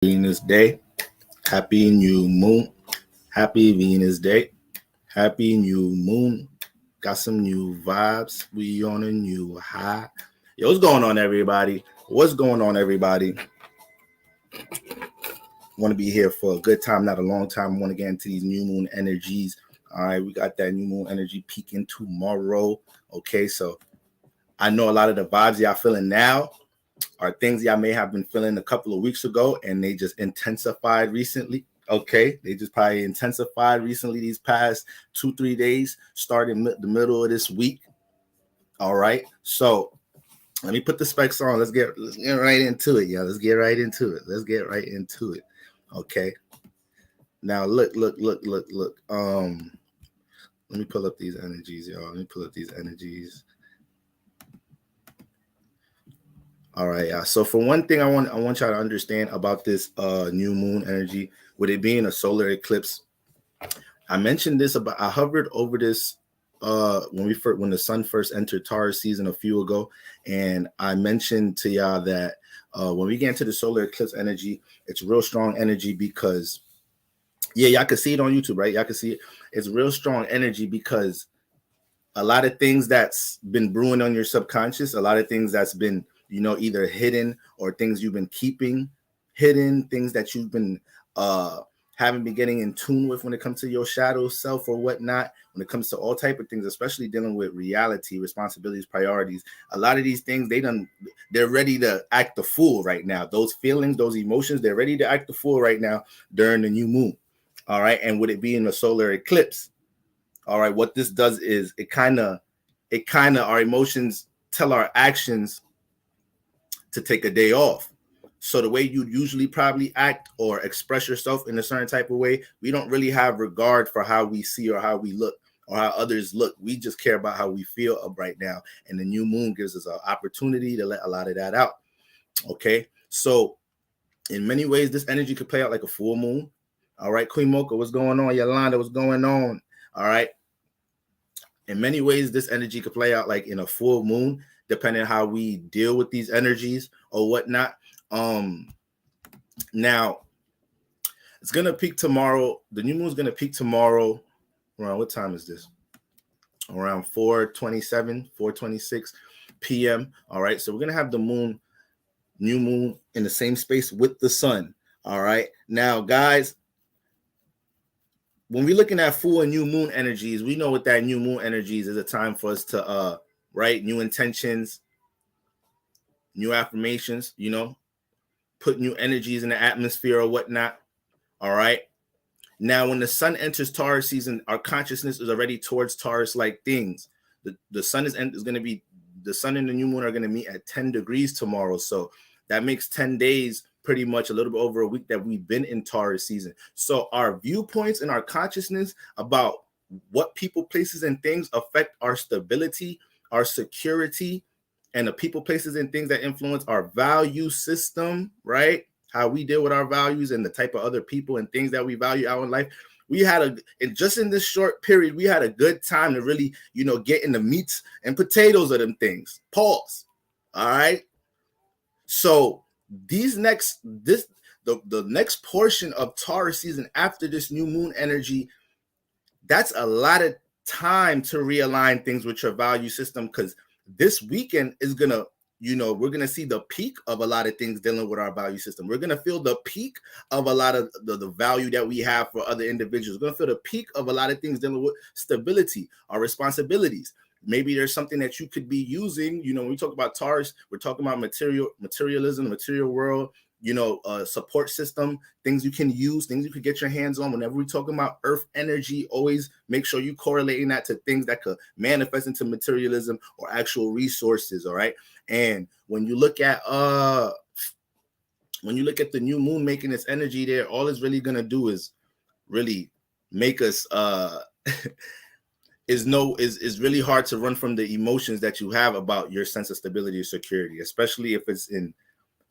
Venus Day. Happy New Moon. Happy Venus Day. Happy New Moon. Got some new vibes. We on a new high. Yo, what's going on, everybody? What's going on, everybody? Want to be here for a good time, not a long time. Want to get into these new moon energies. All right, we got that new moon energy peaking tomorrow. Okay, so I know a lot of the vibes y'all feeling now are things y'all may have been feeling a couple of weeks ago, and they just intensified recently. Okay, they just probably intensified recently these past 2-3 days, starting the middle of this week. All right, so let me put the specs on. Let's get right into it, y'all. Let's get right into it. Okay. Now look. Let me pull up these energies, y'all. All right, yeah. So for one thing, I want y'all to understand about this new moon energy, with it being a solar eclipse. I mentioned this about, I hovered over this when the sun first entered Taurus season a few ago, and I mentioned to y'all that when we get into the solar eclipse energy, it's real strong energy because, yeah, y'all can see it on YouTube, right? Y'all can see it. It's real strong energy because a lot of things that's been brewing on your subconscious, a lot of things that's been, either hidden or things you've been keeping hidden, things that you've been haven't been getting in tune with when it comes to your shadow self or whatnot, when it comes to all type of things, especially dealing with reality, responsibilities, priorities. A lot of these things, they're ready to act the fool right now. Those feelings, those emotions, they're ready to act the fool right now during the new moon. All right. And with it being a solar eclipse, all right, what this does is it kind of our emotions tell our actions to take a day off. So the way you usually probably act or express yourself in a certain type of way, we don't really have regard for how we see or how we look or how others look. We just care about how we feel up right now. And the new moon gives us an opportunity to let a lot of that out. Okay. So in many ways, this energy could play out like a full moon. All right. Queen Mocha, what's going on? Yolanda, what's going on? All right. In many ways, this energy could play out like in a full moon, depending on how we deal with these energies or whatnot. Now it's gonna peak tomorrow. The new moon is gonna peak tomorrow. Around what time is this? Around 4:27, 4:26 p.m. All right, so we're gonna have the new moon in the same space with the sun. All right, now guys, when we're looking at full and new moon energies, we know what that new moon energies is a time for us to write new intentions, new affirmations, put new energies in the atmosphere or whatnot. All right. Now, when the sun enters Taurus season, our consciousness is already towards Taurus-like things. The sun the sun and the new moon are going to meet at 10 degrees tomorrow. So that makes 10 days, pretty much a little bit over a week that we've been in Taurus season. So our viewpoints and our consciousness about what people, places, and things affect our stability, our security, and the people, places, and things that influence our value system, right? How we deal with our values and the type of other people and things that we value out in life. And just in this short period, we had a good time to really, get in the meats and potatoes of them things. Pause. All right. So the next portion of Taurus season after this new moon energy, that's a lot of time to realign things with your value system, because this weekend is gonna, we're gonna see the peak of a lot of things dealing with our value system. We're gonna feel the peak of a lot of the value that we have for other individuals. We're gonna feel the peak of a lot of things dealing with stability, our responsibilities. Maybe there's something that you could be using. When we talk about Taurus, we're talking about materialism, the material world, support system, things you can use, things you could get your hands on. Whenever we're talking about earth energy, always make sure you correlating that to things that could manifest into materialism or actual resources. All right. And when you look at the new moon making its energy there, all it's really gonna do is really make us is really hard to run from the emotions that you have about your sense of stability or security, especially if it's in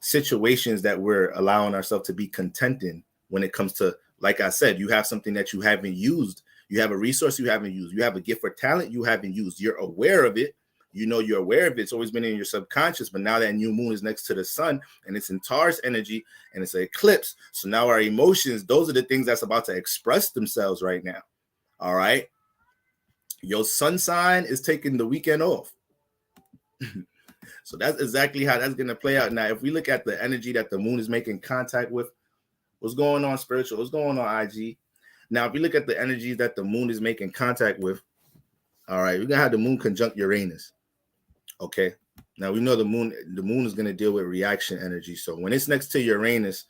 situations that we're allowing ourselves to be content in. When it comes to, like I said, you have something that you haven't used, you have a resource you haven't used, you have a gift or talent you haven't used, you're aware of it, you know, you're aware of it. It's always been in your subconscious, but now that new moon is next to the sun and it's in Taurus energy and it's an eclipse. So now our emotions, those are the things that's about to express themselves right now. All right. Your sun sign is taking the weekend off. So that's exactly how that's going to play out. Now, if we look at the energy that the moon is making contact with, what's going on spiritual? What's going on IG? Now, if you look at the energies that the moon is making contact with, all right, we're going to have the moon conjunct Uranus. Okay. Now we know the moon is going to deal with reaction energy. So when it's next to Uranus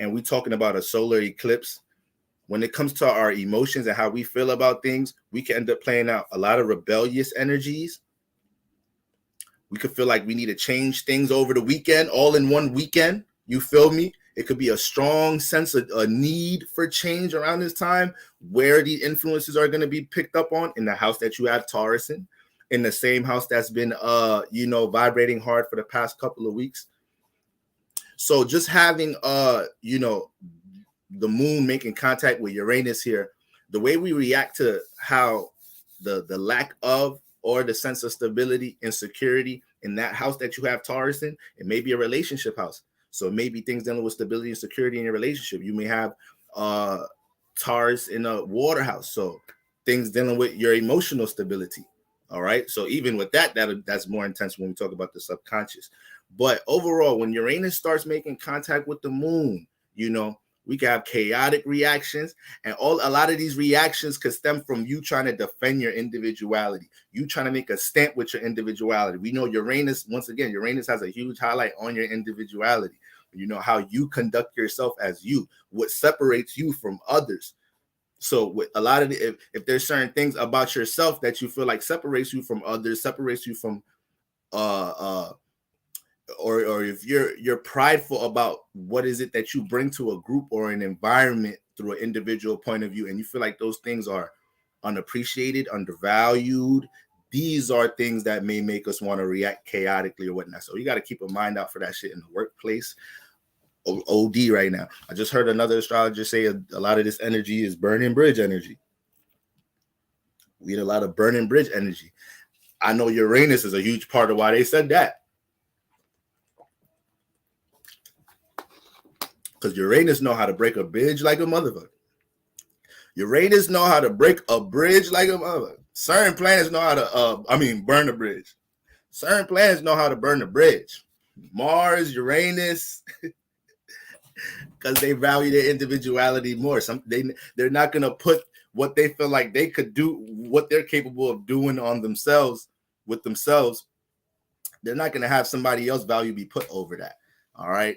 and we're talking about a solar eclipse, when it comes to our emotions and how we feel about things, we can end up playing out a lot of rebellious energies. We could feel like we need to change things over the weekend, all in one weekend. You feel me? It could be a strong sense of a need for change around this time, where the influences are going to be picked up on in the house that you have Taurus in the same house that's been vibrating hard for the past couple of weeks. So just having the moon making contact with Uranus here, the way we react to how the lack of or the sense of stability and security in that house that you have Taurus in, it may be a relationship house. So it may be things dealing with stability and security in your relationship. You may have Taurus in a water house. So things dealing with your emotional stability. All right. So even with that's more intense when we talk about the subconscious. But overall, when Uranus starts making contact with the moon, we can have chaotic reactions, and a lot of these reactions could stem from you trying to defend your individuality. You trying to make a stamp with your individuality. We know Uranus, once again, Uranus has a huge highlight on your individuality. You know, how you conduct yourself as you, what separates you from others. So with a lot of if there's certain things about yourself that you feel like separates you from others, separates you from or if you're prideful about what is it that you bring to a group or an environment through an individual point of view, and you feel like those things are unappreciated, undervalued, these are things that may make us want to react chaotically or whatnot. So you got to keep a mind out for that shit in the workplace. OD right now. I just heard another astrologer say a lot of this energy is burning bridge energy. We had a lot of burning bridge energy. I know Uranus is a huge part of why they said that. Because Uranus know how to break a bridge like a motherfucker. Uranus know how to break a bridge like a motherfucker. Certain planets know how to, burn a bridge. Certain planets know how to burn a bridge. Mars, Uranus, because they value their individuality more. They're not going to put what they feel like they could do, what they're capable of doing on themselves, with themselves. They're not going to have somebody else value be put over that. All right.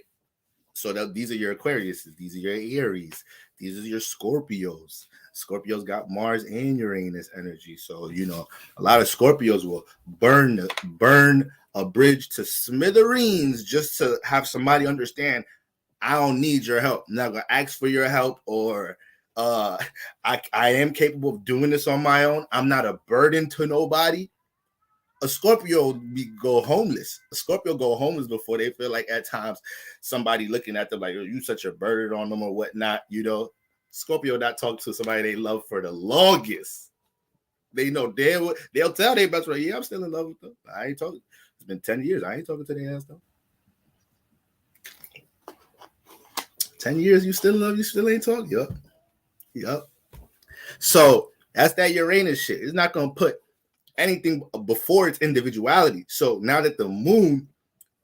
So these are your Aquarius, these are your Aries, these are your Scorpios. Scorpios got Mars and Uranus energy. So, a lot of Scorpios will burn a bridge to smithereens just to have somebody understand, I don't need your help. I'm not going to ask for your help, or I am capable of doing this on my own. I'm not a burden to nobody. A Scorpio go homeless. A Scorpio go homeless before they feel like at times somebody looking at them like, oh, you such a burden on them or whatnot. Scorpio not talk to somebody they love for the longest. They know they'll tell their best friend, yeah, I'm still in love with them. I ain't talking. It's been 10 years. I ain't talking to their ass though. 10 years, you still in love, you still ain't talking. Yup. So that's that Uranus shit. It's not gonna put anything before its individuality. So now that the moon,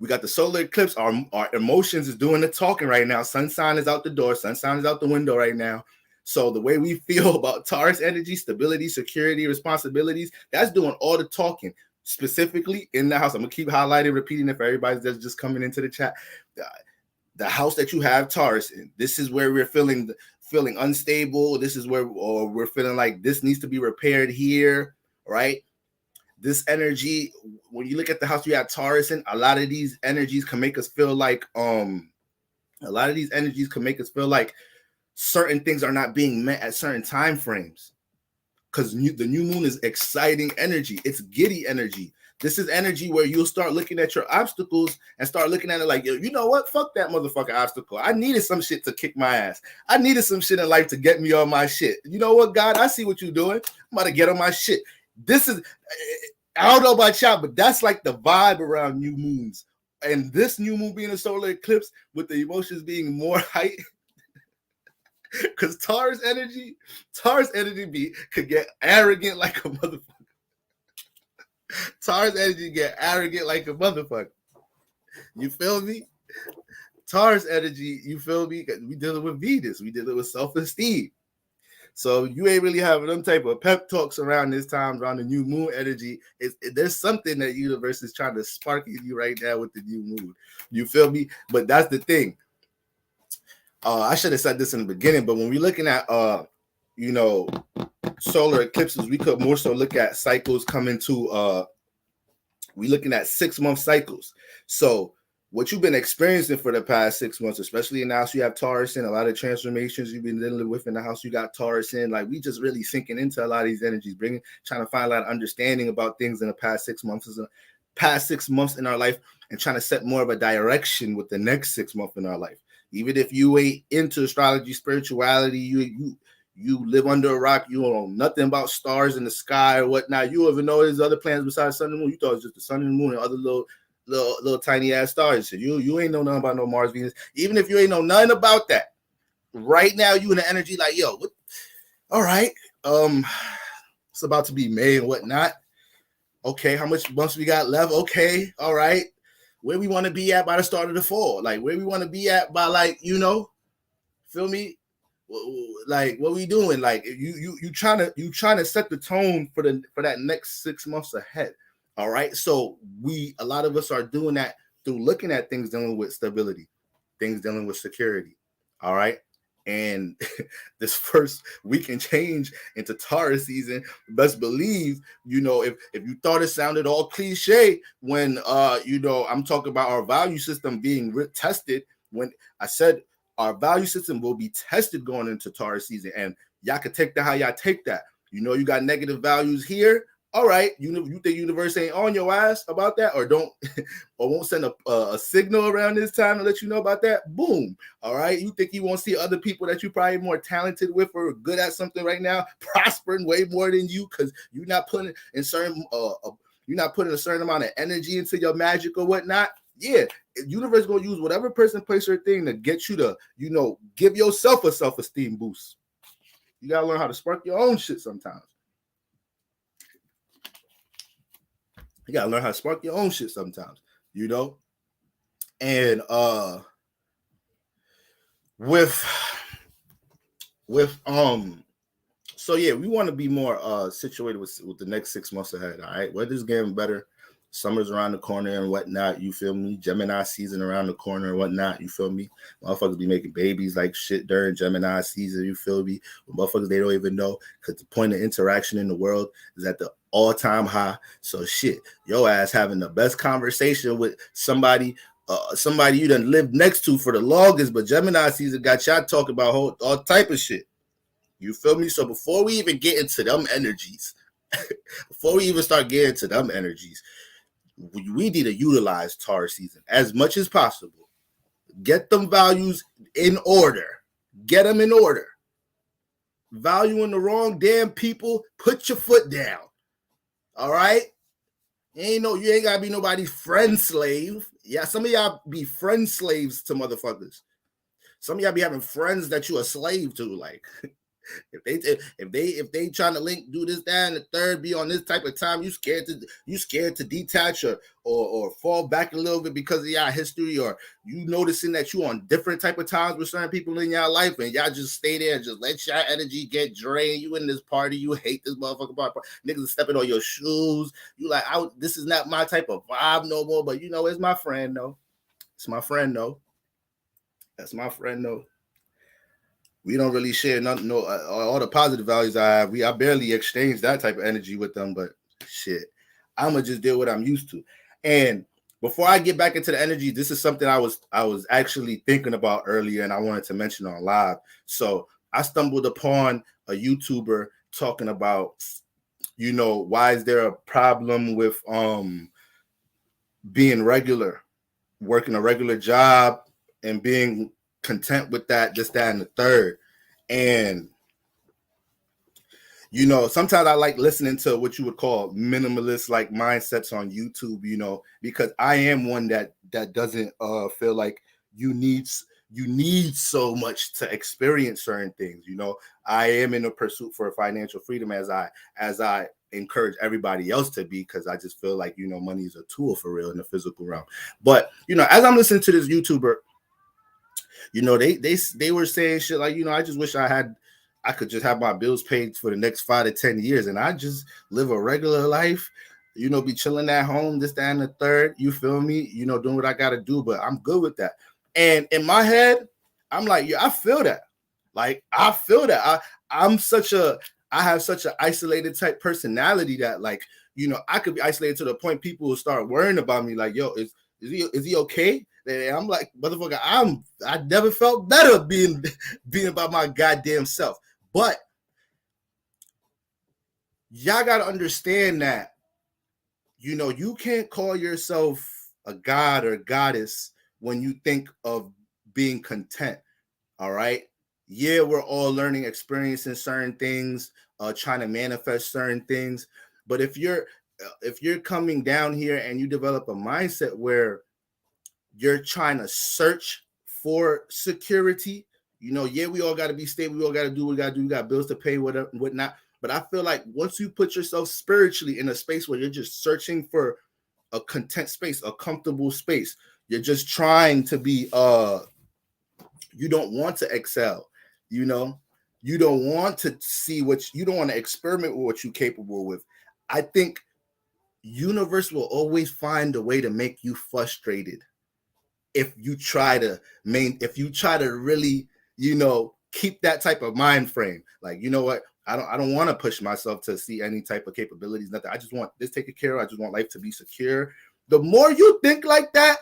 we got the solar eclipse, our emotions is doing the talking right now. Sun sign is out the door, sun sign is out the window right now. So the way we feel about Taurus energy, stability, security, responsibilities, that's doing all the talking, specifically in the house. I'm gonna keep highlighting, repeating it for everybody that's just coming into the chat. The house that you have Taurus in, this is where we're feeling unstable. This is where, or we're feeling like this needs to be repaired here, right? This energy, when you look at the house you have Taurus in, a lot of these energies can make us feel like certain things are not being met at certain time frames. Because the new moon is exciting energy. It's giddy energy. This is energy where you'll start looking at your obstacles and start looking at it like, you know what? Fuck that motherfucking obstacle. I needed some shit to kick my ass. I needed some shit in life to get me on my shit. You know what, God? I see what you're doing. I'm about to get on my shit. This is I don't know about y'all, but that's like the vibe around new moons. And this new moon being a solar eclipse with the emotions being more height. Because Taurus energy could get arrogant like a motherfucker. Taurus energy get arrogant like a motherfucker. You feel me? Taurus energy, you feel me? We dealing with Venus. We dealing with self-esteem. So you ain't really having them type of pep talks around this time, around the new moon energy. There's something that universe is trying to spark in you right now with the new moon. You feel me? But that's the thing. I should have said this in the beginning, but when we're looking at solar eclipses, we could more so look at cycles coming to we're looking at 6-month cycles. So what you've been experiencing for the past 6 months, especially in the house you have Taurus in, a lot of transformations you've been dealing with in the house you got Taurus in, like we just really sinking into a lot of these energies, trying to find a lot of understanding about things in the past 6 months in our life, and trying to set more of a direction with the next 6 months in our life. Even if you ain't into astrology, spirituality, you live under a rock, you don't know nothing about stars in the sky or whatnot. You don't even know there's other planets besides sun and moon. You thought it was just the sun and the moon and other little tiny ass stars. So you ain't know nothing about no Mars, Venus. Even if you ain't know nothing about that, right now you in the energy like, yo, what? All right, it's about to be May and whatnot. Okay, how much months we got left? Okay, all right. Where we want to be at by the start of the fall? Like where we want to be at by, like, feel me? Like what we doing? Like you trying to set the tone for that next 6 months ahead. All right. So a lot of us are doing that through looking at things dealing with stability, things dealing with security. All right. And this first week and change into Taurus season, best believe, if you thought it sounded all cliche when I'm talking about our value system being tested, when I said our value system will be tested going into Taurus season, and y'all can take that how y'all take that. You got negative values here. All right, you think the universe ain't on your ass about that, or won't send a signal around this time to let you know about that? Boom. All right, you think you won't see other people that you're probably more talented with or good at something right now prospering way more than you because you're not putting a certain amount of energy into your magic or whatnot. Yeah, universe gonna use whatever person, place, or thing to get you to give yourself a self-esteem boost. You gotta learn how to spark your own shit sometimes. You gotta learn how to spark your own shit sometimes, and so yeah, we want to be more situated with the next 6 months ahead. All right, weather's getting better, summer's around the corner and whatnot, you feel me? Gemini season around the corner and whatnot, you feel me? Motherfuckers be making babies like shit during Gemini season, you feel me? Motherfuckers, they don't even know, because the point of interaction in the world is at the all-time high. So shit, your ass having the best conversation with somebody you done lived next to for the longest, but Gemini season got y'all talking about all type of shit. You feel me? So before we even get into them energies, before we even start getting to them energies, we need to utilize Taurus season as much as possible. Get them values in order. Get them in order. Valuing the wrong damn people, put your foot down. All right? You ain't gotta be nobody's friend slave. Yeah, some of y'all be friend slaves to motherfuckers. Some of y'all be having friends that you a slave to, like. If they trying to link, do this, that, and the third, be on this type of time, you scared to detach or fall back a little bit because of y'all history, or you noticing that you on different type of times with certain people in y'all life, and y'all just stay there and just let y'all energy get drained. You in this party, you hate this motherfucker party. Niggas stepping on your shoes. You like, this is not my type of vibe no more. But it's my friend though. It's my friend though. That's my friend though. We don't really share nothing, all the positive values I have. I barely exchange that type of energy with them, but shit, I'ma just deal with what I'm used to. And before I get back into the energy, this is something I was actually thinking about earlier, and I wanted to mention on live. So I stumbled upon a YouTuber talking about, why is there a problem with being regular, working a regular job and being content with that, this, that, and the third. And You know, sometimes I like listening to what you would call minimalist like mindsets on YouTube, you know, because I am one that doesn't feel like you need you need so much to experience certain things, you know. I am in a pursuit for financial freedom as I encourage everybody else to be, because I just feel like, you know, money is a tool for real in the physical realm. But, you know, as I'm listening to this YouTuber, you know, they were saying shit like, you know, I just wish I could just have my bills paid for the next 5 to 10 years and I just live a regular life, you know, be chilling at home, this, that, and the third. You feel me? You know, doing what I gotta do, but I'm good with that. And in my head, I'm like, yeah, I feel that. Like, I feel that. I have such an isolated type personality that, like, you know, I could be isolated to the point people will start worrying about me, like, yo, is he okay? And I'm like, motherfucker, I never felt better being about my goddamn self. But y'all gotta understand that, you know, you can't call yourself a god or goddess when you think of being content. All right. Yeah, we're all learning, experiencing certain things, trying to manifest certain things. But if you're coming down here and you develop a mindset where you're trying to search for security, you know, yeah, we all got to be stable. We all got to do what we got to do. We got bills to pay, whatever, whatnot. But I feel like once you put yourself spiritually in a space where you're just searching for a content space, a comfortable space, you're just trying to be, you don't want to excel, you know, you don't want to see you don't want to experiment with what you're capable with. I think universe will always find a way to make you frustrated if you try to really, you know, keep that type of mind frame. Like, you know what? I don't want to push myself to see any type of capabilities, nothing. I just want this taken care of. I just want life to be secure. The more you think like that,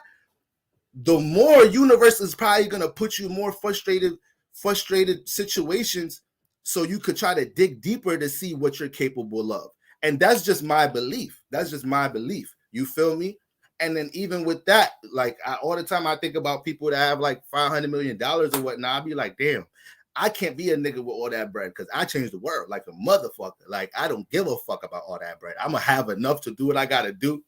the more universe is probably going to put you in more frustrated situations so you could try to dig deeper to see what you're capable of. And that's just my belief. You feel me? And then even with that, like, all the time I think about people that have like $500 million or whatnot, I'll be like, damn, I can't be a nigga with all that bread because I changed the world like a motherfucker. Like, I don't give a fuck about all that bread. I'm going to have enough to do what I got to do.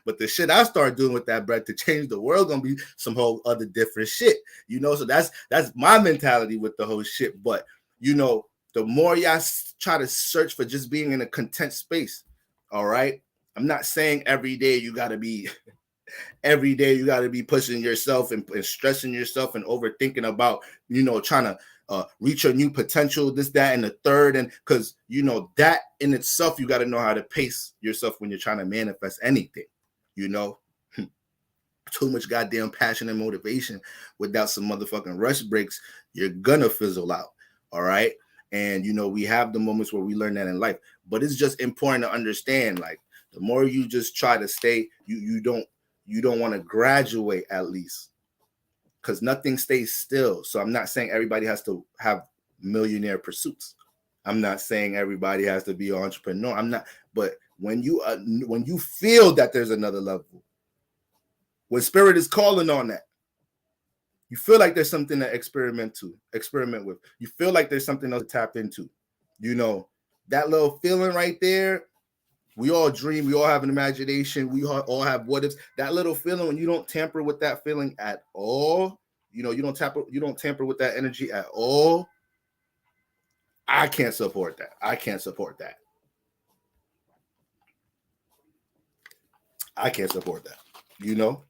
But the shit I start doing with that bread to change the world gonna be some whole other different shit, you know. So that's my mentality with the whole shit. But, you know, the more y'all try to search for just being in a content space, all right. I'm not saying every day you gotta be pushing yourself and stressing yourself and overthinking about, you know, trying to reach your new potential, this, that, and the third. And because, you know, that in itself, you got to know how to pace yourself when you're trying to manifest anything, you know. Too much goddamn passion and motivation without some motherfucking rush breaks, you're gonna fizzle out. All right. And, you know, we have the moments where we learn that in life, but it's just important to understand, like, the more you just try to stay, you don't want to graduate, at least, because nothing stays still. So I'm not saying everybody has to have millionaire pursuits. I'm not saying everybody has to be an entrepreneur. I'm not. But when you feel that there's another level, when spirit is calling on that, you feel like there's something to experiment with. You feel like there's something else to tap into. You know, that little feeling right there. We all dream. We all have an imagination. We all have what ifs. That little feeling, when you don't tamper with that feeling at all, you know, you don't tamper with that energy at all. I can't support that. I can't support that. You know.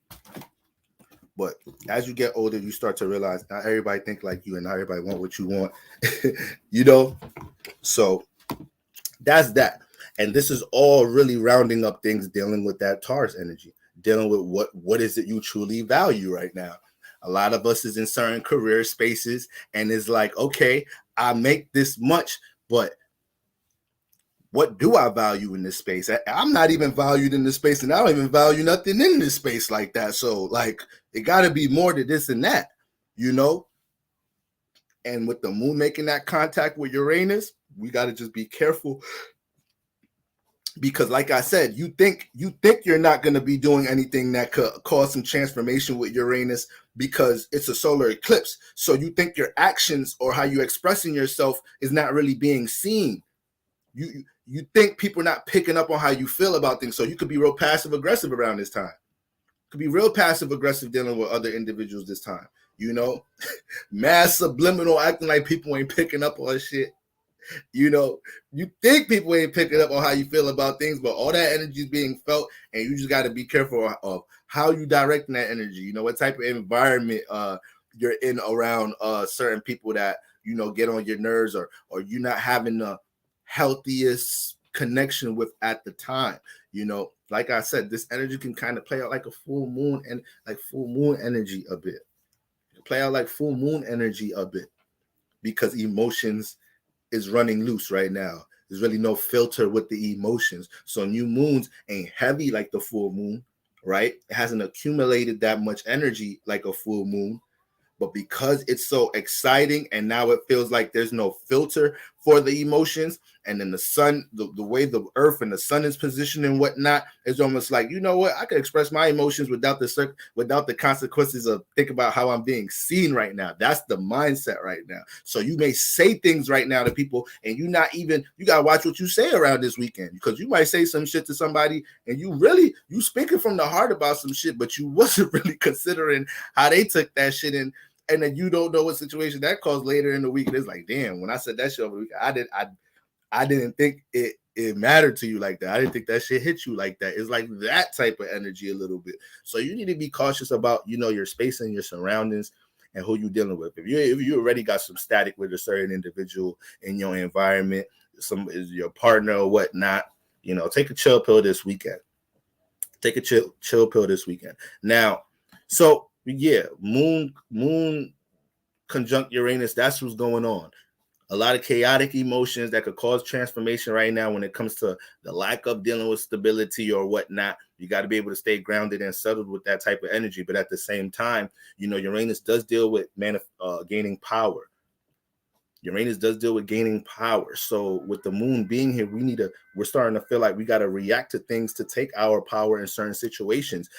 But as you get older, you start to realize not everybody think like you, and not everybody want what you want. You know. So that's that. And this is all really rounding up things, dealing with that Taurus energy, dealing with what is it you truly value right now. A lot of us is in certain career spaces and is like, okay, I make this much, but what do I value in this space? I'm not even valued in this space, and I don't even value nothing in this space like that. So, like, it got to be more to this and that, you know? And with the moon making that contact with Uranus, we got to just be careful. Because, like I said, you think you're not going to be doing anything that could cause some transformation with Uranus because it's a solar eclipse. So you think your actions or how you're expressing yourself is not really being seen. you think people are not picking up on how you feel about things, so you could be real passive aggressive around this time. Could be real passive aggressive dealing with other individuals this time. Mass subliminal acting like people ain't picking up on shit. You think people ain't picking up on how you feel about things, but all that energy is being felt, and you just got to be careful of how you directing that energy. What type of environment you're in around certain people that get on your nerves, or you're not having the healthiest connection with at the time. Like I said, this energy can kind of play out like a full moon, and like full moon energy a bit. Play out like full moon energy a bit, because emotions is running loose right now. There's really no filter with the emotions. So new moons ain't heavy like the full moon, right? It hasn't accumulated that much energy like a full moon. But because it's so exciting, and now it feels like there's no filter for the emotions, and then the sun, the way the earth and the sun is positioned and whatnot, it's almost like, you know what, I can express my emotions without the consequences of think about how I'm being seen right now. That's the mindset right now. So you may say things right now to people, and you gotta watch what you say around this weekend, because you might say some shit to somebody, and you speaking from the heart about some shit, but you wasn't really considering how they took that shit in. And then you don't know what situation that caused later in the week. And it's like, damn, when I said that shit over the week, I didn't think it mattered to you like that. I didn't think that shit hit you like that. It's like that type of energy a little bit. So you need to be cautious about, your space and your surroundings and who you're dealing with. If you already got some static with a certain individual in your environment, some is your partner or whatnot, take a chill pill this weekend. Take a chill pill this weekend. Now, so yeah, moon conjunct Uranus, that's what's going on. A lot of chaotic emotions that could cause transformation right now when it comes to the lack of dealing with stability or whatnot. You got to be able to stay grounded and settled with that type of energy. But at the same time, Uranus does deal with gaining power. Uranus does deal with gaining power. So with the moon being here, we're starting to feel like we got to react to things to take our power in certain situations.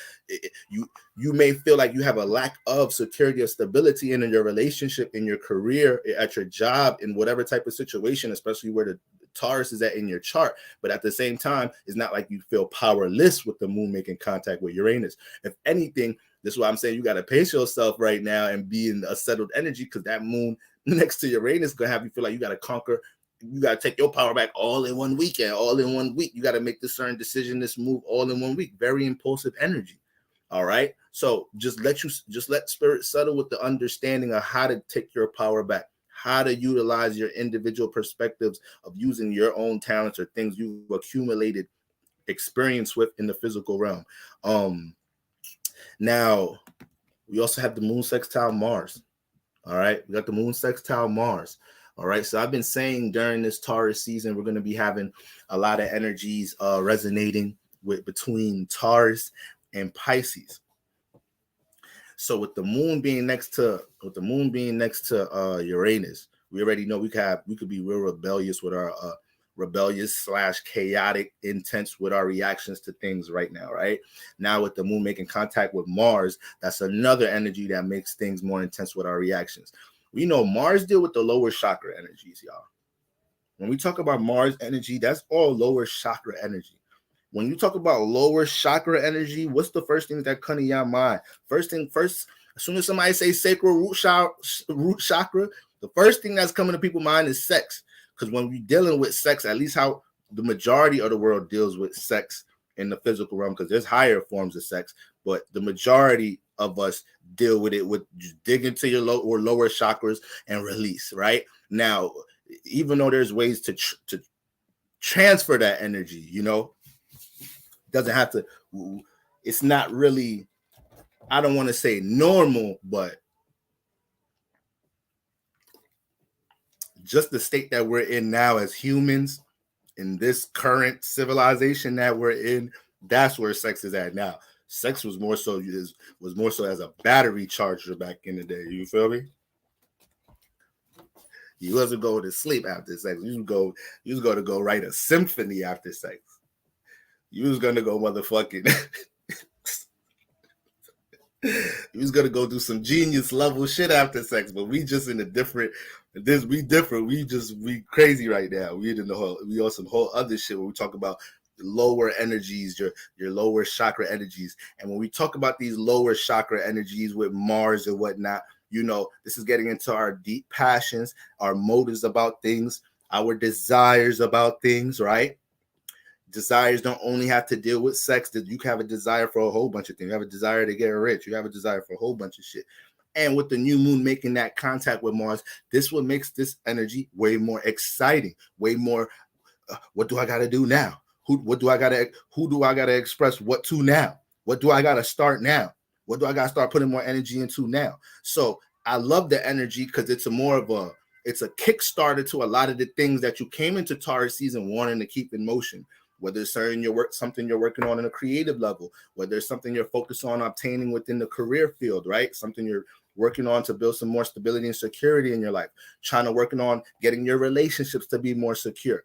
You may feel like you have a lack of security or stability in your relationship, in your career, at your job, in whatever type of situation, especially where the Taurus is at in your chart. But at the same time, it's not like you feel powerless with the moon making contact with Uranus. If anything, this is why I'm saying you got to pace yourself right now and be in a settled energy, because that moon next to Uranus gonna have you feel like you got to conquer, you got to take your power back all in one weekend, all in 1 week. You got to make this certain decision, this move all in 1 week. Very impulsive energy. All right. So just let spirit settle with the understanding of how to take your power back, how to utilize your individual perspectives of using your own talents or things you've accumulated experience with in the physical realm. Now we also have the moon sextile Mars. All right, we got the moon sextile Mars. All right, so I've been saying during this Taurus season, we're going to be having a lot of energies resonating between Taurus and Pisces. So with the moon being next to Uranus, we already know we could be real rebellious with our /chaotic, intense with our reactions to things right now, right? Now with the moon making contact with Mars, that's another energy that makes things more intense with our reactions. We know Mars deal with the lower chakra energies, y'all. When we talk about Mars energy, that's all lower chakra energy. When you talk about lower chakra energy, what's the first thing that comes to your mind? First, as soon as somebody say sacral root chakra, the first thing that's coming to people's mind is sex. Because when we're dealing with sex, at least how the majority of the world deals with sex in the physical realm, because there's higher forms of sex, but the majority of us deal with it with just dig into your lower chakras and release, right? Now, even though there's ways to transfer that energy, doesn't have to, it's not really, I don't want to say normal, but just the state that we're in now as humans in this current civilization that we're in, that's where sex is at now. Sex was more so as a battery charger back in the day. You feel me? You wasn't going to sleep after sex. You was going to go write a symphony after sex. You was going to go motherfucking He was gonna go do some genius level shit after sex, but we just in a different. We different. We crazy right now. We on some whole other shit when we talk about lower energies, your lower chakra energies, and when we talk about these lower chakra energies with Mars and whatnot, this is getting into our deep passions, our motives about things, our desires about things, right? Desires don't only have to deal with sex. That you can have a desire for a whole bunch of things. You have a desire to get rich. You have a desire for a whole bunch of shit. And with the new moon making that contact with Mars, this what makes this energy way more exciting, way more. What do I got to do now? Who do I got to express what to now? What do I got to start now? What do I got to start putting more energy into now? So I love the energy because it's a kickstarter to a lot of the things that you came into Taurus season wanting to keep in motion. Whether it's something you're working on a creative level, whether it's something you're focused on obtaining within the career field, right? Something you're working on to build some more stability and security in your life, working on getting your relationships to be more secure.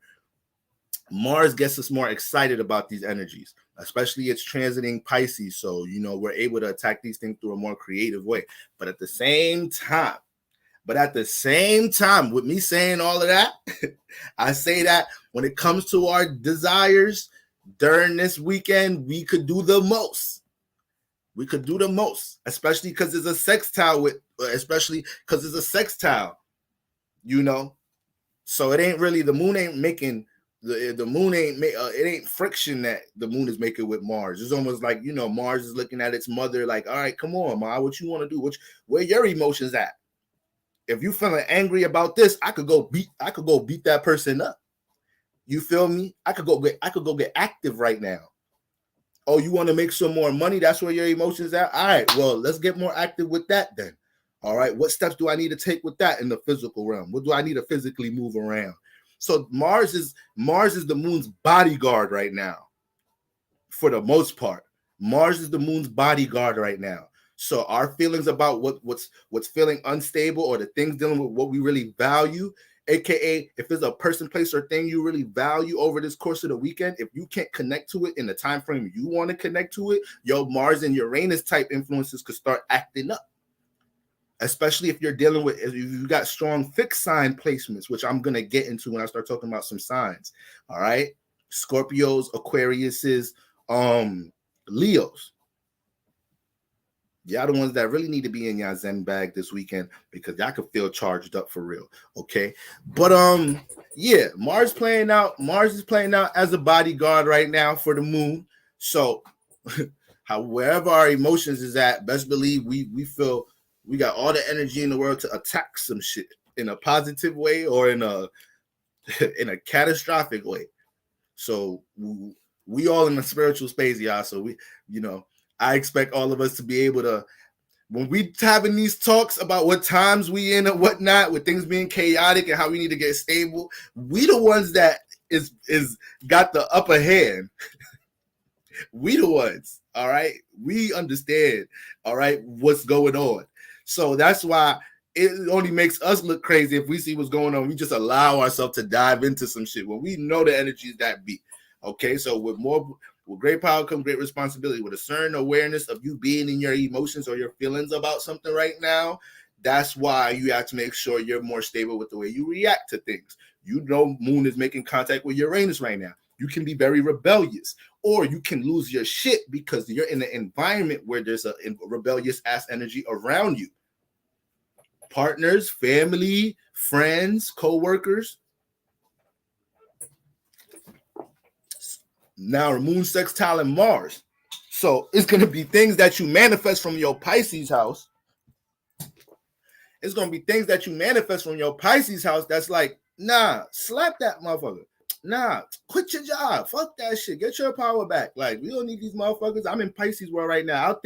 Mars gets us more excited about these energies, especially it's transiting Pisces. So, we're able to attack these things through a more creative way. But at the same time, with me saying all of that, I say that when it comes to our desires during this weekend, we could do the most. Especially because there's a sextile So it ain't really, the moon ain't making, the moon ain't, it ain't friction that the moon is making with Mars. It's almost like, Mars is looking at its mother like, all right, come on, Ma, what you want to do? Where your emotions at? If you feeling angry about this, I could go beat that person up. You feel me? I could go get active right now. Oh, you want to make some more money? That's where your emotions at? All right, well, let's get more active with that then. All right, what steps do I need to take with that in the physical realm? What do I need to physically move around? So Mars is the moon's bodyguard right now. For the most part, Mars is the moon's bodyguard right now. So our feelings about what's feeling unstable, or the things dealing with what we really value, aka if there's a person, place, or thing you really value over this course of the weekend, if you can't connect to it in the time frame you want to connect to it, your Mars and Uranus type influences could start acting up. Especially if if you got strong fixed sign placements, which I'm gonna get into when I start talking about some signs. All right, Scorpios, Aquariuses, Leos. Y'all the ones that really need to be in y'all Zen bag this weekend, because y'all can feel charged up for real. Okay. But yeah, Mars is playing out as a bodyguard right now for the moon. So wherever our emotions is at, best believe we feel we got all the energy in the world to attack some shit in a positive way or in a catastrophic way. So we all in a spiritual space, y'all. So I expect all of us to be able to, when we having these talks about what times we in and whatnot, with things being chaotic and how we need to get stable, we the ones that is got the upper hand. We the ones, all right? We understand, all right, what's going on. So that's why it only makes us look crazy if we see what's going on. We just allow ourselves to dive into some shit when we know the energies that be. Okay, so with great power comes great responsibility. With a certain awareness of you being in your emotions or your feelings about something right now, that's why you have to make sure you're more stable with the way you react to things. Moon is making contact with Uranus right now. You can be very rebellious, or you can lose your shit because you're in an environment where there's a rebellious ass energy around you. Partners, family, friends, co-workers. Now, Moon sextile and Mars. So it's going to be things that you manifest from your Pisces house. It's going to be things that you manifest from your Pisces house that's like, nah, slap that motherfucker. Nah, quit your job. Fuck that shit. Get your power back. Like, we don't need these motherfuckers. I'm in Pisces world right now.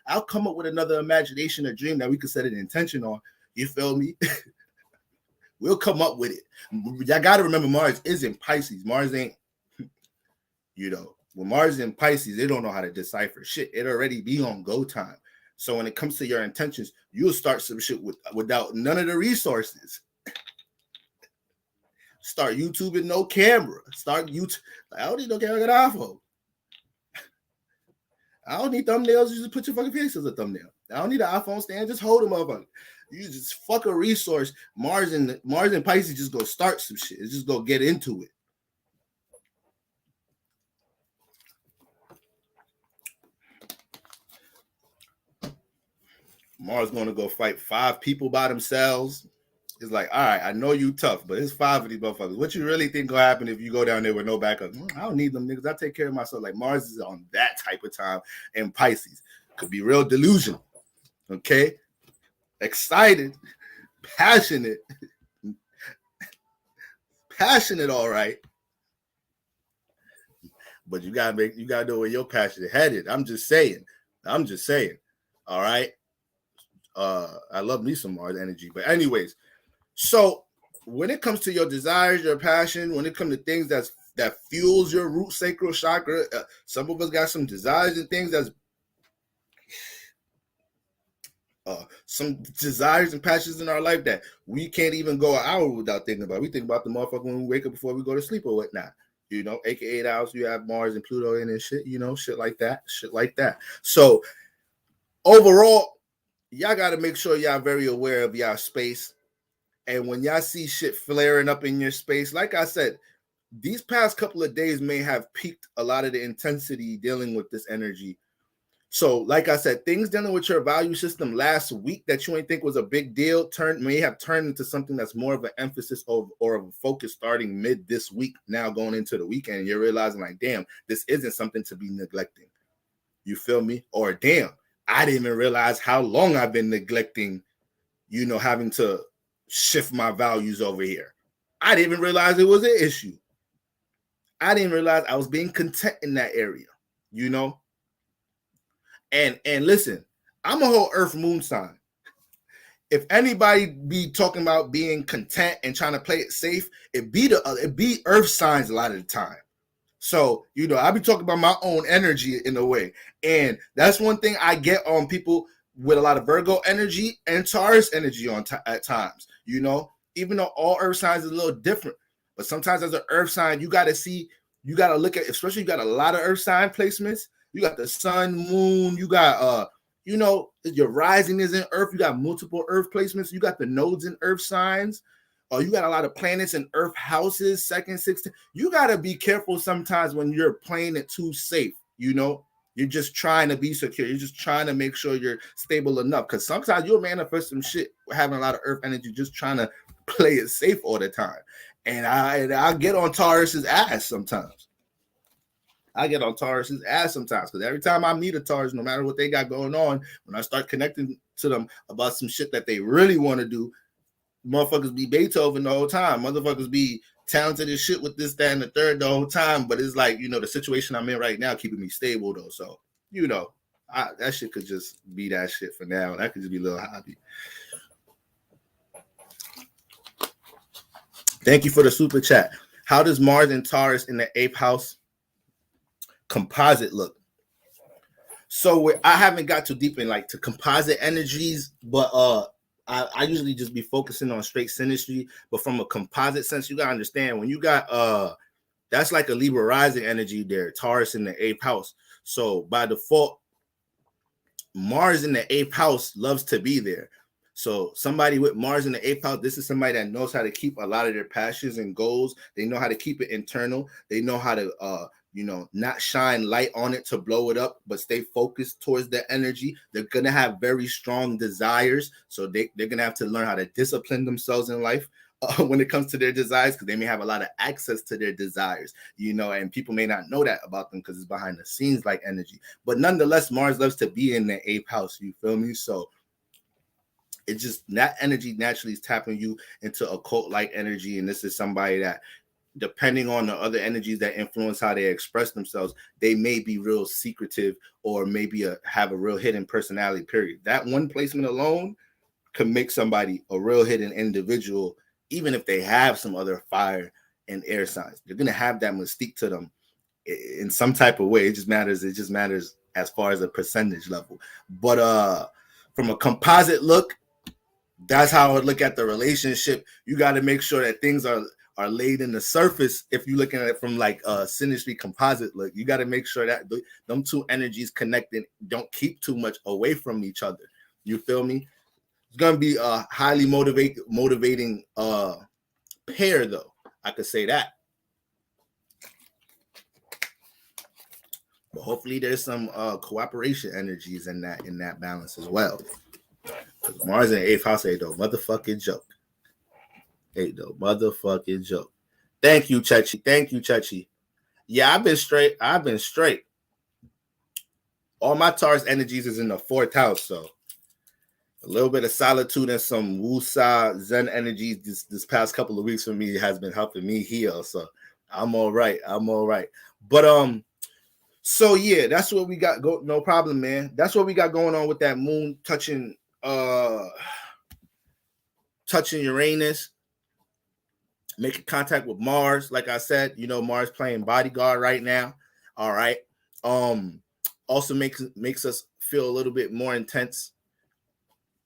I'll come up with another imagination or dream that we could set an intention on. You feel me? We'll come up with it. Y'all got to remember, Mars is in Pisces. Mars ain't, when Mars is in Pisces, they don't know how to decipher shit. It already be on go time. So when it comes to your intentions, you'll start some shit without none of the resources. Start YouTubing, no camera. Start YouTube. I don't need no camera, get iPhone. I don't need thumbnails. You just put your fucking face as a thumbnail. I don't need an iPhone stand. Just hold them up. You just fuck a resource. Mars and Pisces just go start some shit. It's just go get into it. Mars going to go fight 5 people by themselves. It's like, all right, I know you tough, but it's 5 of these motherfuckers. What you really think gonna happen if you go down there with no backup? I don't need them niggas. I take care of myself. Like Mars is on that type of time, and Pisces could be real delusional. Okay, excited, passionate, all right. But you gotta know where your passion is headed. I'm just saying. All right. I love me some Mars energy, but anyways. So when it comes to your desires, your passion, when it comes to things that fuels your root sacral chakra, some of us got some desires and things that's some desires and passions in our life that we can't even go an hour without thinking about. We think about the motherfucker when we wake up before we go to sleep or whatnot. You know, aka 8 hours, you have Mars and Pluto in and shit, you know, shit like that. So overall, y'all got to make sure y'all very aware of y'all space. And when y'all see shit flaring up in your space, like I said, these past couple of days may have peaked a lot of the intensity dealing with this energy. So, like I said, things dealing with your value system last week that you ain't think was a big deal may have turned into something that's more of an emphasis or of a focus starting mid this week, now going into the weekend. You're realizing like, damn, this isn't something to be neglecting. You feel me? Or damn, I didn't even realize how long I've been neglecting, you know, having to shift my values over here. I didn't even realize it was an issue. I didn't realize I was being content in that area, you know? And listen, I'm a whole Earth Moon sign. If anybody be talking about being content and trying to play it safe, it be Earth signs a lot of the time. So, you know, I be talking about my own energy in a way. And that's one thing I get on people with a lot of Virgo energy and Taurus energy at times, you know, even though all Earth signs is a little different. But sometimes as an Earth sign, you got to look at, especially you got a lot of Earth sign placements. You got the sun, moon, you got, you know, your rising is in Earth. You got multiple Earth placements. You got the nodes in Earth signs. You got a lot of planets in Earth houses, 2nd, 16. You got to be careful sometimes when you're playing it too safe, you know. You're just trying to be secure. You're just trying to make sure you're stable enough. Because sometimes you'll manifest some shit having a lot of Earth energy, just trying to play it safe all the time. And I get on Taurus's ass sometimes. Because every time I meet a Taurus, no matter what they got going on, when I start connecting to them about some shit that they really want to do, motherfuckers be Beethoven the whole time. Motherfuckers be talented as shit with this, that, and the third the whole time. But it's like, you know, the situation I'm in right now keeping me stable though. So, you know, that shit could just be that shit for now. That could just be a little hobby. Thank you for the super chat. How does Mars and Taurus in the 8th house composite look? So I haven't got too deep in like to composite energies, but I usually just be focusing on straight synastry. But from a composite sense, you gotta understand when you got that's like a Libra rising energy there, Taurus in the 8th house. So by default, Mars in the 8th house loves to be there. So somebody with Mars in the 8th house, this is somebody that knows how to keep a lot of their passions and goals. They know how to keep it internal. They know how to you know, not shine light on it to blow it up, but stay focused towards the energy. They're going to have very strong desires. So they're going to have to learn how to discipline themselves in life when it comes to their desires, because they may have a lot of access to their desires, you know, and people may not know that about them because it's behind the scenes like energy. But nonetheless, Mars loves to be in the 8th house. You feel me? So it's just that energy naturally is tapping you into occult-like energy. And this is somebody that, depending on the other energies that influence how they express themselves, they may be real secretive or maybe have a real hidden personality, period. That one placement alone can make somebody a real hidden individual, even if they have some other fire and air signs. They're going to have that mystique to them in some type of way. It just matters as far as a percentage level. But from a composite look, that's how I would look at the relationship. You got to make sure that things are laid in the surface. If you're looking at it from like a synastry composite look, you got to make sure that them two energies connected, don't keep too much away from each other. You feel me? It's gonna be a highly motivating pair, though. I could say that. But hopefully there's some cooperation energies in that balance as well. Because Mars in the 8th house ain't no motherfucking joke. Ain't no motherfucking joke. Thank you, Chechi. Thank you, Chechi. Yeah, I've been straight. All my Taurus energies is in the 4th house, so a little bit of solitude and some Wusa Zen energies this past couple of weeks for me has been helping me heal. So I'm all right. But so yeah, that's what we got. No problem, man. That's what we got going on with that moon touching Uranus, making contact with Mars. Like I said, Mars playing bodyguard right now. All right. Also makes us feel a little bit more intense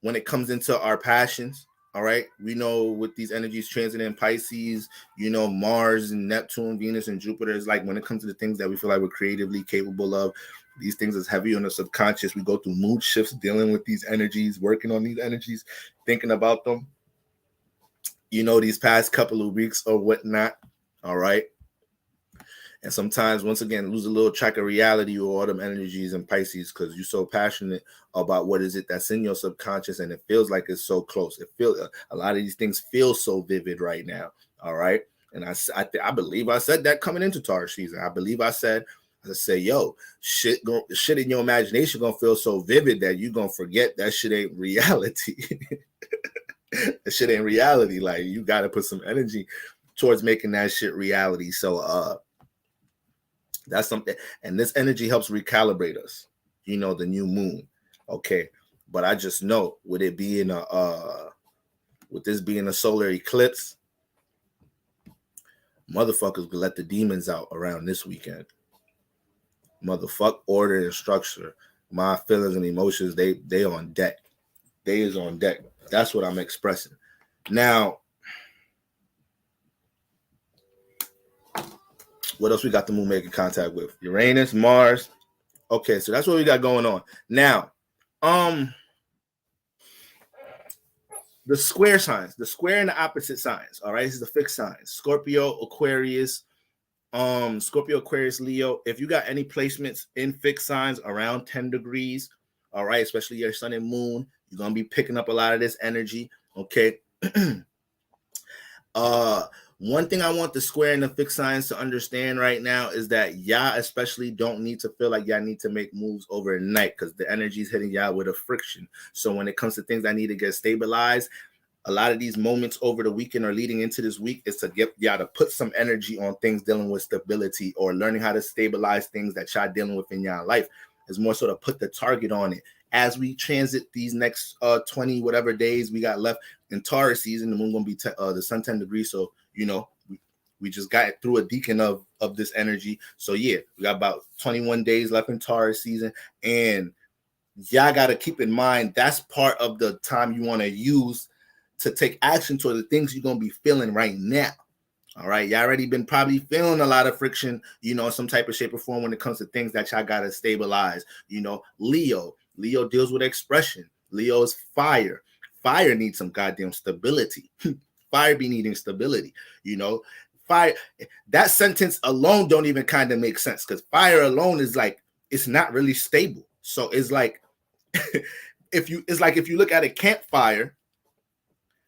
when it comes into our passions. All right. We know with these energies transiting Pisces, Mars and Neptune, Venus and Jupiter is like when it comes to the things that we feel like we're creatively capable of, these things is heavy on the subconscious. We go through mood shifts dealing with these energies, working on these energies, thinking about them, these past couple of weeks or whatnot. All right. And sometimes, once again, lose a little track of reality or all them energies in Pisces because you're so passionate about what is it that's in your subconscious, and it feels like it's so close. It feels a lot of these things feel so vivid right now. All right, and I believe I said that coming into Taurus season. I believe I said, yo, shit in your imagination gonna feel so vivid that you gonna forget that shit ain't reality. That shit ain't reality. Like you gotta put some energy towards making that shit reality. So that's something, and this energy helps recalibrate us, the new moon. Okay. But I just know with it being with this being a solar eclipse, motherfuckers will let the demons out around this weekend. Motherfuck order and structure. My feelings and emotions, they on deck. They is on deck. That's what I'm expressing. Now, what else we got the moon making contact with? Uranus, Mars. Okay, so that's what we got going on. Now, the square signs, the square and the opposite signs. All right, this is the fixed signs. Scorpio, Aquarius, Leo. If you got any placements in fixed signs around 10 degrees, all right, especially your sun and moon, you're gonna be picking up a lot of this energy. Okay. One thing I want the square and the fixed signs to understand right now is that y'all especially don't need to feel like y'all need to make moves overnight because the energy is hitting y'all with a friction. So when it comes to things that need to get stabilized, a lot of these moments over the weekend or leading into this week is to get y'all to put some energy on things dealing with stability or learning how to stabilize things that y'all dealing with in y'all life. Is more so to put the target on it. As we transit these next 20 whatever days we got left in Taurus season, the moon gonna be the sun 10 degrees. So we just got through a deacon of this energy. So yeah, we got about 21 days left in Taurus season, and y'all got to keep in mind that's part of the time you want to use to take action toward the things you're gonna be feeling right now. All right, y'all already been probably feeling a lot of friction, some type of shape or form when it comes to things that y'all gotta stabilize. Leo deals with expression. Leo is fire. Fire needs some goddamn stability. Fire be needing stability. Fire. That sentence alone don't even kind of make sense because fire alone is like it's not really stable. So it's like if you look at a campfire.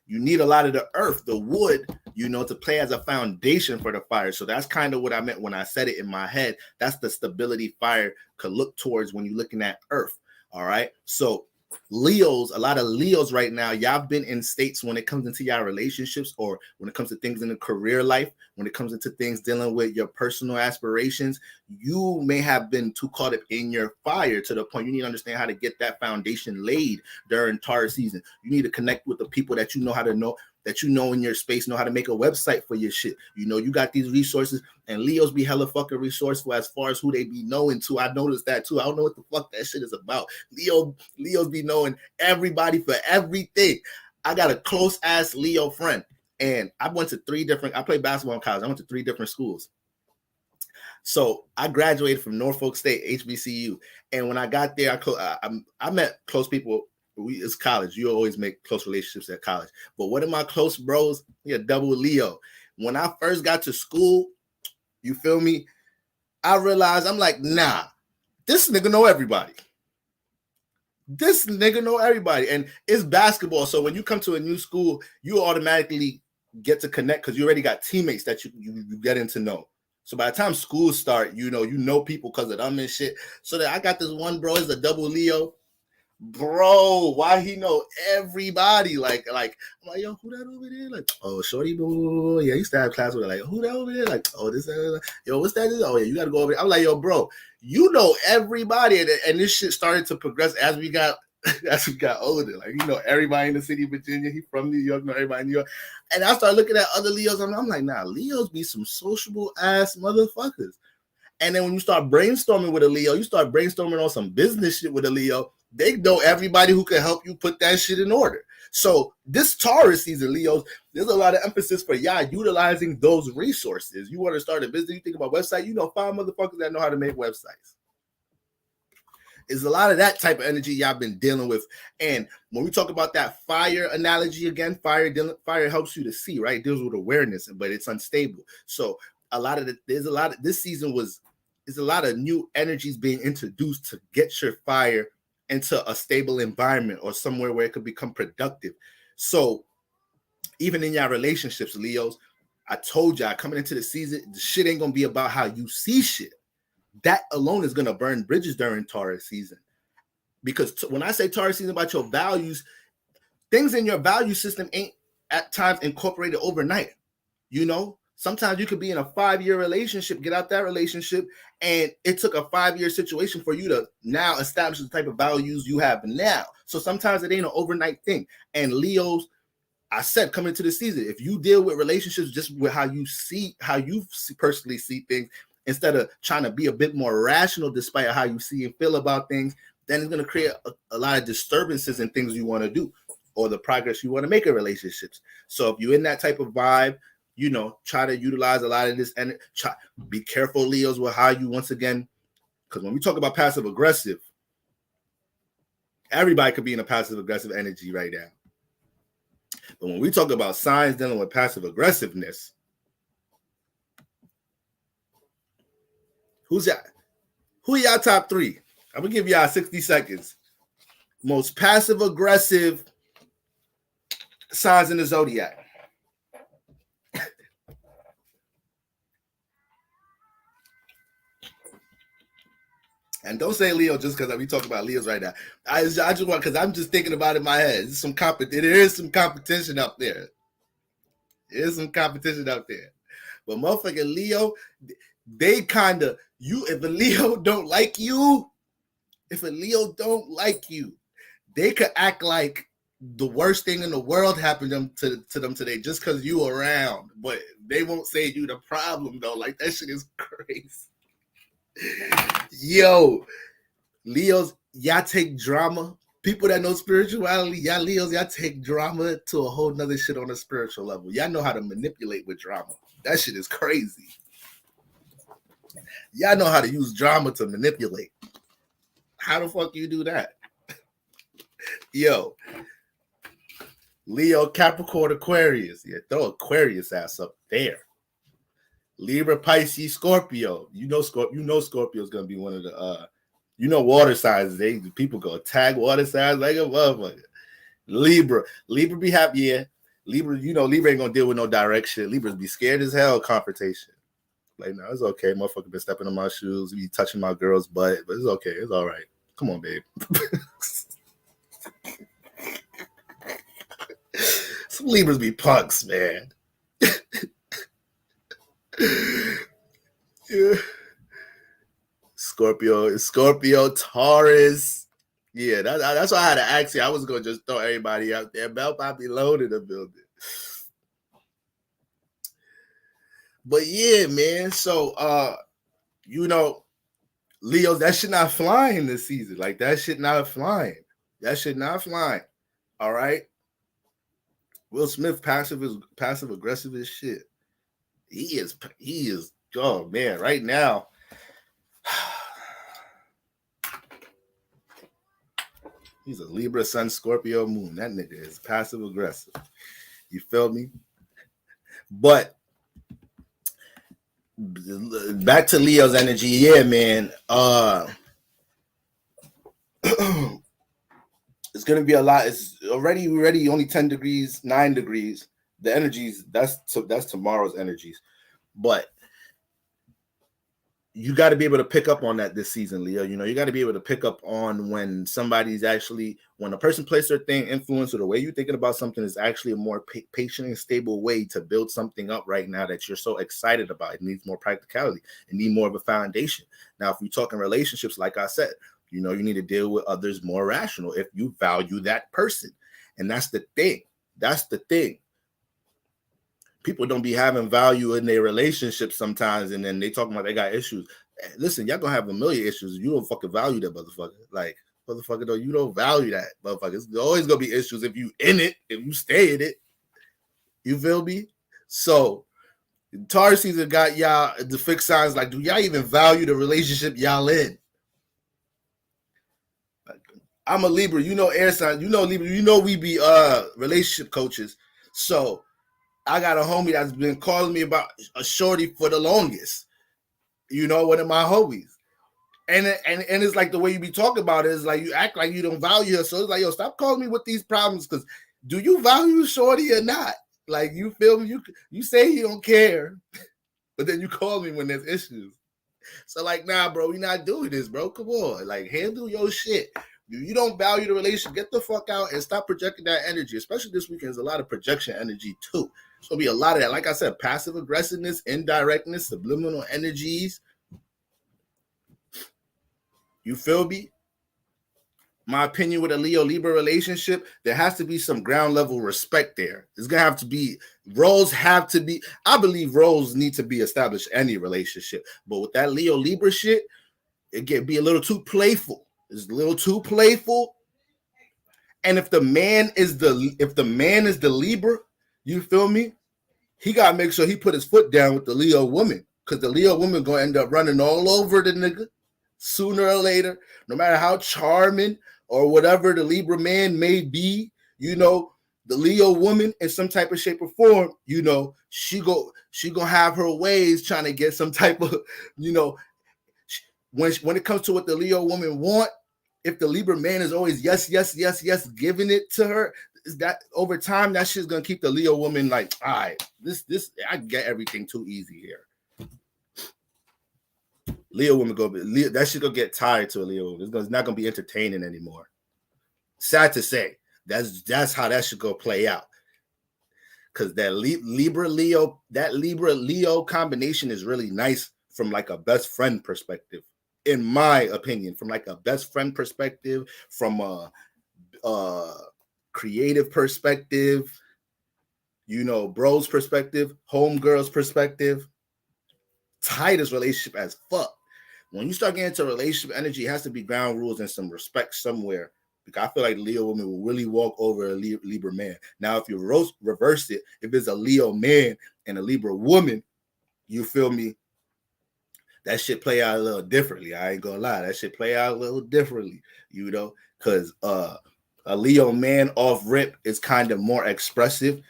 You need a lot of the earth, the wood, to play as a foundation for the fire. So that's kind of what I meant when I said it in my head. That's the stability fire could look towards when you're looking at earth. All right. So Leos, a lot of Leos right now, y'all been in states when it comes into y'all relationships or when it comes to things in the career life, when it comes into things dealing with your personal aspirations, you may have been too caught up in your fire to the point you need to understand how to get that foundation laid during Taurus season. You need to connect with the people that you know how to know, that in your space, know how to make a website for your shit. You got these resources, and Leos be hella fucking resourceful as far as who they be knowing too. I noticed that too. I don't know what the fuck that shit is about. Leos be knowing everybody for everything. I got a close ass Leo friend, and I played basketball in college. I went to 3 different schools. So I graduated from Norfolk State, HBCU. And when I got there, I met close people it's college. You always make close relationships at college. But one of my close bros, double Leo. When I first got to school, you feel me? I realized I'm like, nah, this nigga know everybody. This nigga know everybody. And it's basketball. So when you come to a new school, you automatically get to connect because you already got teammates that you getting to know. So by the time school start, you know people because of them and shit. So that I got this one bro, is a double Leo. Bro, why he know everybody? Like I'm like, yo, who that over there? Like, oh, shorty, boo. Yeah, he used to have class with her. Like, who that over there? Like, oh, this, yo, what's that? Oh, yeah, you got to go over there. I'm like, yo, bro, you know everybody, and this shit started to progress as we got older. Like, you know everybody in the city of Virginia. He from New York, know everybody in New York. And I started looking at other Leos, and I'm like, nah, Leos be some sociable ass motherfuckers. And then when you start brainstorming with a Leo, you start brainstorming on some business shit with a Leo. They know everybody who can help you put that shit in order. So this Taurus season, Leos, there's a lot of emphasis for y'all utilizing those resources. You want to start a business, you think about website, 5 motherfuckers that know how to make websites. It's a lot of that type of energy y'all been dealing with. And when we talk about that fire analogy again, fire helps you to see, right? It deals with awareness, but it's unstable. So this season is a lot of new energies being introduced to get your fire into a stable environment or somewhere where it could become productive. So even in your relationships, Leos, I told y'all coming into the season, the shit ain't gonna be about how you see shit. That alone is gonna burn bridges during Taurus season. Because when I say Taurus season about your values, things in your value system ain't at times incorporated overnight. Sometimes you could be in a 5-year relationship, get out that relationship, and it took a 5-year situation for you to now establish the type of values you have now. So sometimes it ain't an overnight thing. And Leos, I said, coming into the season, if you deal with relationships just with how you personally see things, instead of trying to be a bit more rational despite how you see and feel about things, then it's going to create a lot of disturbances in things you want to do or the progress you want to make in relationships. So if you're in that type of vibe, try to utilize a lot of this and be careful, Leos, with how you, once again, because when we talk about passive aggressive, everybody could be in a passive aggressive energy right now. But when we talk about signs dealing with passive aggressiveness, who y'all top 3? I'm gonna give y'all 60 seconds. Most passive aggressive signs in the zodiac. And don't say Leo just because we talking about Leos right now. I just want, because I'm just thinking about it in my head. There is some competition up there. There's some competition out there. But motherfucking Leo, they kind of, if a Leo don't like you, they could act like the worst thing in the world happened to them today just because you around. But they won't say you the problem, though. Like, that shit is crazy. Yo, Leos, y'all take drama. People that know spirituality, y'all Leos, y'all take drama to a whole nother shit on a spiritual level. Y'all know how to manipulate with drama. That shit is crazy. Y'all know how to use drama to manipulate. How the fuck you do that? Yo, Leo, Capricorn, Aquarius. Yeah, throw Aquarius ass up there. Libra, Pisces, Scorpio. Scorpio is gonna be one of the water signs. People go tag water signs like a motherfucker. Libra be happy. Yeah. Libra ain't gonna deal with no direction. Libras be scared as hell of confrontation. Like, no, it's okay. Motherfucker been stepping on my shoes, be touching my girl's butt, but it's okay. It's all right. Come on, babe. Some Libras be punks, man. Yeah. Scorpio, Taurus. Yeah, that's why I had to ask you. I was gonna just throw everybody out there. Bell Poppy loaded the building. But yeah, man. So Leos, that shit not flying this season. Like, that shit not flying. All right. Will Smith passive aggressive as shit. He is. Oh man, right now. He's a Libra Sun, Scorpio Moon. That nigga is passive aggressive. You feel me? But back to Leo's energy. Yeah, man. It's gonna be a lot. It's already only 10 degrees, 9 degrees. The energies, that's tomorrow's energies. But you got to be able to pick up on that this season, Leo. You know, you got to be able to pick up on when somebody's actually, when a person plays their thing, influence, or the way you're thinking about something is actually a more patient and stable way to build something up right now that you're so excited about. It needs more practicality. It needs more of a foundation. Now, if we talk in relationships, like I said, you know, you need to deal with others more rational if you value that person. And that's the thing. That's the thing. People don't be having value in their relationships sometimes, and then they talking about they got issues. Listen, y'all gonna have a million issues. You don't fucking value that motherfucker. Like, motherfucker, though, you don't value that motherfucker. There's always gonna be issues if you in it, if you stay in it. You feel me? So, Taurus season got y'all the fixed signs. Like, do y'all even value the relationship y'all in? Like, I'm a Libra. You know, air sign. You know, Libra. You know, we be relationship coaches. So, I got a homie that's been calling me about a shorty for the longest. You know, one of my homies. And it's like the way you be talking about it is like you act like you don't value her. So it's like, yo, stop calling me with these problems, because do you value shorty or not? Like, you feel me? You say you don't care, but then you call me when there's issues. So like, nah, bro, we not doing this, bro. Come on. Like, handle your shit. You don't value the relationship, get the fuck out and stop projecting that energy. Especially this weekend, there's a lot of projection energy too. It's gonna be a lot of that. Like I said, passive aggressiveness, indirectness, subliminal energies. You feel me? My opinion with a Leo-Libra relationship, there has to be some ground level respect there. There's gonna have to be, roles have to be, I believe roles need to be established in any relationship. But with that Leo-Libra shit, it can be a little too playful. It's a little too playful. And if the man is the Libra, you feel me? He gotta make sure he put his foot down with the Leo woman, because the Leo woman gonna end up running all over the nigga sooner or later, no matter how charming or whatever the Libra man may be. You know, the Leo woman in some type of shape or form, you know, she gonna have her ways trying to get some type of, you know, when it comes to what the Leo woman want, if the Libra man is always yes, giving it to her, is that over time that shit's gonna keep the Leo woman like, all right, this I get everything too easy here. Leo woman that shit gonna get tired to a Leo woman. It's not gonna be entertaining anymore. Sad to say, that's how that should go play out. Because that Libra Leo combination is really nice from like a best friend perspective, in my opinion. From like a best friend perspective, from a creative perspective, you know, bros perspective, homegirls perspective. Tightest relationship as fuck. When you start getting into relationship energy, it has to be ground rules and some respect somewhere. Because I feel like Leo woman will really walk over a Libra man. Now, if you reverse it, if it's a Leo man and a Libra woman, you feel me? That shit play out a little differently. I ain't gonna lie. That shit play out a little differently, you know? Because a Leo man off rip is kind of more expressive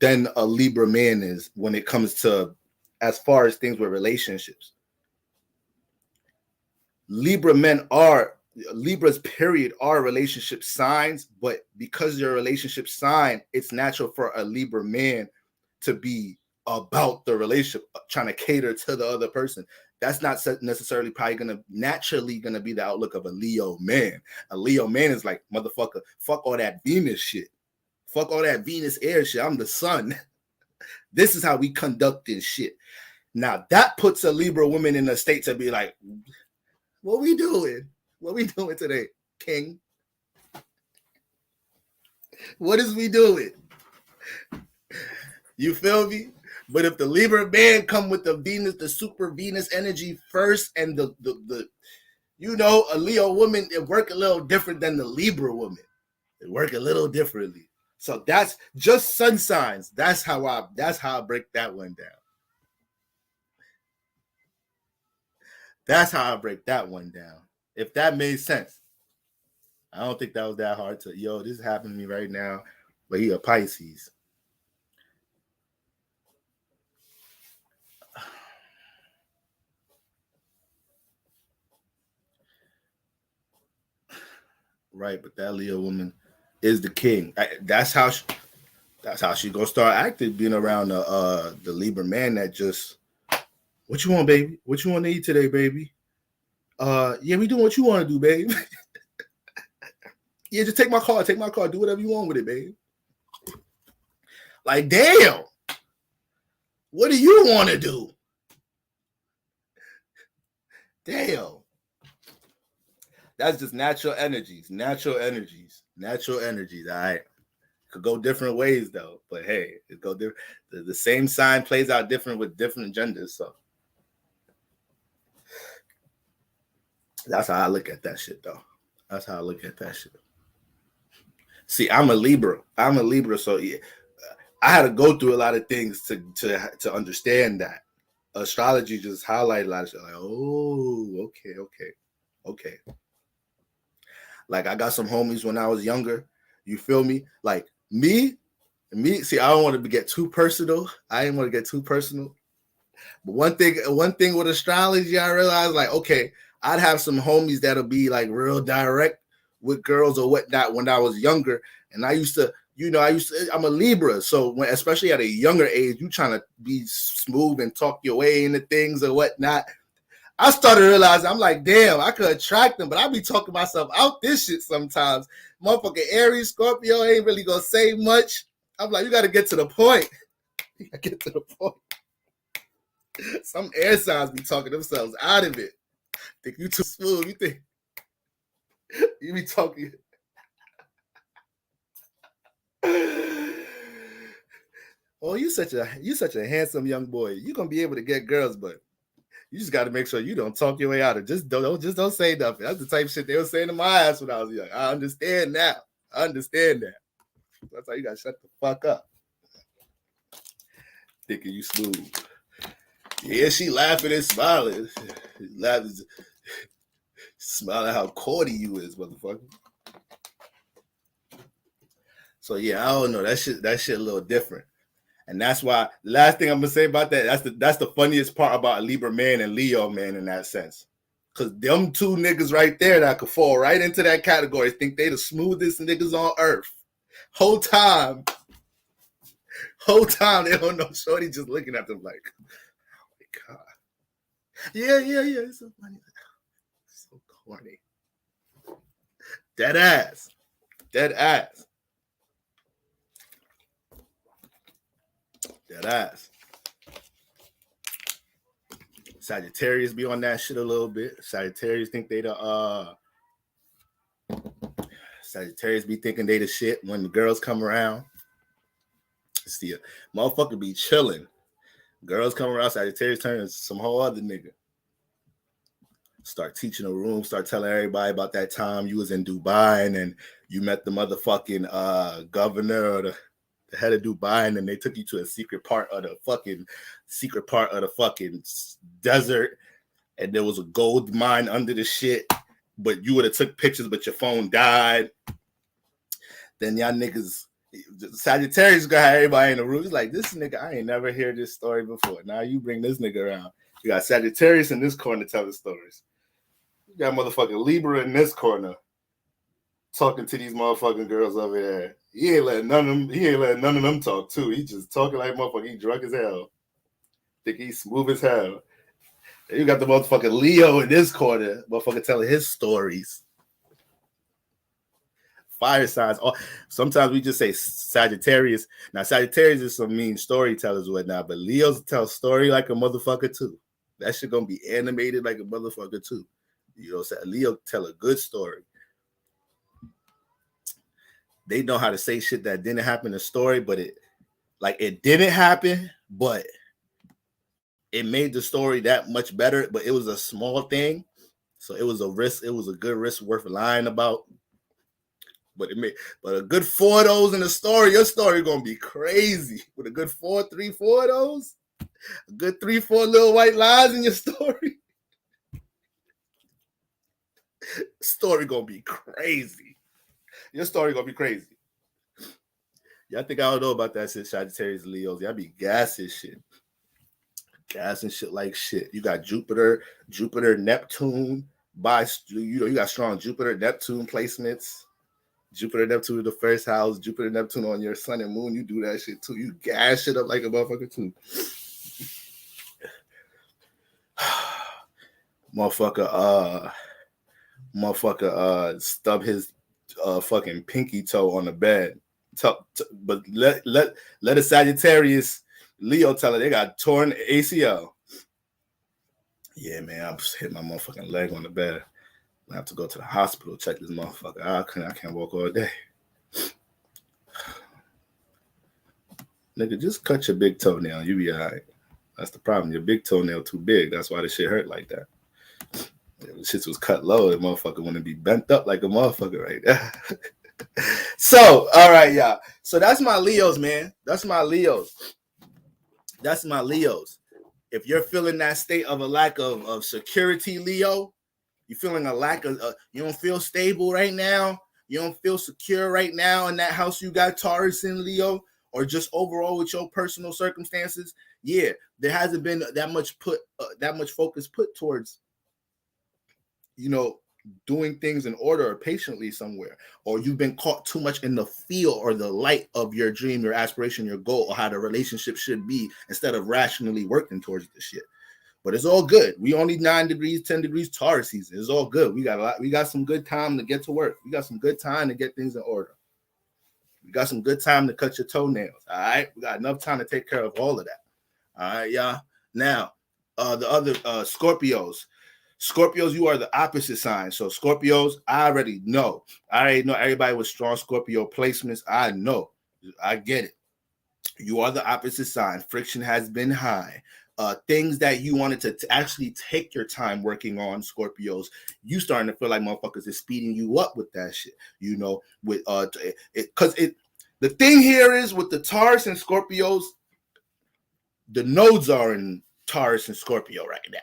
than a Libra man is when it comes to as far as things with relationships. Libras period are relationship signs, but because you're a relationship sign, it's natural for a Libra man to be about the relationship, trying to cater to the other person. That's not necessarily probably naturally gonna be the outlook of a Leo man. A Leo man is like, motherfucker, fuck all that Venus shit. Fuck all that Venus air shit. I'm the sun. This is how we conduct this shit. Now that puts a Libra woman in a state to be like, what we doing? What we doing today, King? What is we doing? You feel me? But if the Libra man come with the Venus, the super Venus energy first, and the you know, a Leo woman, it work a little different than the Libra woman. It work a little differently. So that's just sun signs. That's how I break that one down. That's how I break that one down. If that made sense. I don't think that was that hard to, yo, this is happening to me right now. But he a Pisces. Right, but that Leo woman is the king. That's how she gonna start acting, being around the Libra man that just, what you want, baby? What you want to eat today, baby? Yeah, we doing what you want to do, babe. Yeah, just take my car. Take my car. Do whatever you want with it, babe. Like, damn. What do you want to do? Damn. That's just natural energies. Natural energies. Natural energies. All right. Could go different ways though. But hey, it go different. The same sign plays out different with different genders. So that's how I look at that shit though. That's how I look at that shit. See, I'm a Libra. So yeah, I had to go through a lot of things to understand that. Astrology just highlighted a lot of shit. Like, oh, okay. Like, I got some homies when I was younger. You feel me? Like me. See, I don't want to get too personal. I didn't want to get too personal. But one thing with astrology, I realized, like, okay, I'd have some homies that'll be like real direct with girls or whatnot when I was younger. And I used to, I'm a Libra. So when, especially at a younger age, you trying to be smooth and talk your way into things or whatnot. I started realizing, I'm like, damn, I could attract them, but I be talking myself out this shit sometimes. Motherfucking Aries, Scorpio ain't really gonna say much. I'm like, you gotta get to the point. You gotta get to the point. Some air signs be talking themselves out of it. Think you too smooth. You think you be talking. Oh, you such a handsome young boy. You're gonna be able to get girls, but you just got to make sure you don't talk your way out of it. Just don't say nothing. That's the type of shit they were saying to my ass when I was young. I understand now. That's how you got to shut the fuck up. Thinking you smooth. Yeah, she laughing and smiling. Smiling how corny you is, motherfucker. So yeah, I don't know. That shit a little different. And that's why the last thing I'm gonna say about that, that's the funniest part about Libra man and Leo man in that sense. Cause them two niggas right there that could fall right into that category think they the smoothest niggas on earth. Whole time they don't know. Shorty just looking at them like, oh my God. Yeah. It's so funny. So corny. Dead ass. Dead ass. Sagittarius be on that shit a little bit. Sagittarius think they Sagittarius be thinking they the shit when the girls come around. See, a motherfucker be chilling. Girls come around, Sagittarius turn into some whole other nigga. Start teaching a room, start telling everybody about that time you was in Dubai and then you met the motherfucking governor or the head of Dubai, and then they took you to a secret part of the fucking desert, and there was a gold mine under the shit, but you would have took pictures, but your phone died. Then y'all niggas, Sagittarius gonna have everybody in the room. He's like, this nigga, I ain't never heard this story before. Now you bring this nigga around. You got Sagittarius in this corner telling stories. You got motherfucking Libra in this corner talking to these motherfucking girls over there. He ain't letting none of them talk too. He just talking like motherfucker. He drunk as hell. Think he's smooth as hell. And you got the motherfucking Leo in this corner, motherfucker telling his stories. Fire signs. Sometimes we just say Sagittarius. Now Sagittarius is some mean storytellers or whatnot, but Leos tell story like a motherfucker too. That shit gonna be animated like a motherfucker too. You know, Leo tell a good story. They know how to say shit that didn't happen in the story, but it didn't happen, but it made the story that much better. But it was a small thing, so it was a risk. It was a good risk worth lying about. But a good 4 of those in the story, your story gonna be crazy. With a good 4 of those, a good 3-4 little white lies in your story. Story gonna be crazy. Your story gonna be crazy. Y'all think I don't know about that shit, Sagittarius, Leos. Y'all be gassing shit. Gassing shit like shit. You got Jupiter, Neptune. You got strong Jupiter, Neptune placements. Jupiter, Neptune in the first house. Jupiter, Neptune on your sun and moon. You do that shit too. You gas shit up like a motherfucker too. Motherfucker stub his fucking pinky toe on the bed. But let a Sagittarius Leo tell her they got torn ACL. Yeah, man, I just hit my motherfucking leg on the bed. I have to go to the hospital, check this motherfucker out. I can't walk all day. Nigga, just cut your big toenail. You be all right. That's the problem. Your big toenail too big. That's why the shit hurt like that. If the shit was cut low, the motherfucker wouldn't be bent up like a motherfucker right there. So, all right, y'all. So that's my Leos, man. That's my Leos. If you're feeling that state of a lack of security, Leo, you're feeling a lack of, you don't feel stable right now. You don't feel secure right now in that house you got Taurus in, Leo, or just overall with your personal circumstances. Yeah, there hasn't been that much focus put towards, doing things in order or patiently somewhere, or you've been caught too much in the feel or the light of your dream, your aspiration, your goal, or how the relationship should be instead of rationally working towards the shit. But it's all good. We only 9 degrees, 10 degrees Taurus season. It's all good. We got some good time to get to work. We got some good time to get things in order. We got some good time to cut your toenails. All right. We got enough time to take care of all of that. All right, y'all. Now, the other Scorpios. Scorpios, you are the opposite sign. So Scorpios, I already know everybody with strong Scorpio placements. I know. I get it. You are the opposite sign. Friction has been high. Things that you wanted to actually take your time working on, Scorpios, you starting to feel like motherfuckers is speeding you up with that shit. With the thing here is with the Taurus and Scorpios, the nodes are in Taurus and Scorpio right now.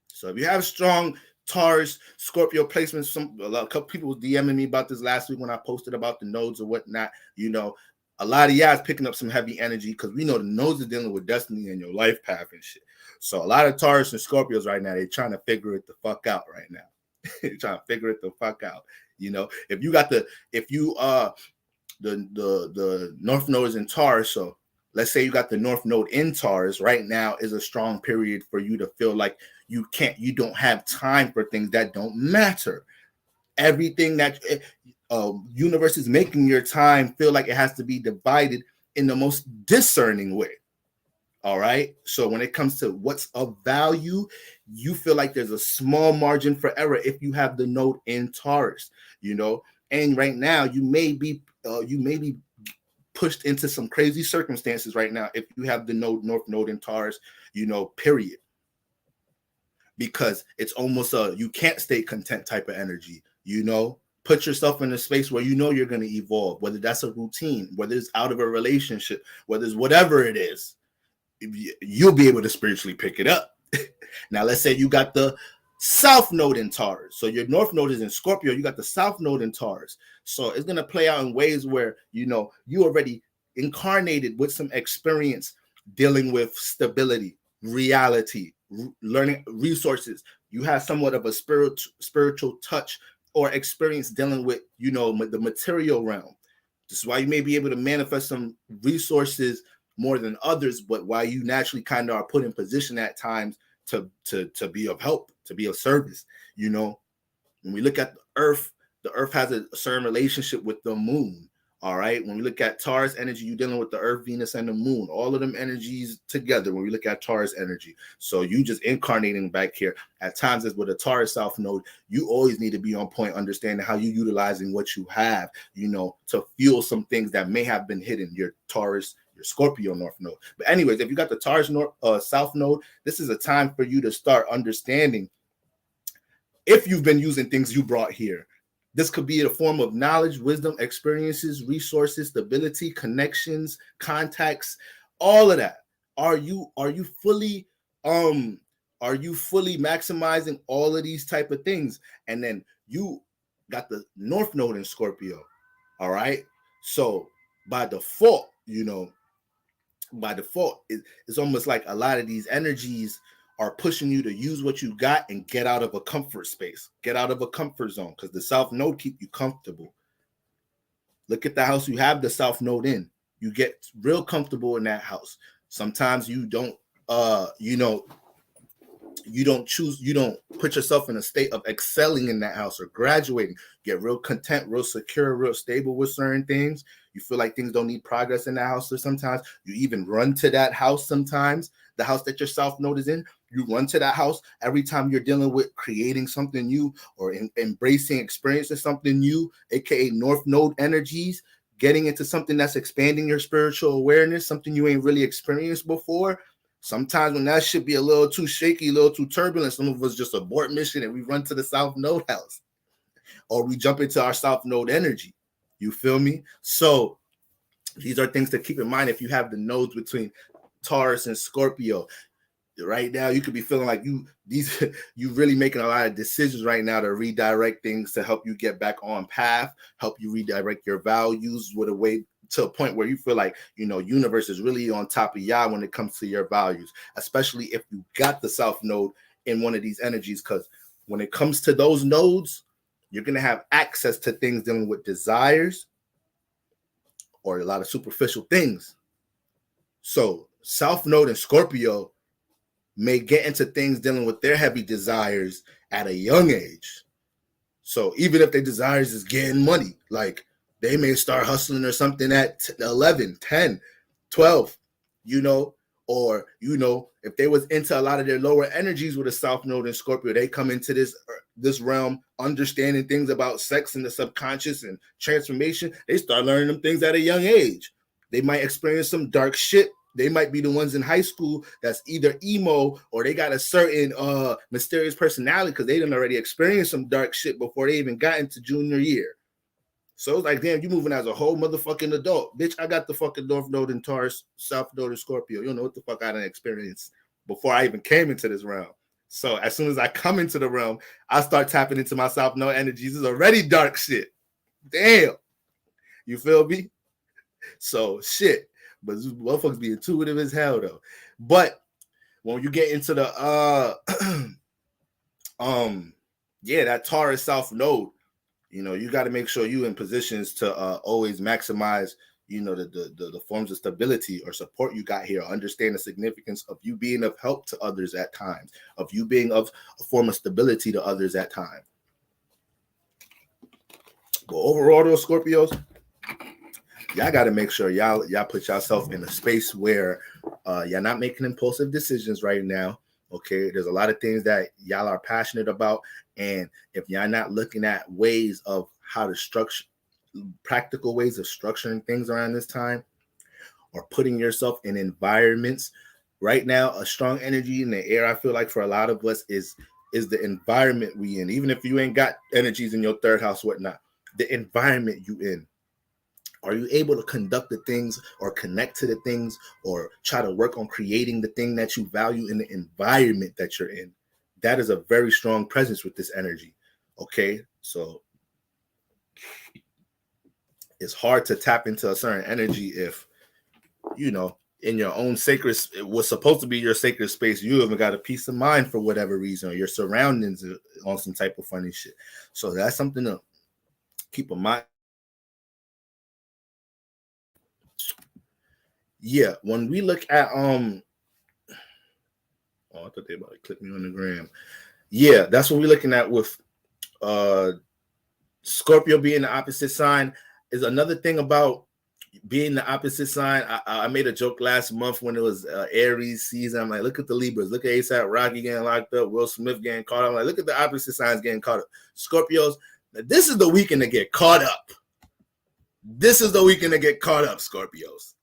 So if you have strong Taurus, Scorpio placements, a couple people was DMing me about this last week when I posted about the nodes or whatnot. A lot of y'all is picking up some heavy energy because we know the nodes are dealing with destiny and your life path and shit. So a lot of Taurus and Scorpios right now, they're trying to figure it the fuck out right now. They're trying to figure it the fuck out. If the North Node is in Taurus, so let's say you got the North Node in Taurus right now is a strong period for you to feel like you don't have time for things that don't matter. Everything that universe is making your time feel like it has to be divided in the most discerning way. All right. So when it comes to what's of value, you feel like there's a small margin for error if you have the node in Taurus, and right now you may be pushed into some crazy circumstances right now if you have the North Node in Taurus, period. Because it's almost you can't stay content type of energy, Put yourself in a space where you're going to evolve, whether that's a routine, whether it's out of a relationship, whether it's whatever it is, you'll be able to spiritually pick it up. Now, let's say you got the South Node in Taurus. So your North Node is in Scorpio. You got the South Node in Taurus. So it's going to play out in ways where, you already incarnated with some experience dealing with stability, reality, learning resources. You have somewhat of a spiritual touch or experience dealing with, the material realm. This is why you may be able to manifest some resources more than others, but why you naturally kind of are put in position at times to be of help, to be of service. When we look at the Earth has a certain relationship with the moon. All right. When we look at Taurus energy, you're dealing with the Earth, Venus, and the moon, all of them energies together when we look at Taurus energy. So you just incarnating back here at times as with a Taurus South Node, you always need to be on point, understanding how you're utilizing what you have, to fuel some things that may have been hidden, your Taurus, your Scorpio North Node. But anyways, if you got the Taurus South Node, this is a time for you to start understanding if you've been using things you brought here. This could be a form of knowledge, wisdom, experiences, resources, stability, connections, contacts, all of that. Are you fully maximizing all of these type of things? And then you got the North Node in Scorpio. All right. So by default, it's almost like a lot of these energies are pushing you to use what you got and get out of a comfort space, get out of a comfort zone, because the South Node keep you comfortable. Look at the house you have the South Node in. You get real comfortable in that house. Sometimes you don't put yourself in a state of excelling in that house or graduating. Get real content, real secure, real stable with certain things. You feel like things don't need progress in that house, or sometimes you even run to that house. Sometimes the house that your South Node is in, you run to that house every time you're dealing with creating something new or embracing, experiencing something new, aka North Node energies, getting into something that's expanding your spiritual awareness, something you ain't really experienced before. Sometimes when that shit be a little too shaky, a little too turbulent, some of us just abort mission and we run to the South Node house, or we jump into our South Node energy. You feel me? So these are things to keep in mind if you have the nodes between Taurus and Scorpio. Right now, you could be feeling like you really making a lot of decisions right now to redirect things to help you get back on path, help you redirect your values with a way to a point where you feel like, universe is really on top of y'all when it comes to your values, especially if you got the South Node in one of these energies, because when it comes to those nodes, you're going to have access to things dealing with desires or a lot of superficial things. So South Node and Scorpio may get into things dealing with their heavy desires at a young age. So even if their desires is getting money, like they may start hustling or something at 11, 10, 12, or, if they was into a lot of their lower energies with a South Node and Scorpio, they come into this realm understanding things about sex and the subconscious and transformation. They start learning them things at a young age. They might experience some dark shit. They might be the ones in high school that's either emo or they got a certain mysterious personality because they done already experienced some dark shit before they even got into junior year. So it's like, damn, you moving as a whole motherfucking adult. Bitch, I got the fucking North Node in Taurus, South Node in Scorpio. You don't know what the fuck I done experienced before I even came into this realm. So as soon as I come into the realm, I start tapping into my South Node energies. It's already dark shit. Damn. You feel me? So shit. But motherfuckers be intuitive as hell though. But when you get into the that Taurus South Node, you got to make sure you in positions to always maximize, the forms of stability or support you got here. Understand the significance of you being of help to others at times, of you being of a form of stability to others at times. But overall, those Scorpios, y'all got to make sure y'all put yourself in a space where y'all not making impulsive decisions right now. Okay, there's a lot of things that y'all are passionate about, and if y'all not looking at ways of how to structure, practical ways of structuring things around this time, or putting yourself in environments right now, a strong energy in the air, I feel like for a lot of us is the environment we in. Even if you ain't got energies in your third house, whatnot, the environment you in. Are you able to conduct the things or connect to the things or try to work on creating the thing that you value in the environment that you're in? That is a very strong presence with this energy. Okay, so it's hard to tap into a certain energy if, in your own sacred, it was supposed to be your sacred space, you haven't got a peace of mind for whatever reason, or your surroundings are on some type of funny shit. So that's something to keep in mind. Yeah, when we look at I thought they about to click me on the gram. Yeah, that's what we're looking at with Scorpio being the opposite sign. Is another thing about being the opposite sign. I made a joke last month when it was Aries season. I'm like, look at the Libras, look at ASAP Rocky getting locked up, Will Smith getting caught up. I'm like, look at the opposite signs getting caught up. Scorpios, this is the weekend to get caught up. This is the weekend to get caught up, Scorpios.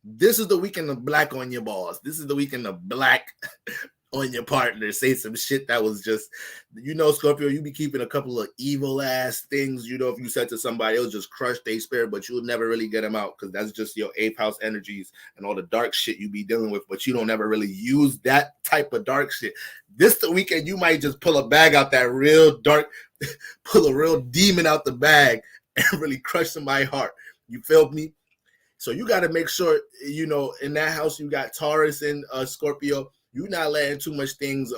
This is the weekend of black on your balls. This is the weekend of black on your partner, say some shit that was just, Scorpio, you be keeping a couple of evil ass things, if you said to somebody, it'll just crush their spirit, but you'll never really get them out because that's just your 8th house energies and all the dark shit you be dealing with, but you don't ever really use that type of dark shit. This the weekend, you might just pull a bag out that real dark, pull a real demon out the bag and really crush somebody's heart. You feel me? So you got to make sure, in that house, you got Taurus and Scorpio. You're not letting too much things,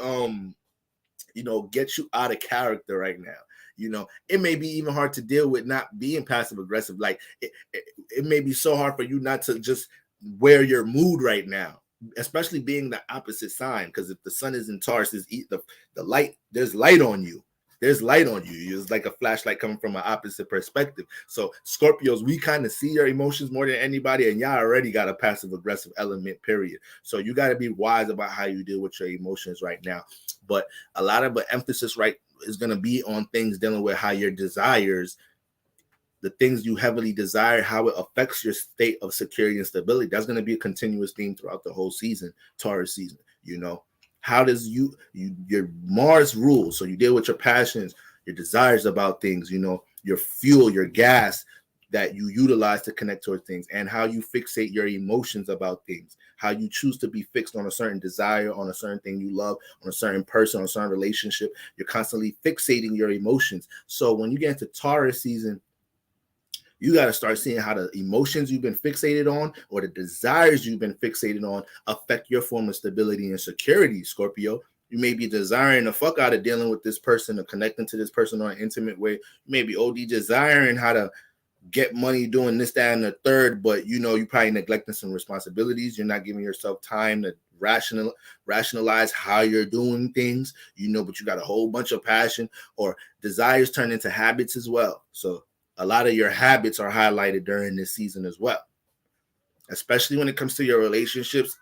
get you out of character right now. It may be even hard to deal with not being passive aggressive. Like it may be so hard for you not to just wear your mood right now, especially being the opposite sign. Because if the sun is in Taurus, the light, there's light on you. There's light on you. It's like a flashlight coming from an opposite perspective. So Scorpios, we kind of see your emotions more than anybody, and y'all already got a passive aggressive element, period. So you got to be wise about how you deal with your emotions right now. But a lot of the emphasis is going to be on things dealing with how your desires, the things you heavily desire, how it affects your state of security and stability. That's going to be a continuous theme throughout the whole season, Taurus season, How does your Mars rule? So you deal with your passions, your desires about things, your fuel, your gas that you utilize to connect towards things, and how you fixate your emotions about things, how you choose to be fixed on a certain desire, on a certain thing you love, on a certain person, on a certain relationship. You're constantly fixating your emotions. So when you get into Taurus season, you got to start seeing how the emotions you've been fixated on or the desires you've been fixated on affect your form of stability and security, Scorpio. You may be desiring the fuck out of dealing with this person or connecting to this person on an intimate way. You may be OD desiring how to get money doing this, that, and the third, but you probably neglecting some responsibilities. You're not giving yourself time to rationalize how you're doing things, but you got a whole bunch of passion, or desires turn into habits as well. So a lot of your habits are highlighted during this season as well, especially when it comes to your relationships.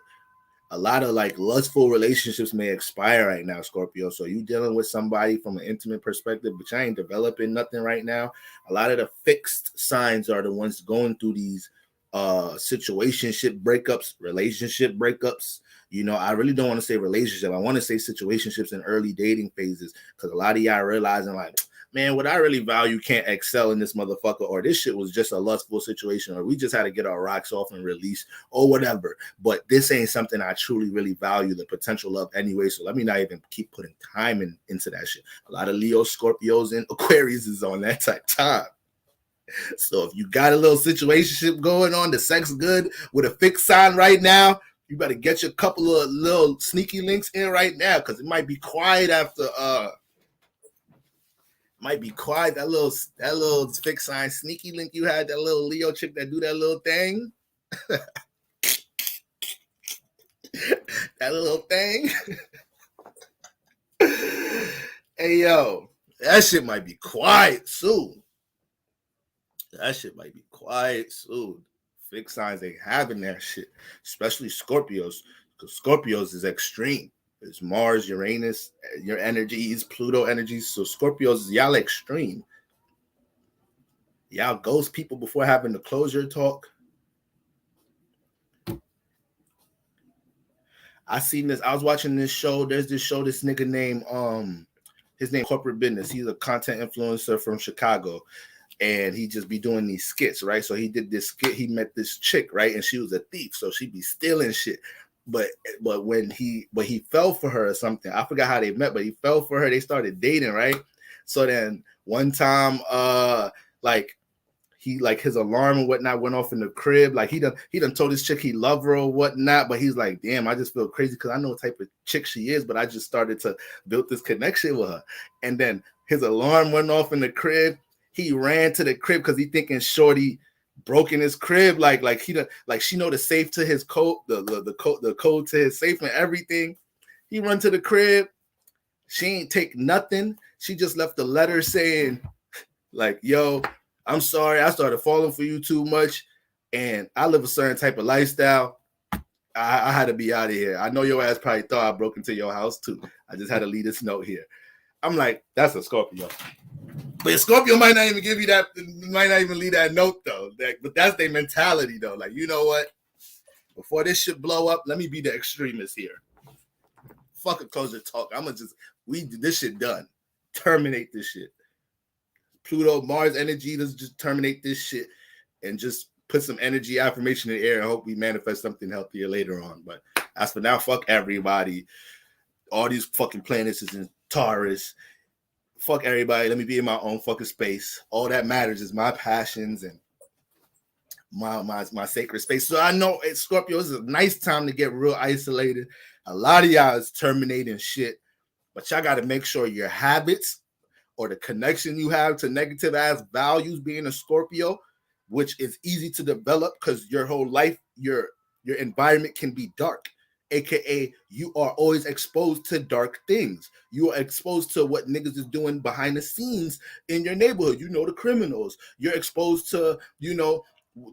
A lot of lustful relationships may expire right now, Scorpio. So you dealing with somebody from an intimate perspective, but you ain't developing nothing right now. A lot of the fixed signs are the ones going through these situationship breakups, relationship breakups. I really don't want to say relationship. I want to say situationships in early dating phases, because a lot of y'all realizing man, what I really value can't excel in this motherfucker, or this shit was just a lustful situation, or we just had to get our rocks off and release, or whatever. But this ain't something I truly really value the potential of anyway. So let me not even keep putting time into that shit. A lot of Leo, Scorpios, and Aquarius is on that type time. So if you got a little situationship going on, the sex good with a fixed sign right now, you better get your couple of little sneaky links in right now, because it might be quiet after that little fixed sign sneaky link you had, that little Leo chick that do that little thing. That little thing. Hey, yo, that shit might be quiet soon. Fixed signs ain't having that shit, especially Scorpios, because Scorpios is extreme. It's Mars, Uranus, your energies, Pluto energies. So Scorpios, y'all extreme. Y'all ghost people before having the closure talk. I seen this. I was watching this show. There's this show, this nigga named his name Corporate Business. He's a content influencer from Chicago, and he just be doing these skits, right? So he did this skit. He met this chick, right? And she was a thief, so she be stealing shit. But when he fell for her or something. I forgot how they met, but he fell for her. They started dating, right? So then one time, his alarm and whatnot went off in the crib. Like he done told this chick he loved her or whatnot, but he's like, damn, I just feel crazy because I know what type of chick she is, but I just started to build this connection with her. And then his alarm went off in the crib. He ran to the crib because he thinking shorty broke in his crib, she know the safe to his code, the code to his safe and everything. He run to the crib. She ain't take nothing. She just left a letter saying, yo, I'm sorry, I started falling for you too much, and I live a certain type of lifestyle. I had to be out of here. I know your ass probably thought I broke into your house too. I just had to leave this note here. I'm like, that's a Scorpio. But a Scorpio might not even give you that, might not even leave that note though. But that's their mentality though. Like, you know what? Before this shit blow up, let me be the extremist here. Fuck a closer talk. This shit done. Terminate this shit. Pluto, Mars energy, let's just terminate this shit and just put some energy affirmation in the air and hope we manifest something healthier later on. But as for now, fuck everybody. All these fucking planets is in Taurus. Fuck everybody. Let me be in my own fucking space. All that matters is my passions and my sacred space. So I know Scorpio is a nice time to get real isolated. A lot of y'all is terminating shit, but y'all got to make sure your habits or the connection you have to negative ass values being a Scorpio, which is easy to develop because your whole life, your environment can be dark. AKA, you are always exposed to dark things. You are exposed to what niggas is doing behind the scenes in your neighborhood. You know, the criminals. You're exposed to, you know,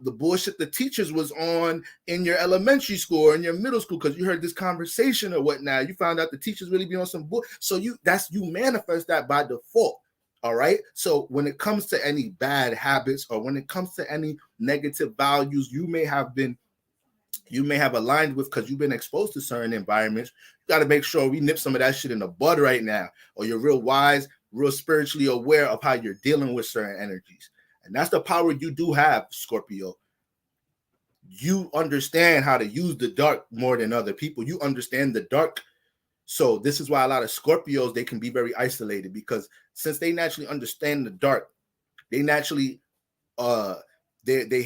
the bullshit the teachers was on in your elementary school or in your middle school because you heard this conversation or whatnot. You found out the teachers really be on some bull. So you manifest that by default. All right. So when it comes to any bad habits or when it comes to any negative values you may have aligned with because you've been exposed to certain environments, you got to make sure we nip some of that shit in the bud right now, or you're real wise, real spiritually aware of how you're dealing with certain energies. And that's the power you do have, Scorpio. You understand how to use the dark more than other people. You understand the dark. So this is why a lot of Scorpios, they can be very isolated because since they naturally understand the dark, they naturally they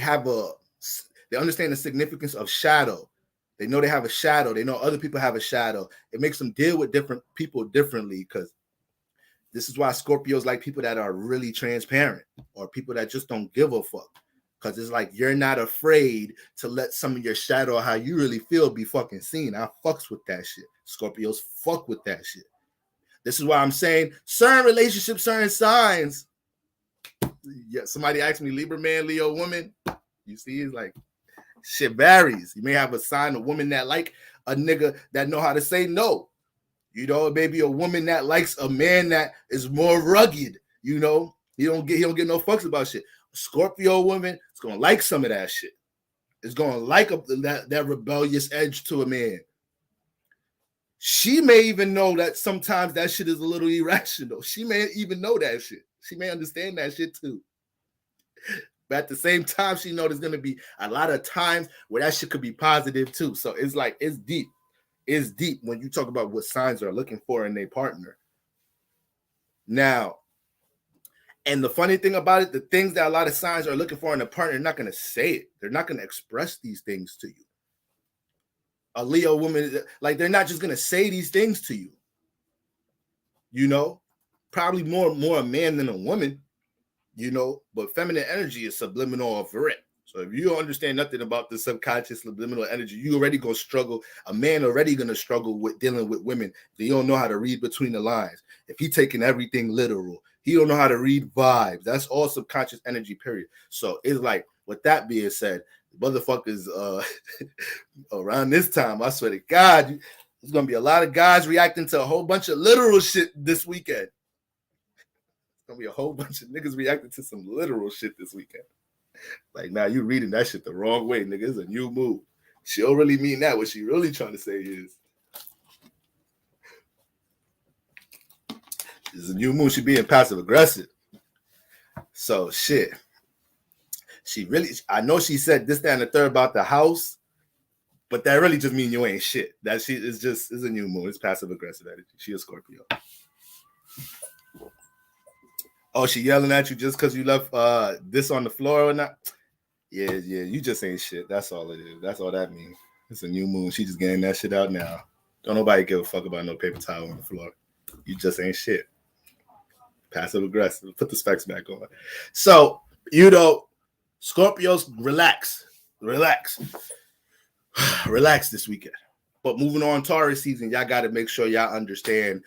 understand the significance of shadow. They know they have a shadow. They know other people have a shadow. It makes them deal with different people differently because this is why Scorpios like people that are really transparent or people that just don't give a fuck. Because it's like you're not afraid to let some of your shadow, how you really feel, be fucking seen. I fucks with that shit. Scorpios fuck with that shit. This is why I'm saying certain relationships, certain signs. Yeah, somebody asked me, Libra man, Leo woman. You see, it's like shit varies. You may have a sign, a woman that like a nigga that know how to say no. You know, maybe a woman that likes a man that is more rugged. You know, he don't get no fucks about shit. A Scorpio woman is gonna like some of that shit. It's gonna like that rebellious edge to a man. She may even know that sometimes that shit is a little irrational. She may even know that shit. She may understand that shit too. But at the same time, she know there's going to be a lot of times where that shit could be positive too. So it's like, it's deep. It's deep when you talk about what signs are looking for in their partner. Now, and the funny thing about it, the things that a lot of signs are looking for in a partner, they're not going to say it. They're not going to express these things to you. A Leo woman, like they're not just going to say these things to you. You know, probably more a man than a woman. You know, but feminine energy is subliminal for it. So if you don't understand nothing about the subconscious subliminal energy, you already gonna struggle. A man already gonna struggle with dealing with women. They don't know how to read between the lines. If he taking everything literal, he don't know how to read vibes. That's all subconscious energy, period. So it's like, with that being said, motherfuckers around this time, I swear to God, there's gonna be a lot of guys reacting to a whole bunch of literal shit this weekend. Gonna be a whole bunch of niggas reacting to some literal shit this weekend. Like, now you reading that shit the wrong way, nigga. It's a new moon. She don't really mean that. What she really trying to say is, it's a new moon. She being passive aggressive. So shit. I know she said this, that, and the third about the house, but that really just mean you ain't shit. That she is just is a new moon. It's passive aggressive energy. She a Scorpio. Oh, she yelling at you just because you left this on the floor or not? Yeah, you just ain't shit. That's all it is. That's all that means. It's a new moon. She just getting that shit out now. Don't nobody give a fuck about no paper towel on the floor. You just ain't shit. Passive aggressive. Put the specs back on. So, you know, Scorpios, relax. Relax this weekend. But moving on, Taurus season, y'all got to make sure y'all understand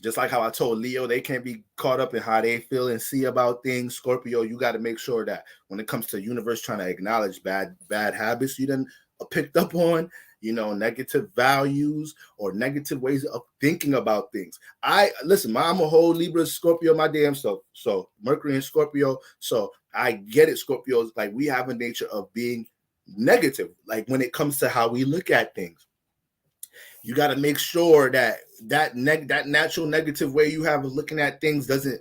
just like how I told Leo, they can't be caught up in how they feel and see about things. Scorpio, you got to make sure that when it comes to the universe trying to acknowledge bad habits you done picked up on, you know, negative values or negative ways of thinking about things. I'm a whole Libra, Scorpio, my damn self. So Mercury and Scorpio. So I get it, Scorpios. Like, we have a nature of being negative, like when it comes to how we look at things. You got to make sure that natural negative way you have of looking at things doesn't.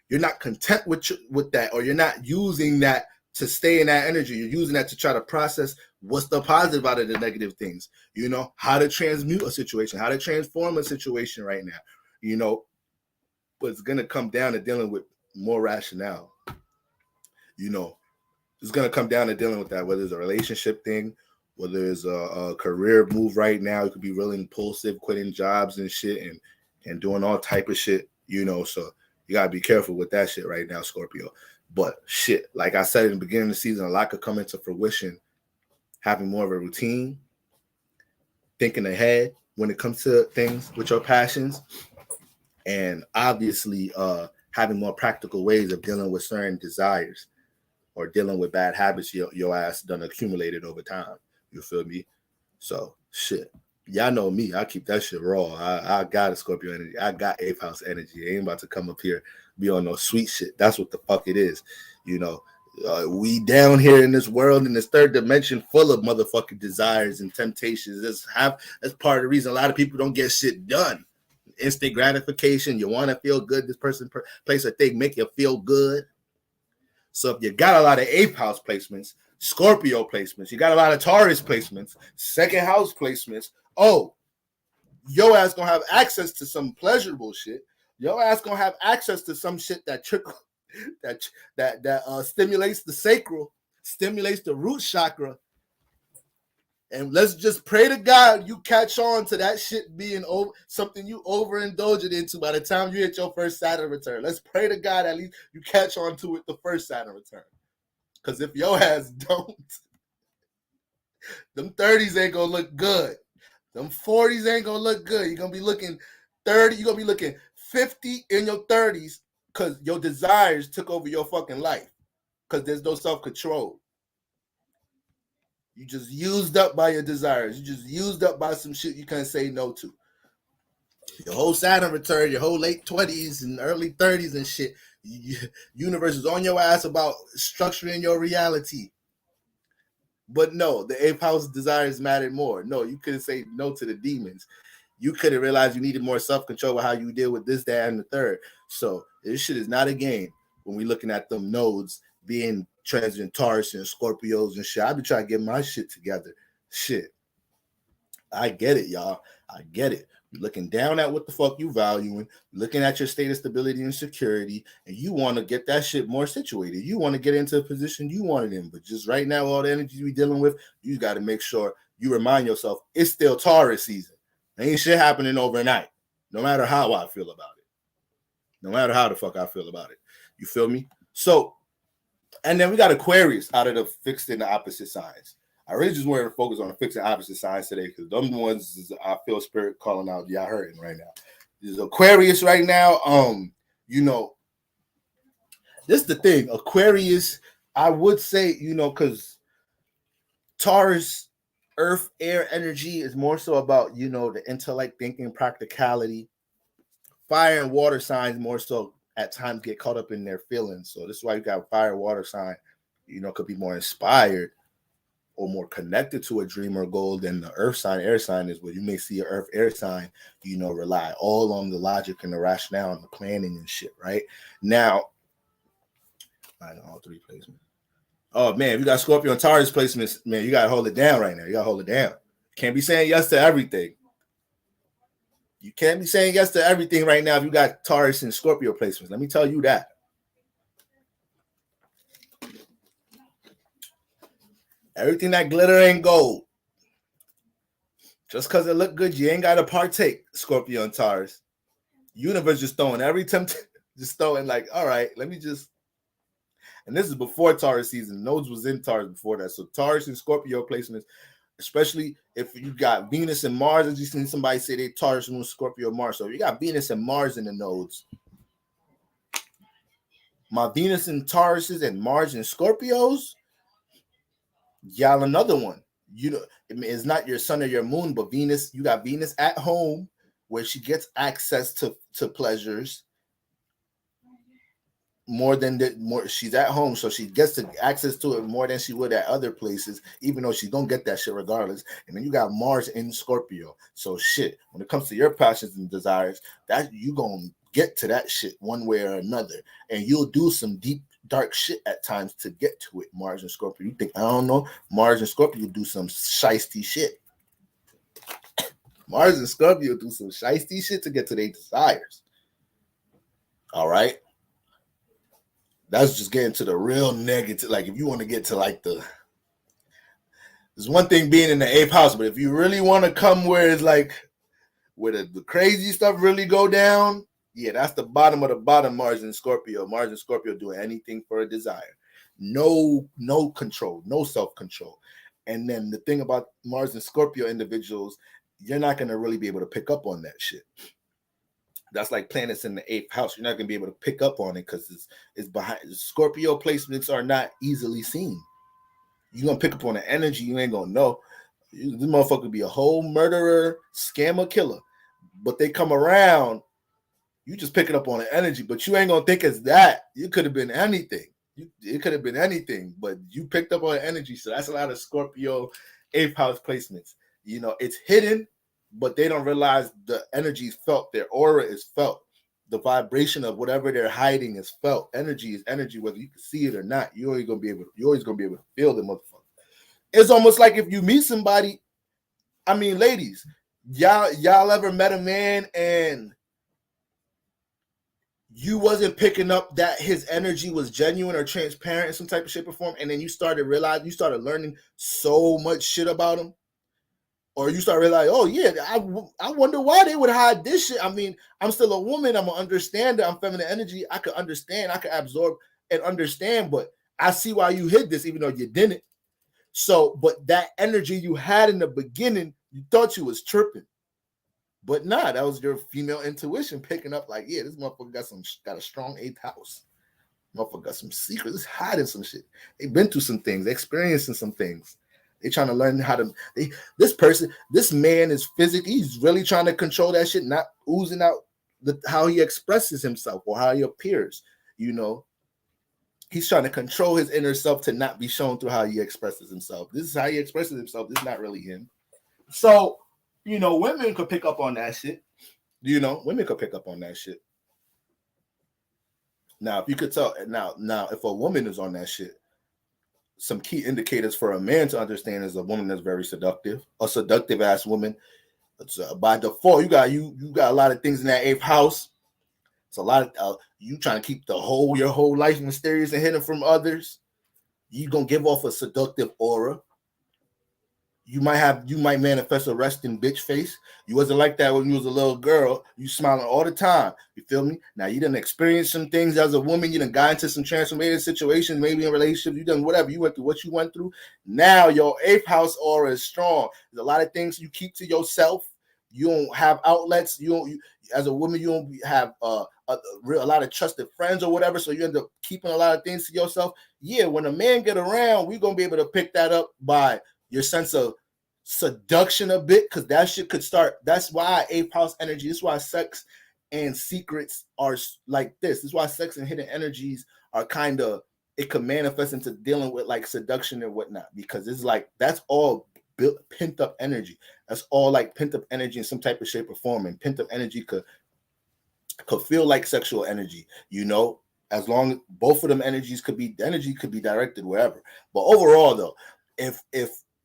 You're not content with that, or you're not using that to stay in that energy. You're using that to try to process what's the positive out of the negative things. You know, how to transmute a situation, how to transform a situation right now. You know, but it's gonna come down to dealing with more rationale. You know, it's gonna come down to dealing with that, whether it's a relationship thing, whether it's a career move right now. It could be really impulsive, quitting jobs and shit, and doing all type of shit. You know, so you gotta be careful with that shit right now, Scorpio. But shit, like I said in the beginning of the season, a lot could come into fruition. Having more of a routine, thinking ahead when it comes to things with your passions, and obviously having more practical ways of dealing with certain desires or dealing with bad habits your ass done accumulated over time. You feel me? So shit. Y'all know me. I keep that shit raw. I got a Scorpio energy. I got 8th house energy. I ain't about to come up here be on no sweet shit. That's what the fuck it is. You know, we down here in this world in this third dimension full of motherfucking desires and temptations. That's part of the reason a lot of people don't get shit done. Instant gratification. You want to feel good. This person place a thing make you feel good. So if you got a lot of 8th house placements, Scorpio placements, you got a lot of Taurus placements, 2nd house placements. Oh, your ass gonna have access to some pleasurable shit. Your ass gonna have access to some shit that trickle, that stimulates the sacral, stimulates the root chakra. And let's just pray to God you catch on to that shit being something you overindulge it into by the time you hit your first Saturn return. Let's pray to God at least you catch on to it the first Saturn return. Because if your ass don't, them 30s ain't gonna look good. Them 40s ain't gonna look good. You're gonna be looking 30, you're gonna be looking 50 in your 30s because your desires took over your fucking life. Because there's no self-control. You just used up by your desires. You just used up by some shit you can't say no to. Your whole Saturn return, your whole late 20s and early 30s and shit. Universe is on your ass about structuring your reality. But no, the 8th house desires mattered more. No, you couldn't say no to the demons. You could have realized you needed more self-control with how you deal with this, that, and the third. So this shit is not a game when we're looking at them nodes being transit Taurus and Scorpios and shit. I be trying to get my shit together. Shit. I get it, y'all. I get it. You're looking down at what the fuck you valuing, looking at your state of stability and security, and you want to get that shit more situated. You want to get into a position you want it in. But just right now, all the energy we dealing with, you got to make sure you remind yourself it's still Taurus season. Ain't shit happening overnight, no matter how I feel about it. No matter how the fuck I feel about it. You feel me? So, and then we got Aquarius out of the fixed and the opposite signs. I really just wanted to focus on the fixed and opposite signs today because them ones I feel spirit calling out. Y'all hurting right now. There's Aquarius right now. You know, this is the thing. Aquarius, I would say, you know, because Taurus, earth, air energy is more so about, you know, the intellect, thinking, practicality. Fire and water signs more so at times get caught up in their feelings. So this is why you got fire, water sign, you know, could be more inspired or more connected to a dream or goal than the earth sign, air sign is, where you may see an earth, air sign, you know, rely all on the logic and the rationale and the planning and shit, right? Now, I know all three placements. Oh, man, you got Scorpio and Taurus placements, man, you got to hold it down right now. You got to hold it down. Can't be saying yes to everything. You can't be saying yes to everything right now if you got Taurus and Scorpio placements. Let me tell you that. Everything that glitter ain't gold. Just because it look good, you ain't got to partake, Scorpio and Taurus. Universe just throwing every just throwing like, all right, let me just. And this is before Taurus season. Nodes was in Taurus before that. So Taurus and Scorpio placements, especially if you got Venus and Mars, as you seen somebody say they Taurus, Moon, Scorpio, Mars. So if you got Venus and Mars in the nodes, my Venus and Tauruses and Mars and Scorpios, y'all another one. You know, it's not your sun or your moon, but Venus, you got Venus at home where she gets access to pleasures. more than the more she's at home, so she gets to access to it more than she would at other places, even though she don't get that shit regardless. And then you got Mars in Scorpio, so shit, when it comes to your passions and desires, that you gonna get to that shit one way or another, and you'll do some deep dark shit at times to get to it. Mars and Scorpio, you think I don't know? Mars and Scorpio do some shiesty shit. Mars and Scorpio do some shiesty shit to get to their desires. All right. That's just getting to the real negative. Like, if you want to get to like there's one thing being in the 8th house, but if you really want to come where it's like where the crazy stuff really go down, yeah, that's the bottom of the bottom. Mars and Scorpio. Mars and Scorpio doing anything for a desire. No control, no self-control. And then the thing about Mars and Scorpio individuals, you're not going to really be able to pick up on that shit. That's like planets in the 8th house. You're not going to be able to pick up on it because it's behind. Scorpio placements are not easily seen. You're going to pick up on the energy. You ain't going to know. This motherfucker could be a whole murderer, scammer, killer. But they come around, you just pick it up on the energy, but you ain't going to think it's that. It could have been anything. It could have been anything, but you picked up on the energy. So that's a lot of Scorpio 8th house placements. You know, it's hidden, but they don't realize the energy is felt. Their aura is felt. The vibration of whatever they're hiding is felt. Energy is energy, whether you can see it or not. You're always gonna be able to feel the motherfucker. It's almost like if you meet somebody. I mean, ladies, y'all ever met a man and you wasn't picking up that his energy was genuine or transparent in some type of shape or form, and then you started learning so much shit about him? Or you start realizing, oh yeah, I wonder why they would hide this shit. I mean, I'm still a woman. I'm an understander. I'm feminine energy. I could understand. I could absorb and understand. But I see why you hid this, even though you didn't. So, but that energy you had in the beginning, you thought you was tripping. But nah, that was your female intuition picking up like, yeah, this motherfucker got a strong 8th house. Motherfucker got some secrets. It's hiding some shit. They've been through some things, experiencing some things. They trying to learn how to. This man is physically. He's really trying to control that shit, not oozing out how he expresses himself or how he appears. You know, he's trying to control his inner self to not be shown through how he expresses himself. This is how he expresses himself. This is not really him. So, you know, women could pick up on that shit. You know, women could pick up on that shit. Now, if you could tell, now, if a woman is on that shit. Some key indicators for a man to understand is a woman that's very seductive, a seductive ass woman. It's, by default, you got a lot of things in that 8th house. It's a lot of you trying to keep your whole life mysterious and hidden from others. You gonna give off a seductive aura. You might manifest a resting bitch face. You wasn't like that when you was a little girl. You smiling all the time. You feel me? Now you done experienced some things as a woman. You done got into some transformative situations, maybe in relationships. You done whatever. You went through what you went through. Now your 8th house aura is strong. There's a lot of things you keep to yourself. You don't have outlets. As a woman, you don't have a lot of trusted friends or whatever. So you end up keeping a lot of things to yourself. Yeah, when a man get around, we're gonna be able to pick that up by your sense of seduction a bit, because that shit could start. That's why 8th house energy. This is why sex and secrets are like this. This is why sex and hidden energies are kind of, it could manifest into dealing with like seduction and whatnot, because it's like that's all pent up energy. That's all like pent up energy in some type of shape or form. And pent up energy could feel like sexual energy, you know, as long as both of them energy could be directed wherever. But overall though, if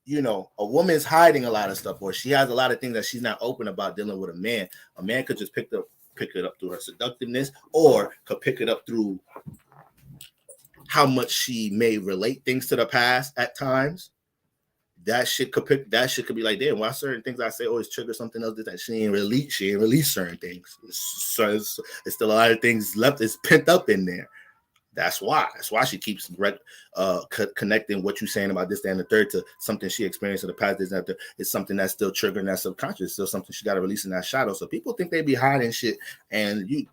you know, a woman's hiding a lot of stuff, or she has a lot of things that she's not open about dealing with a man could just pick it up through her seductiveness, or could pick it up through how much she may relate things to the past at times. That shit could be like, damn, why certain things I say always trigger something else that she ain't release certain things. So it's still a lot of things left. It's pent up in there. That's why she keeps connecting what you're saying about this, that, and the third to something she experienced in the past. This, that, it's something that's still triggering that subconscious, still something she got to release in that shadow. So people think they be hiding shit, and you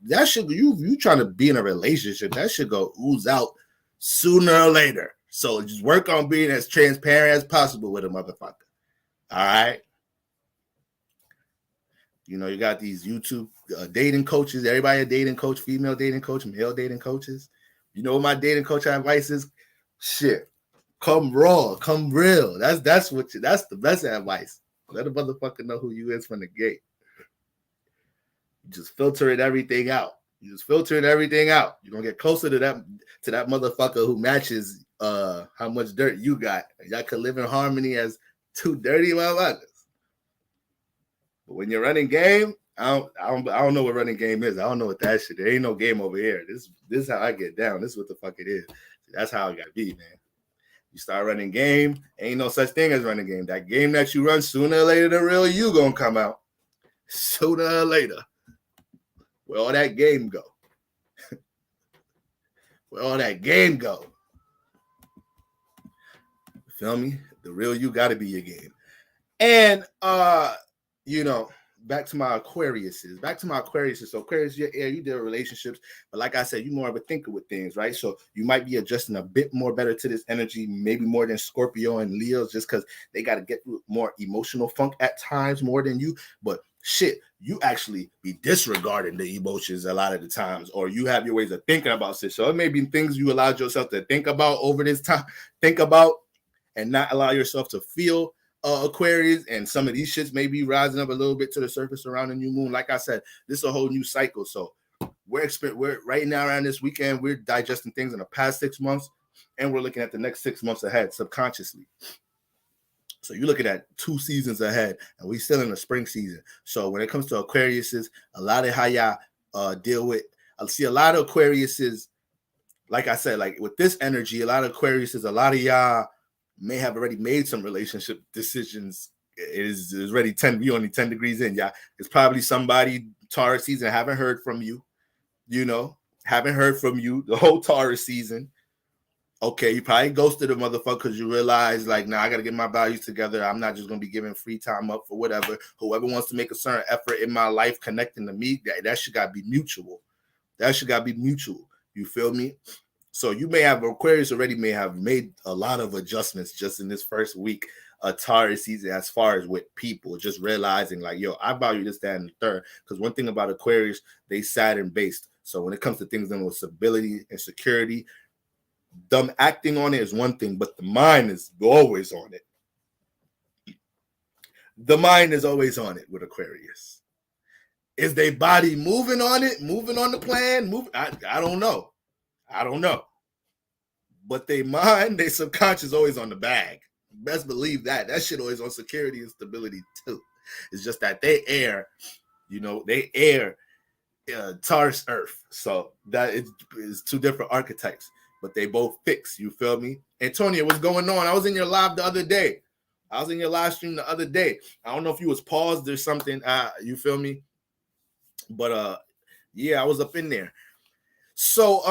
trying to be in a relationship, that should go ooze out sooner or later. So just work on being as transparent as possible with a motherfucker. All right. You know, you got these YouTube dating coaches. Everybody a dating coach, female dating coach, male dating coaches. You know what my dating coach advice is? Shit. Come raw, come real. That's the best advice. Let a motherfucker know who you is from the gate. Just filtering everything out. You just filtering everything out. You're gonna get closer to that motherfucker who matches how much dirt you got. Y'all could live in harmony as two dirty motherfuckers. But when you're running game, I don't know what running game is. I don't know what that shit. There ain't no game over here. This is how I get down. This is what the fuck it is. That's how it gotta be, man. You start running game, ain't no such thing as running game. That game that you run, sooner or later, the real you gonna come out. Sooner or later. Where all that game go? Where all that game go? Feel me? The real you gotta be your game. And back to my Aquariuses. So Aquarius, you're air, you deal with relationships, but like I said, you're more of a thinker with things, right? So you might be adjusting a bit more better to this energy, maybe more than Scorpio and Leos, just because they got to get more emotional funk at times more than you. But shit, you actually be disregarding the emotions a lot of the times, or you have your ways of thinking about shit. So it may be things you allowed yourself to think about over this time, and not allow yourself to feel. Aquarius, and some of these shits may be rising up a little bit to the surface around the new moon. Like I said, this is a whole new cycle. So we're right now around this weekend, we're digesting things in the past 6 months, and we're looking at the next 6 months ahead subconsciously. So you're looking at 2 seasons ahead, and we're still in the spring season. So when it comes to Aquariuses, a lot of how y'all deal with, I see a lot of Aquariuses, like I said, like with this energy, a lot of Aquariuses, a lot of y'all may have already made some relationship decisions. It is already we only 10 degrees in. Yeah, it's probably somebody Taurus season haven't heard from you. Haven't heard from you the whole Taurus season. Okay, you probably ghosted a motherfucker because you realize, like, nah, I got to get my values together. I'm not just going to be giving free time up for whatever. Whoever wants to make a certain effort in my life connecting to me, that shit got to be mutual. You feel me? So you may have Aquarius already may have made a lot of adjustments just in this first week of Taurus season as far as with people, just realizing like, yo, I value this, that, and the third. Because one thing about Aquarius, they Saturn based. So when it comes to things dealing with stability and security, them acting on it is one thing, but the mind is always on it. The mind is always on it with Aquarius. Is their body moving on it, moving on the plan? I don't know. But they mind, they subconscious always on the bag. Best believe that. That shit always on security and stability too. It's just that they air Taurus Earth. So that is 2 different archetypes, but they both fix. You feel me? Antonio, what's going on? I was in your live the other day. I was in your live stream the other day. I don't know if you was paused or something. You feel me? But yeah, I was up in there. So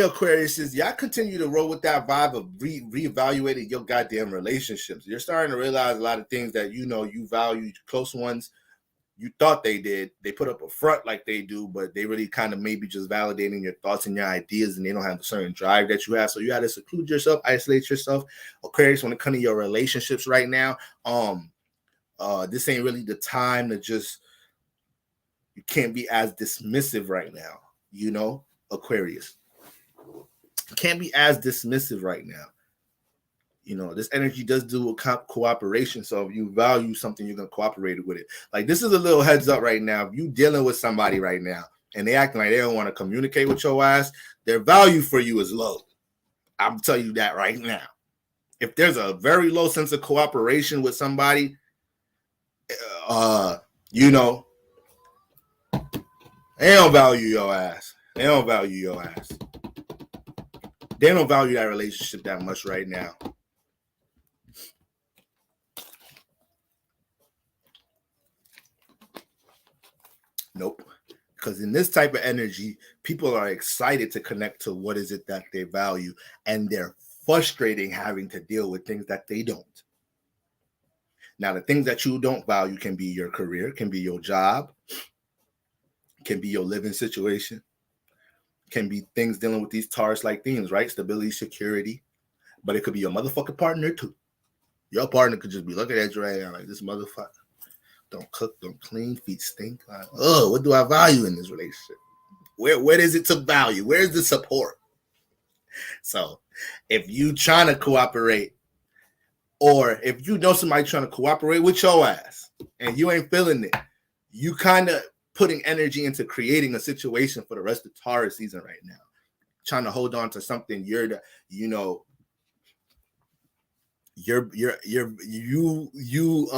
Aquarius is y'all continue to roll with that vibe of reevaluating your goddamn relationships. You're starting to realize a lot of things that you value, close ones. You thought they did. They put up a front like they do, but they really kind of maybe just validating your thoughts and your ideas, and they don't have a certain drive that you have. So you have to seclude yourself, isolate yourself. Aquarius, when it comes to your relationships right now, this ain't really the time to just. You can't be as dismissive right now, Aquarius. You can't be as dismissive right now. This energy does do with cooperation. So if you value something, you're going to cooperate with it. Like, this is a little heads up right now. If you dealing with somebody right now and they acting like they don't want to communicate with your ass, their value for you is low. I'm telling you that right now. If there's a very low sense of cooperation with somebody, they don't value your ass. They don't value that relationship that much right now. Nope. Because in this type of energy, people are excited to connect to what is it that they value, and they're frustrating having to deal with things that they don't. Now, the things that you don't value can be your career, can be your job, can be your living situation, can be things dealing with these Taurus-like themes, right? Stability, security, but it could be your motherfucking partner too. Your partner could just be looking at you right now like, this motherfucker don't cook, don't clean, feet stink. Like, what do I value in this relationship? Where is it to value? Where's the support? So if you trying to cooperate, or if you know somebody trying to cooperate with your ass and you ain't feeling it, you kind of putting energy into creating a situation for the rest of Taurus season right now. Trying to hold on to something you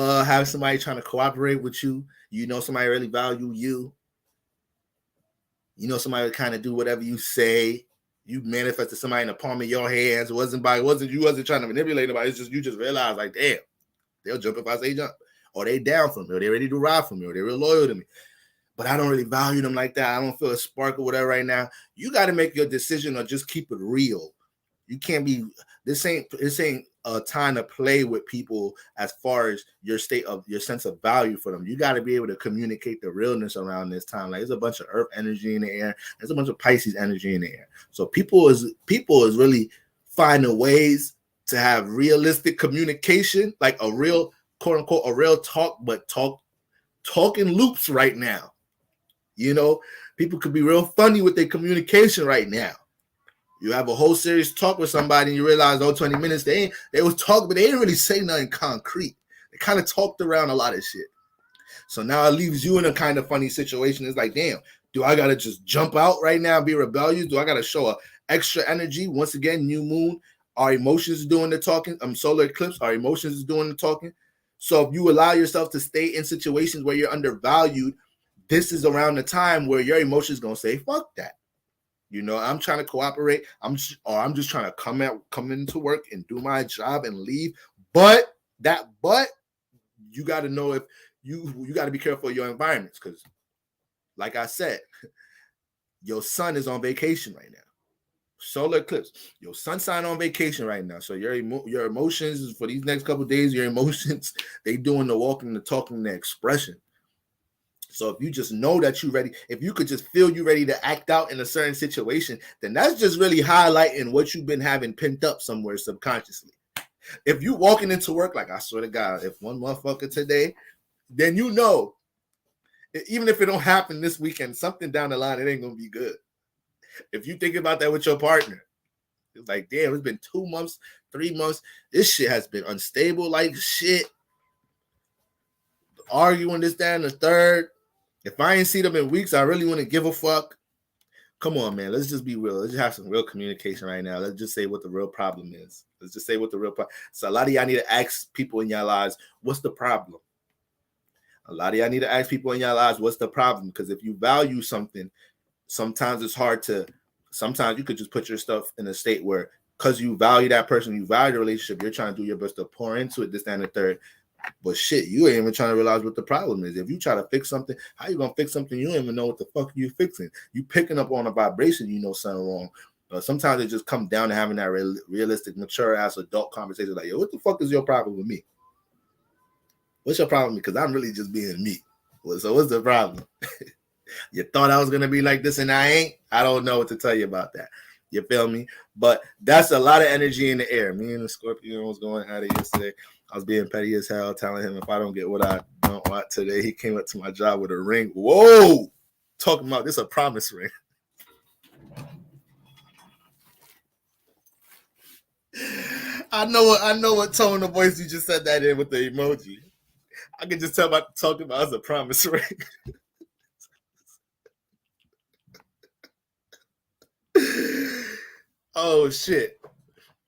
have somebody trying to cooperate with you. You know somebody really value you. You know somebody would kind of do whatever you say. You manifested somebody in the palm of your hands. You wasn't trying to manipulate anybody. It's just you just realized like, damn, they'll jump if I say jump, or they down for me, or they ready to ride for me, or they're real loyal to me. But I don't really value them like that. I don't feel a spark or whatever right now. You got to make your decision or just keep it real. You can't be. This ain't a time to play with people as far as your state of your sense of value for them. You got to be able to communicate the realness around this time. Like, there's a bunch of Earth energy in the air. There's a bunch of Pisces energy in the air. So people is really finding ways to have realistic communication, like a real quote unquote a real talk, but talking loops right now. You know, people could be real funny with their communication right now. You have a whole serious talk with somebody and you realize, 20 minutes, they was talking, but they didn't really say nothing concrete. They kind of talked around a lot of shit. So now it leaves you in a kind of funny situation. It's like, damn, do I got to just jump out right now and be rebellious? Do I got to show a extra energy? Once again, new moon, our emotions is doing the talking. Solar eclipse, our emotions is doing the talking. So if you allow yourself to stay in situations where you're undervalued, this is around the time where your emotions going to say, fuck that. You know, I'm trying to cooperate. I'm just trying to come into work and do my job and leave. But you got to know if you got to be careful of your environments, because, like I said, your sun is on vacation right now. Solar eclipse. Your sun sign on vacation right now. So your emotions for these next couple of days, your emotions, they doing the walking, the talking, the expression. So if you just know that you're ready, if you could just feel you ready to act out in a certain situation, then that's just really highlighting what you've been having pent up somewhere subconsciously. If you walking into work, like, I swear to God, if one motherfucker today, then you know, even if it don't happen this weekend, something down the line, it ain't going to be good. If you think about that with your partner, it's like, damn, it's been 2 months, 3 months. This shit has been unstable like shit. Arguing this, that, and the third. If I ain't see them in weeks, I really want to give a fuck. Come on, man. Let's just be real. Let's just have some real communication right now. Let's just say what the real problem is. So a lot of y'all need to ask people in your lives, what's the problem? A lot of y'all need to ask people in your lives, what's the problem? Because if you value something, sometimes it's hard to, sometimes you could just put your stuff in a state where, because you value that person, you value the relationship, you're trying to do your best to pour into it, this, that, and the third. But shit, you ain't even trying to realize what the problem is. If you try to fix something, how you gonna fix something you don't even know what the fuck you fixing? You picking up on a vibration, you know something wrong. Sometimes it just comes down to having that realistic, mature ass adult conversation. Like, yo, what the fuck is your problem with me? What's your problem? Because I'm really just being me. So what's the problem? You thought I was gonna be like this and I ain't? I don't know what to tell you about that. You feel me? But that's a lot of energy in the air. Me and the Scorpio was going at it yesterday. I was being petty as hell, telling him if I don't get what I don't want today, he came up to my job with a ring. Whoa! Talking about this a promise ring. I know what tone of voice you just said that in with the emoji. I can just tell by talking about as a promise ring. Oh shit.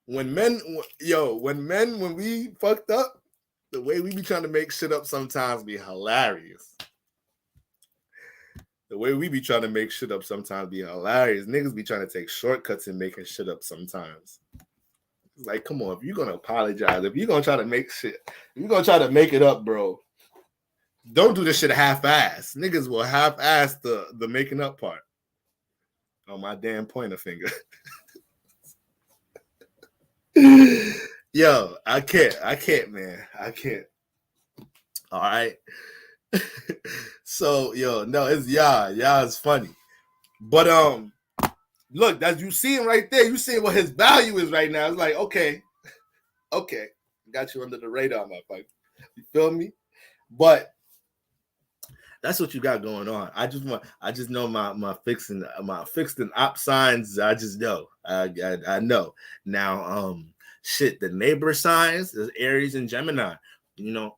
When we fucked up, the way we be trying to make shit up sometimes be hilarious. Niggas be trying to take shortcuts in making shit up sometimes. It's like, come on, if you're gonna apologize, if you're gonna try to make shit, if you're gonna try to make it up, bro, don't do this shit half-ass. Niggas will half-ass the making up part. Oh, my damn pointer finger. Yo, I can't, man. I can't. All right. So, yo, no, it's y'all is funny. But look, that you see him right there. You see what his value is right now. It's like, okay, got you under the radar, motherfucker. You feel me? But That's what you got going on. I just know my fixed and op signs. I just know. I know. Now, shit, the neighbor signs is Aries and Gemini. You know,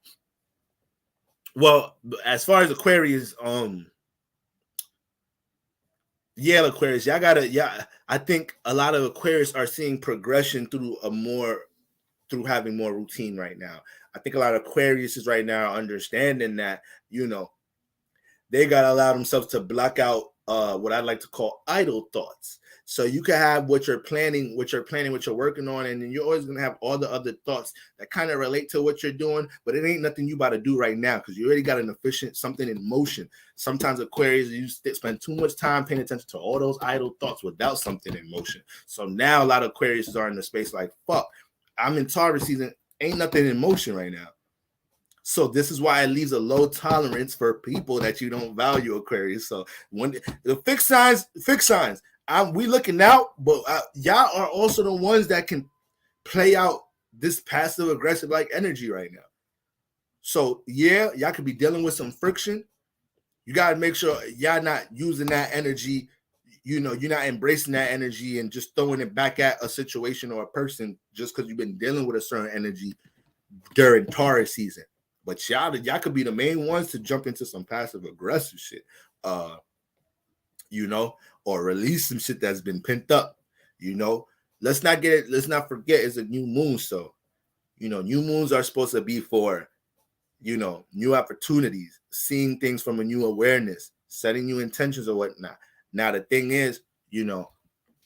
well, as far as Aquarius, yeah, Aquarius, y'all gotta, yeah. I think a lot of Aquarius are seeing progression through having more routine right now. I think a lot of Aquarius is right now understanding that, you know, they gotta allow themselves to block out what I like to call idle thoughts. So you can have what you're planning, what you're working on, and then you're always gonna have all the other thoughts that kind of relate to what you're doing, but it ain't nothing you about to do right now because you already got an efficient something in motion. Sometimes Aquarius, you spend too much time paying attention to all those idle thoughts without something in motion. So now a lot of Aquarius are in the space like, fuck, I'm in Taurus season, ain't nothing in motion right now. So this is why it leaves a low tolerance for people that you don't value, Aquarius. So when the fixed signs, we looking out, but y'all are also the ones that can play out this passive aggressive like energy right now. So yeah, y'all could be dealing with some friction. You got to make sure y'all not using that energy. You know, you're not embracing that energy and just throwing it back at a situation or a person just because you've been dealing with a certain energy during Taurus season. But y'all could be the main ones to jump into some passive aggressive shit, you know, or release some shit that's been pent up, you know. Let's not forget it's a new moon. So, you know, new moons are supposed to be for, you know, new opportunities, seeing things from a new awareness, setting new intentions or whatnot. Now, the thing is, you know,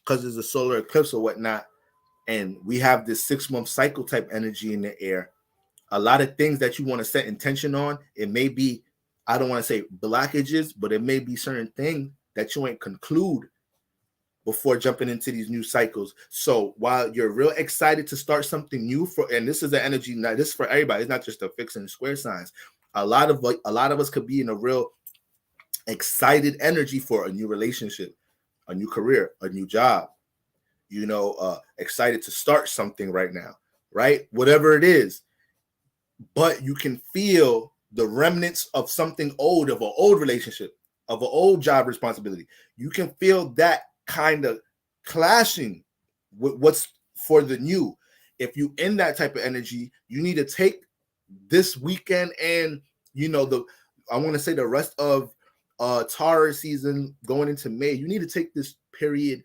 because there's a solar eclipse or whatnot, and we have this 6-month cycle type energy in the air, a lot of things that you want to set intention on, it may be, I don't want to say blockages, but it may be certain things that you ain't conclude before jumping into these new cycles. So while you're real excited to start something new and this is the energy, now this is for everybody, it's not just the fixed and square signs. A lot of us could be in a real excited energy for a new relationship, a new career, a new job, you know, excited to start something right now, right? Whatever it is. But you can feel the remnants of something old, of an old relationship, of an old job responsibility. You can feel that kind of clashing with what's for the new. If you in that type of energy, you need to take this weekend and, you know, I want to say the rest of Taurus season going into May, you need to take this period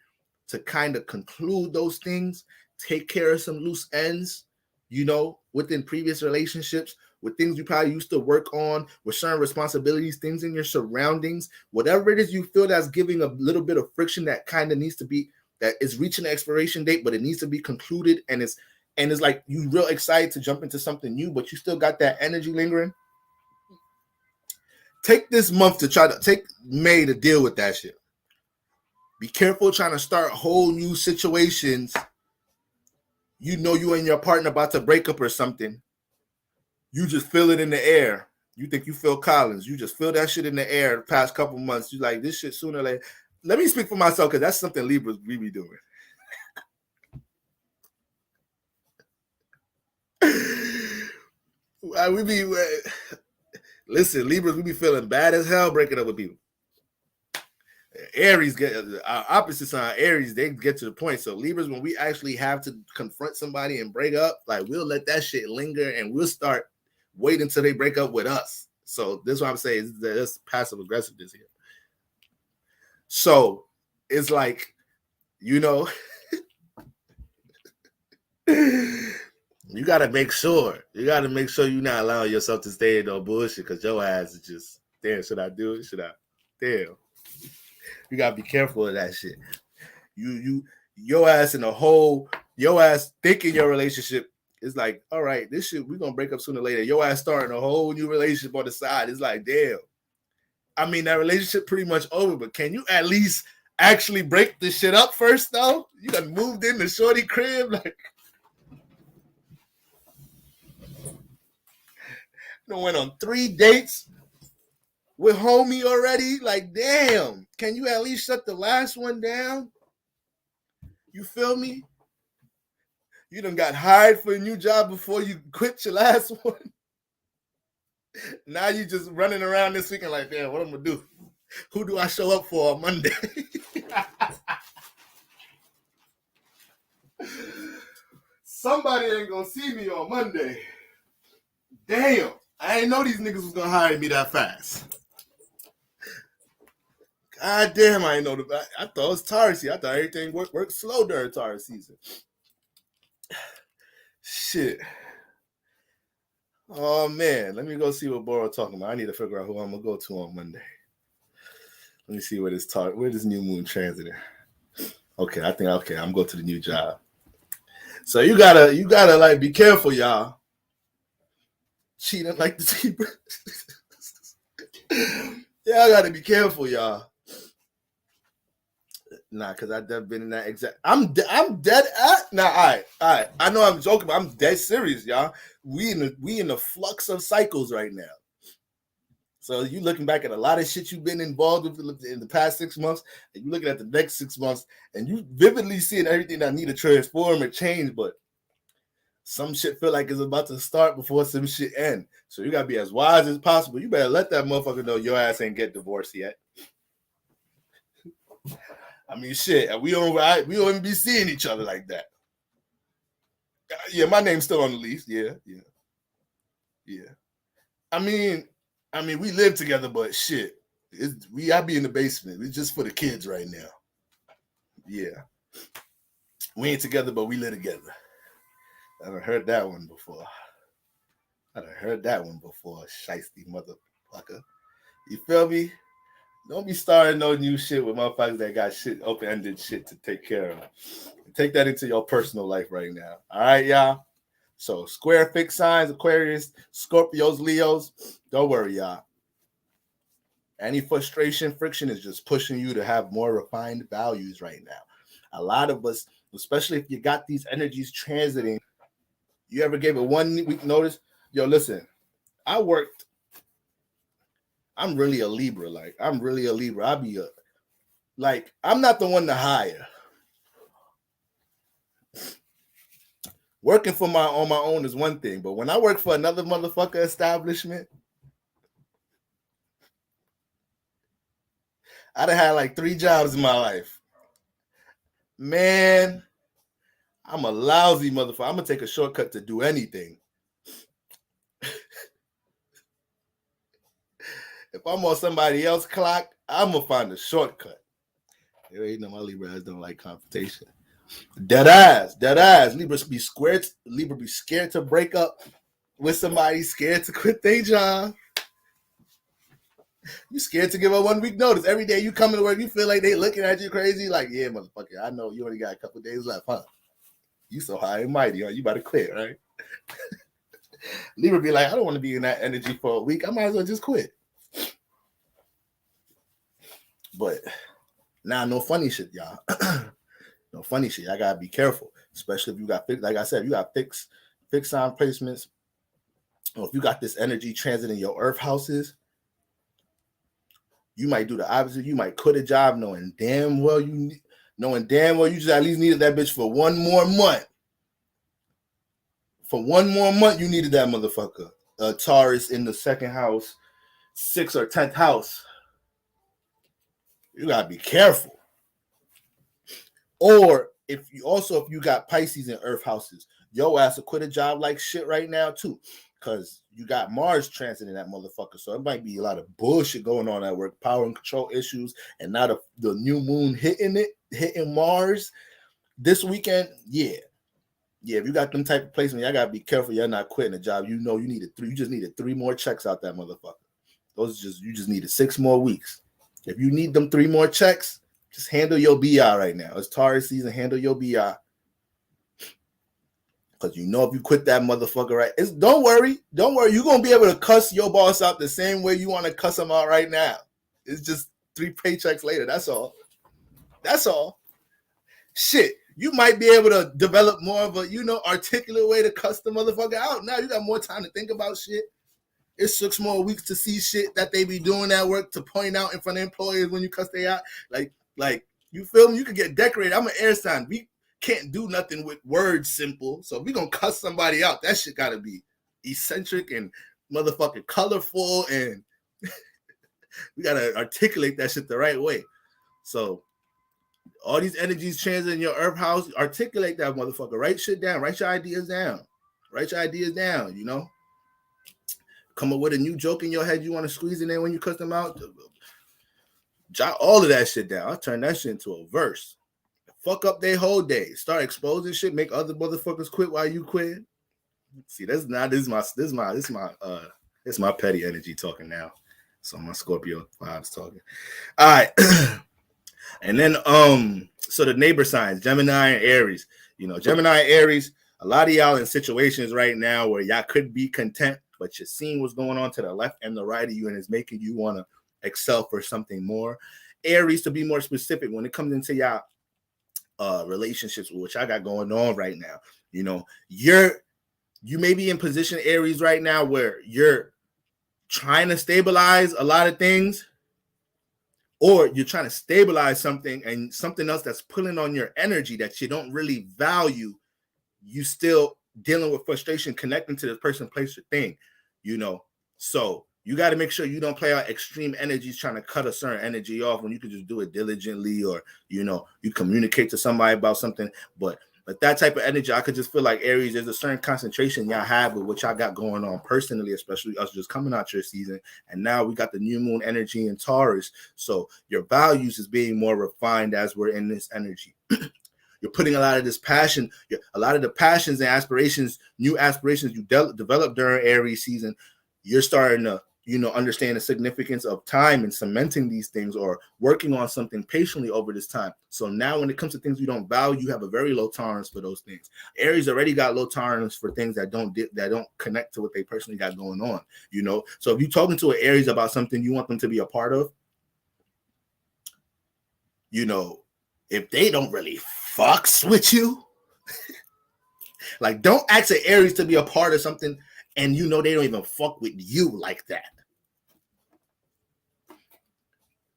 to kind of conclude those things, take care of some loose ends, you know, within previous relationships, with things you probably used to work on, with certain responsibilities, things in your surroundings, whatever it is you feel that's giving a little bit of friction that kind of needs to be, that is reaching the expiration date, but it needs to be concluded. And it's like you real excited to jump into something new, but you still got that energy lingering. Take this month to try to take May to deal with that shit. Be careful trying to start whole new situations. You know you and your partner about to break up or something. You just feel it in the air. You think you Phil Collins. You just feel that shit in the air the past couple months. You like, this shit sooner or later. Let me speak for myself because that's something Libras we be doing. Listen, Libras, we be feeling bad as hell breaking up with people. Aries get our opposite sign. Aries, they get to the point. So Libras, when we actually have to confront somebody and break up, like we'll let that shit linger and we'll start waiting until they break up with us. So this is what I'm saying is there's passive aggressiveness here. So it's like, you know, you gotta make sure you're not allowing yourself to stay in no bullshit because your ass is just, damn, should I do it? Should I? Damn. You gotta be careful of that shit. Your ass in a hole, your ass thinking your relationship is like, all right, this shit, we're gonna break up sooner or later. Your ass starting a whole new relationship on the side. It's like, damn. I mean, that relationship pretty much over, but can you at least actually break this shit up first, though? You done moved in the shorty crib, like, you went on 3 dates with homie already. Like, damn, can you at least shut the last one down? You feel me? You done got hired for a new job before you quit your last one. Now you just running around this weekend like, damn, what I'm gonna do? Who do I show up for on Monday? Somebody ain't gonna see me on Monday. Damn, I ain't know these niggas was gonna hire me that fast. God damn, I ain't know I thought it was Taurus season. I thought everything worked slow during Taurus season. Shit. Oh man, let me go see what Boro talking about. I need to figure out who I'm gonna go to on Monday. Let me see where this new moon transiting. Okay, I think I'm going to the new job. So you gotta like be careful, y'all. Cheating like the zebra. Yeah, I gotta be careful, y'all. Nah, because I've been in that exact. I'm dead at. Nah, all right. I know I'm joking, but I'm dead serious, y'all. We in the flux of cycles right now. So you looking back at a lot of shit you've been involved with in the past 6 months, and you looking at the next 6 months, and you vividly seeing everything that need to transform or change, but some shit feel like it's about to start before some shit end. So you gotta be as wise as possible. You better let that motherfucker know your ass ain't get divorced yet. I mean, shit, we don't even be seeing each other like that. Yeah, my name's still on the lease. Yeah. I mean, we live together, but shit, I be in the basement. It's just for the kids right now. Yeah, we ain't together, but we live together. I done heard that one before. Shiesty motherfucker. You feel me? Don't be starting no new shit with motherfuckers that got shit, open-ended shit to take care of. Take that into your personal life right now. All right, y'all? So, square fixed signs, Aquarius, Scorpios, Leos, don't worry, y'all. Any frustration, friction is just pushing you to have more refined values right now. A lot of us, especially if you got these energies transiting, you ever gave a 1 week notice? Yo, listen, I'm really a Libra. I'm not the one to hire. Working on my own is one thing, but when I work for another motherfucker establishment, I done had like 3 jobs in my life. Man, I'm a lousy motherfucker. I'm gonna take a shortcut to do anything. If I'm on somebody else's clock, I'm gonna find a shortcut. You know my Libras don't like confrontation. Dead ass. Libra be scared to break up with somebody, scared to quit their job. You scared to give a 1 week notice. Every day you come to work, you feel like they looking at you crazy. Like, yeah, motherfucker, I know you only got a couple days left, huh? You so high and mighty, huh? You about to quit, right? Libra be like, I don't want to be in that energy for a week. I might as well just quit. But now, no funny shit, y'all. No funny shit. I gotta be careful, especially if you got like I said, you got fixed sign placements. Or if you got this energy transit in your Earth houses, you might do the opposite. You might quit a job knowing damn well you just at least needed that bitch for 1 more month. For 1 more month, you needed that motherfucker. Taurus in the 2nd house, 6th or 10th house. You gotta be careful. Or if you got Pisces in Earth houses, yo ass will quit a job like shit right now too, because you got Mars transiting that motherfucker. So it might be a lot of bullshit going on at work, power and control issues, and now the new moon hitting Mars this weekend. Yeah. If you got them type of placement, I gotta be careful. You're not quitting a job. You know you just needed 3 more checks out that motherfucker. You just needed 6 more weeks. If you need them 3 more checks, just handle your BI right now. It's Taurus season. Handle your BI. Because you know if you quit that motherfucker, right? Don't worry. You're going to be able to cuss your boss out the same way you want to cuss him out right now. It's just 3 paychecks later. That's all. Shit. You might be able to develop more of a, articulate way to cuss the motherfucker out. Now you got more time to think about shit. It's 6 more weeks to see shit that they be doing at work to point out in front of employers when you cuss they out. Like you feel me? You could get decorated. I'm an air sign. We can't do nothing with words simple. So if we gonna cuss somebody out, that shit gotta be eccentric and motherfucking colorful, and we gotta articulate that shit the right way. So all these energies transiting your earth house, articulate that motherfucker. Write shit down. Write your ideas down. Write your ideas down, you know? Come up with a new joke in your head you want to squeeze in there when you cut them out. Jot all of that shit down. I'll turn that shit into a verse. Fuck up their whole day. Start exposing shit. Make other motherfuckers quit while you quit. See, this is my petty energy talking now. So my Scorpio vibes talking. All right. And then so the neighbor signs, Gemini and Aries. You know, Gemini and Aries, a lot of y'all in situations right now where y'all could be content, but you're seeing what's going on to the left and the right of you, and it's making you want to excel for something more. Aries, to be more specific, when it comes into y'all relationships, which I got going on right now, you know, you may be in position, Aries, right now where you're trying to stabilize a lot of things, or you're trying to stabilize something and something else that's pulling on your energy that you don't really value. You still dealing with frustration, connecting to this person, place, or thing, you know. So you got to make sure you don't play out extreme energies trying to cut a certain energy off when you can just do it diligently, or, you know, you communicate to somebody about something. But that type of energy, I could just feel like Aries, there's a certain concentration y'all have with what y'all got going on personally, especially us just coming out your season. And now we got the new moon energy in Taurus. So your values is being more refined as we're in this energy. You're putting a lot of this passion, a lot of the passions and aspirations, new aspirations you developed during Aries season. You're starting to, you know, understand the significance of time and cementing these things, or working on something patiently over this time. So now when it comes to things you don't value, you have a very low tolerance for those things. Aries already got low tolerance for things that don't connect to what they personally got going on, you know. So if you're talking to an Aries about something you want them to be a part of, you know, if they don't really fucks with you, like, don't ask an Aries to be a part of something and you know they don't even fuck with you like that.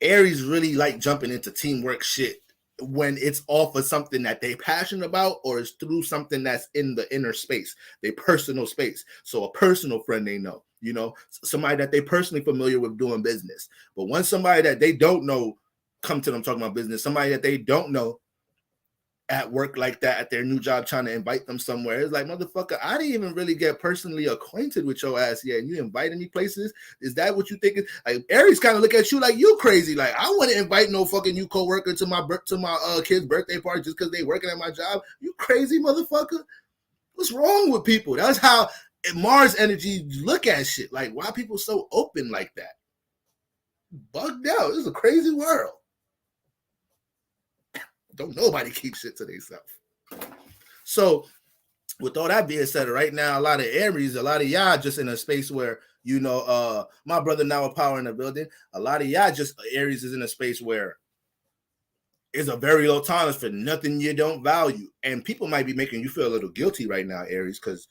Aries really like jumping into teamwork shit when it's off of something that they passionate about, or is through something that's in the inner space, their personal space. So a personal friend they know, you know, somebody that they personally familiar with doing business. But when somebody that they don't know come to them talking about business, somebody that they don't know at work like that, at their new job, trying to invite them somewhere, it's like, motherfucker, I didn't even really get personally acquainted with your ass yet, and you inviting me places? Is that what you think? Like, Aries kind of look at you like you crazy. Like, I wouldn't invite no fucking new coworker to my kid's birthday party just because they working at my job. You crazy, motherfucker? What's wrong with people? That's how Mars energy look at shit. Like, why people so open like that? Bugged out. This is a crazy world. Don't nobody keep shit to themselves. So with all that being said, right now, a lot of Aries, a lot of y'all just in a space where, you know, my brother now a power in the building. A lot of y'all just, Aries is in a space where it's a very low tolerance for nothing you don't value. And people might be making you feel a little guilty right now, Aries, because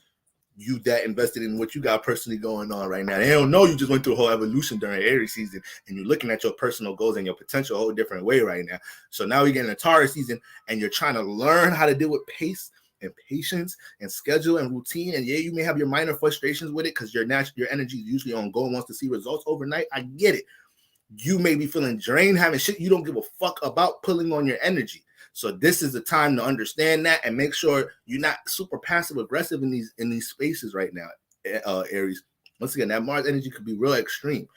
you that invested in what you got personally going on right now. They don't know you just went through a whole evolution during Aries season, and you're looking at your personal goals and your potential a whole different way right now. So now you're getting a Taurus season, and you're trying to learn how to deal with pace and patience and schedule and routine. And yeah, you may have your minor frustrations with it because your energy is usually on go and wants to see results overnight. I get it. You may be feeling drained, having shit you don't give a fuck about pulling on your energy. So this is the time to understand that and make sure you're not super passive aggressive in these spaces right now, Aries. Once again, that Mars energy could be real extreme.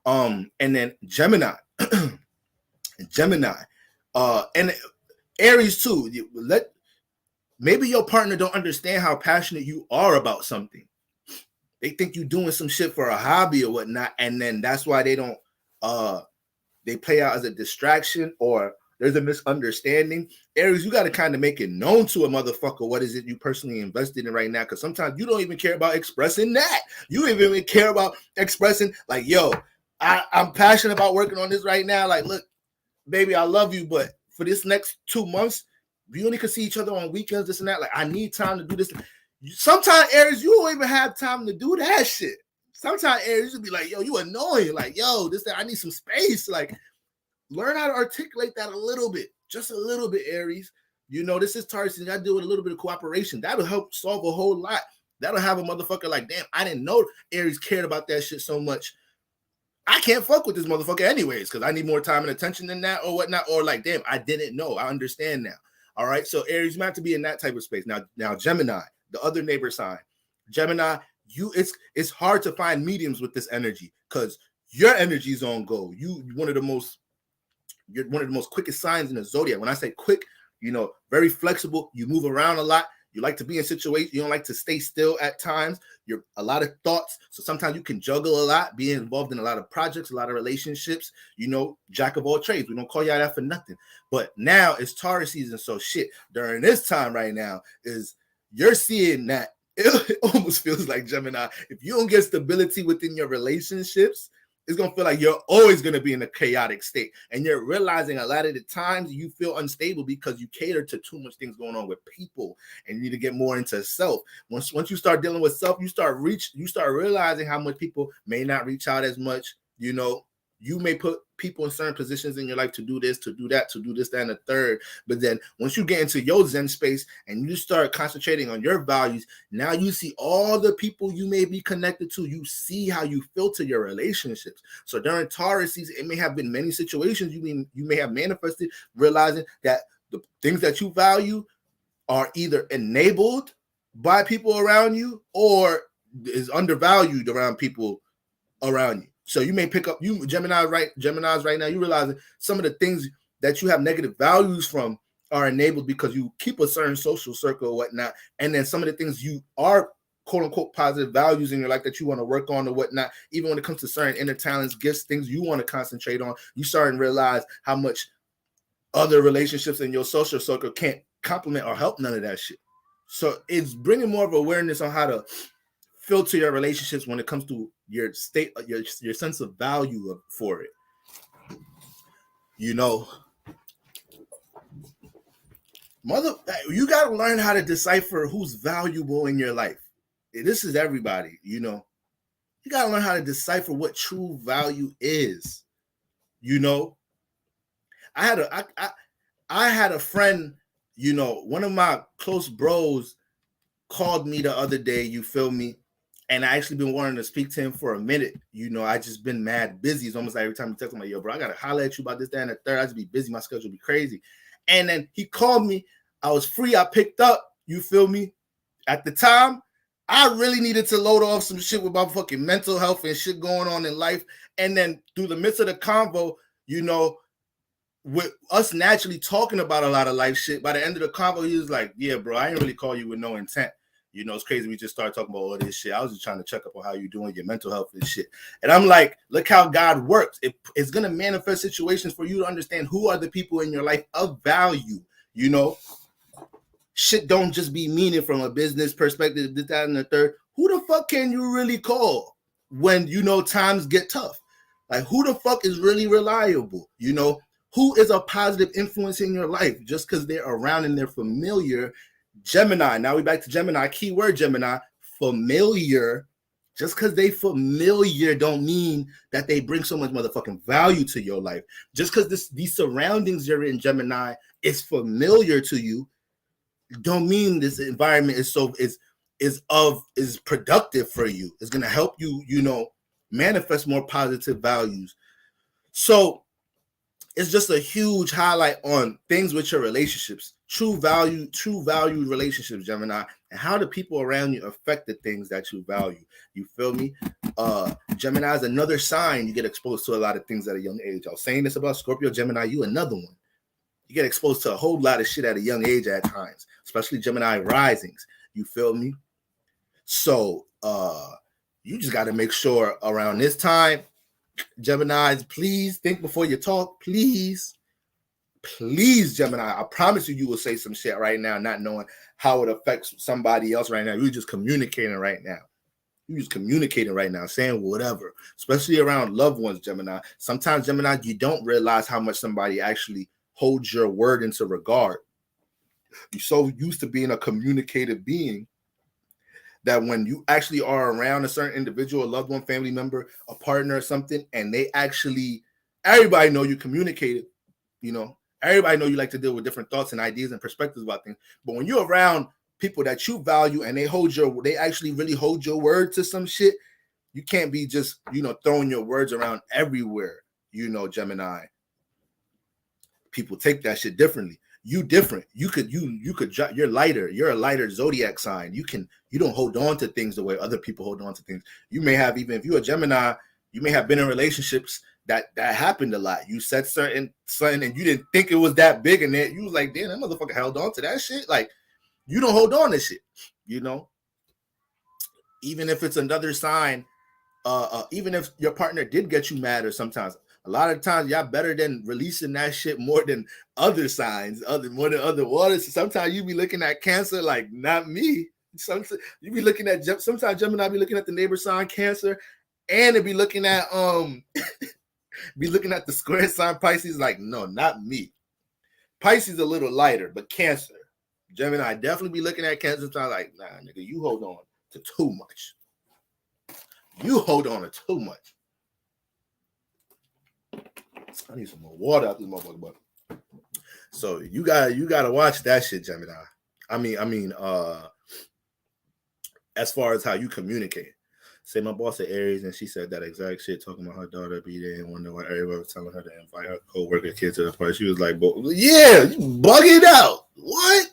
And then Gemini, and Aries too. Maybe your partner don't understand how passionate you are about something. They think you're doing some shit for a hobby or whatnot, and then that's why they don't. They play out as a distraction, or there's a misunderstanding. Aries, you got to kind of make it known to a motherfucker what is it you personally invested in right now, because sometimes you don't even care about expressing that. You don't even care about expressing, like, yo, I'm passionate about working on this right now. Like, look, baby, I love you, but for this next 2 months, we only can see each other on weekends, this and that. Like, I need time to do this. Sometimes, Aries, you don't even have time to do that shit. Sometimes Aries will be like, yo, you annoying. Like, yo, I need some space. Like, learn how to articulate that a little bit, just a little bit, Aries. You know, this is Taurus, and I deal with a little bit of cooperation. That'll help solve a whole lot. That'll have a motherfucker like, damn, I didn't know Aries cared about that shit so much. I can't fuck with this motherfucker anyways, because I need more time and attention than that or whatnot. Or like, damn, I didn't know. I understand now. All right. So Aries might have to be in that type of space. Now Gemini, the other neighbor sign. Gemini, it's hard to find mediums with this energy because your energy is on go. You're one of the most quickest signs in the zodiac. When I say quick, very flexible. You move around a lot. You like to be in situations. You don't like to stay still at times. You're a lot of thoughts. So sometimes you can juggle a lot, be involved in a lot of projects, a lot of relationships, jack of all trades. We don't call y'all that for nothing. But now it's Taurus season. So shit, during this time right now is you're seeing that it almost feels like Gemini. If you don't get stability within your relationships, it's going to feel like you're always going to be in a chaotic state. And you're realizing a lot of the times you feel unstable because you cater to too much things going on with people and you need to get more into self. Once you start dealing with self, you start realizing how much people may not reach out as much. You may put people in certain positions in your life to do this, to do that, to do this, that, and the third. But then once you get into your Zen space and you start concentrating on your values, now you see all the people you may be connected to. You see how you filter your relationships. So during Taurus season, it may have been many situations you may have manifested, realizing that the things that you value are either enabled by people around you or is undervalued around people around you. So you may pick up Geminis right now, you realize some of the things that you have negative values from are enabled because you keep a certain social circle or whatnot. And then some of the things you are quote unquote positive values in your life that you want to work on or whatnot, even when it comes to certain inner talents, gifts, things you want to concentrate on, you start to realize how much other relationships in your social circle can't complement or help none of that shit. So it's bringing more of awareness on how to filter your relationships when it comes to your state, your sense of value for it. You got to learn how to decipher who's valuable in your life. This is everybody. You got to learn how to decipher what true value is. I had a friend. One of my close bros called me the other day. You feel me? And I actually been wanting to speak to him for a minute. I just been mad busy. It's almost like every time you text him, like, yo, bro, I got to holler at you about this, that, and the third. I just be busy. My schedule be crazy. And then he called me. I was free. I picked up. You feel me? At the time, I really needed to load off some shit with my fucking mental health and shit going on in life. And then through the midst of the convo, with us naturally talking about a lot of life shit, by the end of the convo, he was like, yeah, bro, I didn't really call you with no intent. It's crazy. We just started talking about all this shit. I was just trying to check up on how you're doing, your mental health and shit. And I'm like, look how God works. It's going to manifest situations for you to understand who are the people in your life of value. Shit don't just be meaning from a business perspective, this, that, and the third. Who the fuck can you really call when, times get tough? Like, who the fuck is really reliable? Who is a positive influence in your life just because they're around and they're familiar? Gemini. Now we back to Gemini. Keyword Gemini. Familiar. Just because they familiar don't mean that they bring so much motherfucking value to your life. Just because these surroundings you're in, Gemini, is familiar to you, don't mean this environment is productive for you. It's gonna help you, manifest more positive values. So it's just a huge highlight on things with your relationships, true value relationships, Gemini, and how the people around you affect the things that you value. You feel me? Gemini is another sign you get exposed to a lot of things at a young age. I was saying this about Scorpio, Gemini, you another one. You get exposed to a whole lot of shit at a young age at times, especially Gemini risings. You feel me? So you just got to make sure around this time, Geminis, please think before you talk. Please, Gemini. I promise you will say some shit right now, not knowing how it affects somebody else right now. You're just communicating right now. Saying whatever, especially around loved ones, Gemini. Sometimes, Gemini, you don't realize how much somebody actually holds your word into regard. You're so used to being a communicative being that when you actually are around a certain individual, a loved one, family member, a partner or something, and they actually, everybody know you communicated, everybody know you like to deal with different thoughts and ideas and perspectives about things. But when you're around people that you value and they actually really hold your word to some shit, you can't be just, throwing your words around everywhere, Gemini. People take that shit differently. You different. You're lighter. You're a lighter zodiac sign. You don't hold on to things the way other people hold on to things. You may have, even if you're a Gemini, you may have been in relationships that happened a lot. You said something and you didn't think it was that big, and then you was like, damn, that motherfucker held on to that shit. Like, you don't hold on to shit, even if it's another sign, even if your partner did get you mad, or sometimes, a lot of times, y'all better than releasing that shit more than other signs, more than other waters. Sometimes you be looking at Cancer like, not me. Sometimes you be looking at, sometimes Gemini be looking at the neighbor sign Cancer, and it be looking at be looking at the square sign Pisces like, no, not me. Pisces a little lighter, but Cancer, Gemini definitely be looking at Cancer sometimes like, nah, nigga, you hold on to too much. You hold on to too much. I need some more water out this motherfucker, but so you gotta watch that shit, Gemini. I mean, as far as how you communicate. Say my boss at Aries, and she said that exact shit, talking about her daughter be there and wonder why everybody was telling her to invite her co-worker kids to the party. She was like, yeah, you bugging out. What?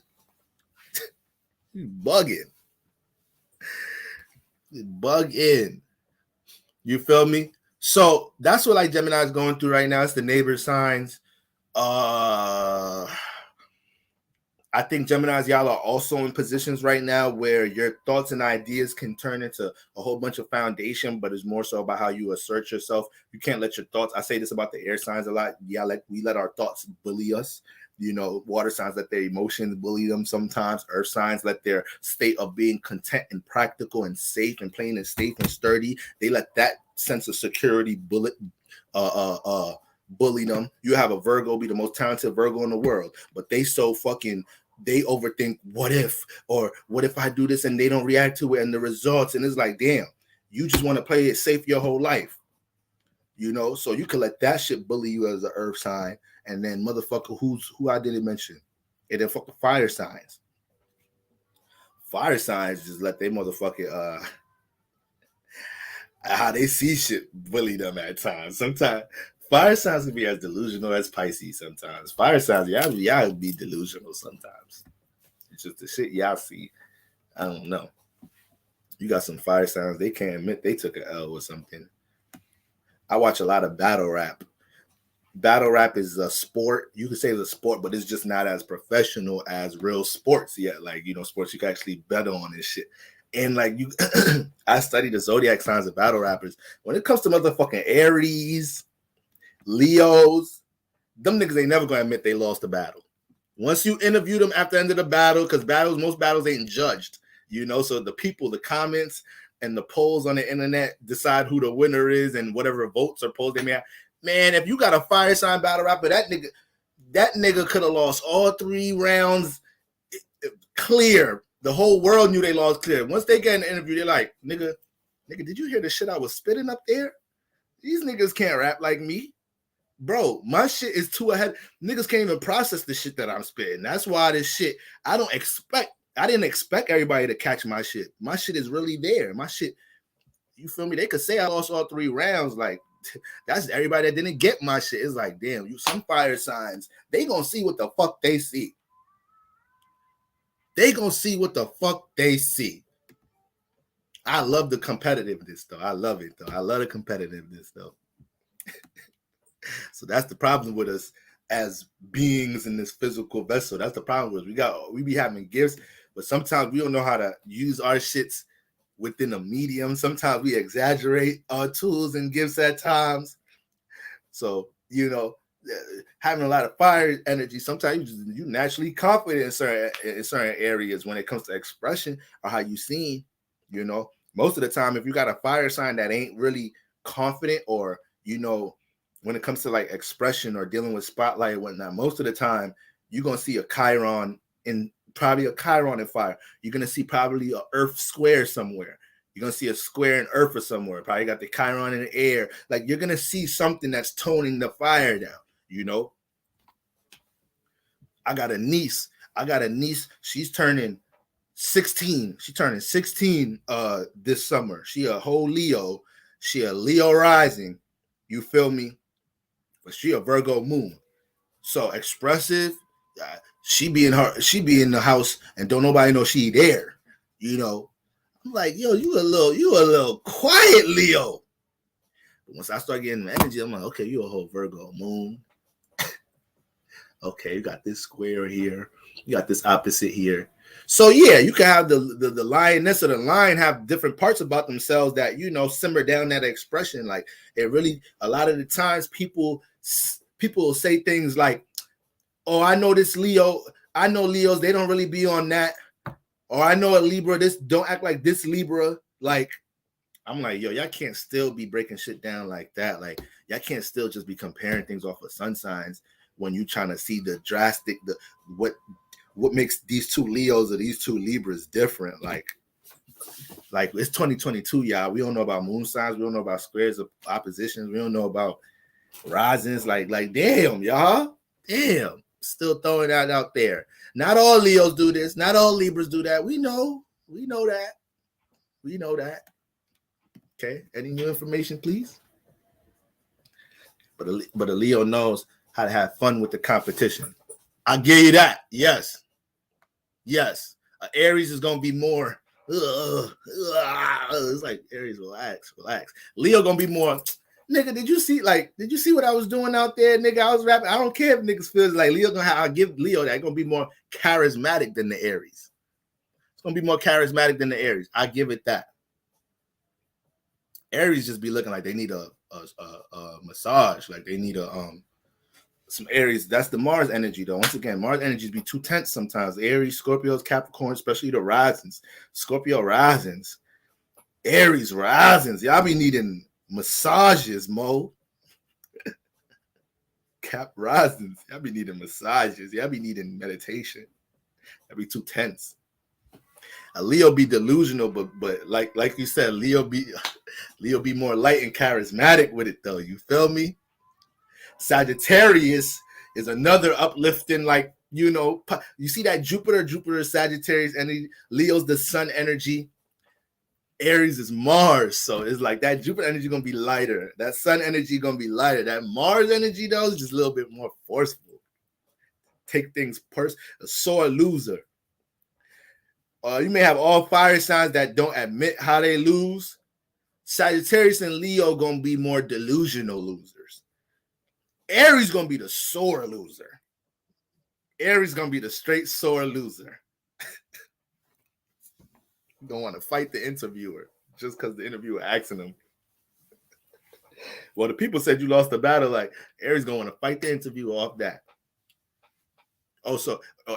You bugging. You bugging. You feel me? So that's what like Gemini is going through right now. It's the neighbor signs. I think Geminis, y'all are also in positions right now where your thoughts and ideas can turn into a whole bunch of foundation, but it's more so about how you assert yourself. You can't let your thoughts, I say this about the air signs a lot. Yeah, like we let our thoughts bully us. Water signs let their emotions bully them sometimes. Earth signs let their state of being content and practical and safe and plain and safe and sturdy. They let that sense of security bully them. You have a Virgo be the most talented Virgo in the world, but they overthink what if I do this and they don't react to it and the results, and it's like, damn, you just want to play it safe your whole life, so you can let that shit bully you as an earth sign. And then motherfucker who I didn't mention, and then fuck the fire signs just let they motherfucking how they see shit bully them at times. Sometimes fire signs can be as delusional as Pisces. Sometimes fire signs, y'all be delusional sometimes. It's just the shit y'all see. I don't know. You got some fire signs, they can't admit they took an L or something. I watch a lot of battle rap. Battle rap is a sport. You could say it's a sport, but it's just not as professional as real sports yet. Like, sports you can actually bet on and shit. And like I study the zodiac signs of battle rappers. When it comes to motherfucking Aries, Leos, them niggas ain't never gonna admit they lost the battle. Once you interview them after the end of the battle, because most battles ain't judged, so the people, the comments, and the polls on the internet decide who the winner is, and whatever votes or polls they may have. Man, if you got a fire sign battle rapper, that nigga could have lost all 3 rounds clear. The whole world knew they lost clear. Once they get an interview, they're like, nigga, did you hear the shit I was spitting up there? These niggas can't rap like me. Bro, my shit is too ahead. Niggas can't even process the shit that I'm spitting. That's why this shit, I didn't expect everybody to catch my shit. My shit is really there. My shit, you feel me? They could say I lost all 3 rounds. Like, that's everybody that didn't get my shit. It's like, damn, some fire signs, they gonna see what the fuck they see. They gonna see what the fuck they see. I love the competitiveness, though. I love it, though. I love the competitiveness, though. So that's the problem with us as beings in this physical vessel. That's the problem with us. We be having gifts, but sometimes we don't know how to use our shits within a medium. Sometimes we exaggerate our tools and gifts at times. So, having a lot of fire energy, sometimes you naturally confident in certain areas when it comes to expression or how you seen. Most of the time, if you got a fire sign that ain't really confident, or when it comes to like expression or dealing with spotlight and whatnot, most of the time you're gonna see a Chiron in fire. You're gonna see probably a Earth square somewhere. You're gonna see a square in Earth or somewhere. Probably got the Chiron in the air. Like, you're gonna see something that's toning the fire down. I got a niece. She's turning 16. She turning 16 this summer. She a whole Leo. She a Leo rising. You feel me? But she a Virgo moon. So expressive. She be in the house and don't nobody know she there. You know. I'm like, yo, you a little quiet Leo. But once I start getting the energy, I'm like, okay, you a whole Virgo moon. Okay, you got this square here. You got this opposite here. So yeah, you can have the lioness or the lion have different parts about themselves that, you know, simmer down that expression. Like it really, a lot of the times people will say things like, oh, I know this Leo. I know Leos, they don't really be on that. Or I know a Libra, this don't act like this Libra. Like, I'm like, yo, y'all can't still be breaking shit down like that. Like, y'all can't still just be comparing things off of sun signs when you trying to see the drastic, what makes these two Leos or these two Libras different. Like it's 2022, y'all. We don't know about moon signs. We don't know about squares of oppositions. We don't know about risings. Like damn, y'all. Damn. Still throwing that out there. Not all Leos do this. Not all Libras do that. We know that. We know that. Okay. Any new information, please? But a Leo knows how to have fun with the competition. I'll give you that. Yes. Aries is gonna be more. It's like Aries, relax. Leo gonna be more. Nigga, did you see what I was doing out there, nigga? I was rapping. I don't care if niggas feels like Leo gonna have. I'll give Leo that. Gonna be more charismatic than the Aries. It's gonna be more charismatic than the Aries. I give it that. Aries just be looking like they need a massage, like they need some Aries. That's the Mars energy, though. Once again, Mars energies be too tense sometimes. Aries, Scorpios, Capricorn, especially the risings. Scorpio risings, Aries risings. Y'all be needing massages, Mo. Cap risings. Y'all be needing massages. Y'all be needing meditation. Y'all be too tense. A Leo be delusional, but like you said, Leo be more light and charismatic with it, though. You feel me? Sagittarius is another uplifting, like, you know, you see that Jupiter, Sagittarius energy. Leo's the sun energy. Aries is Mars, so it's like that Jupiter energy gonna be lighter. That sun energy gonna be lighter. That Mars energy, though, is just a little bit more forceful. Take things a sore loser. You may have all fire signs that don't admit how they lose. Sagittarius and Leo gonna be more delusional losers. Aries gonna be the sore loser. Aries gonna be the straight sore loser. You don't want to fight the interviewer just because the interviewer asking them. Well, the people said you lost the battle. Like Aries gonna want to fight the interviewer off that.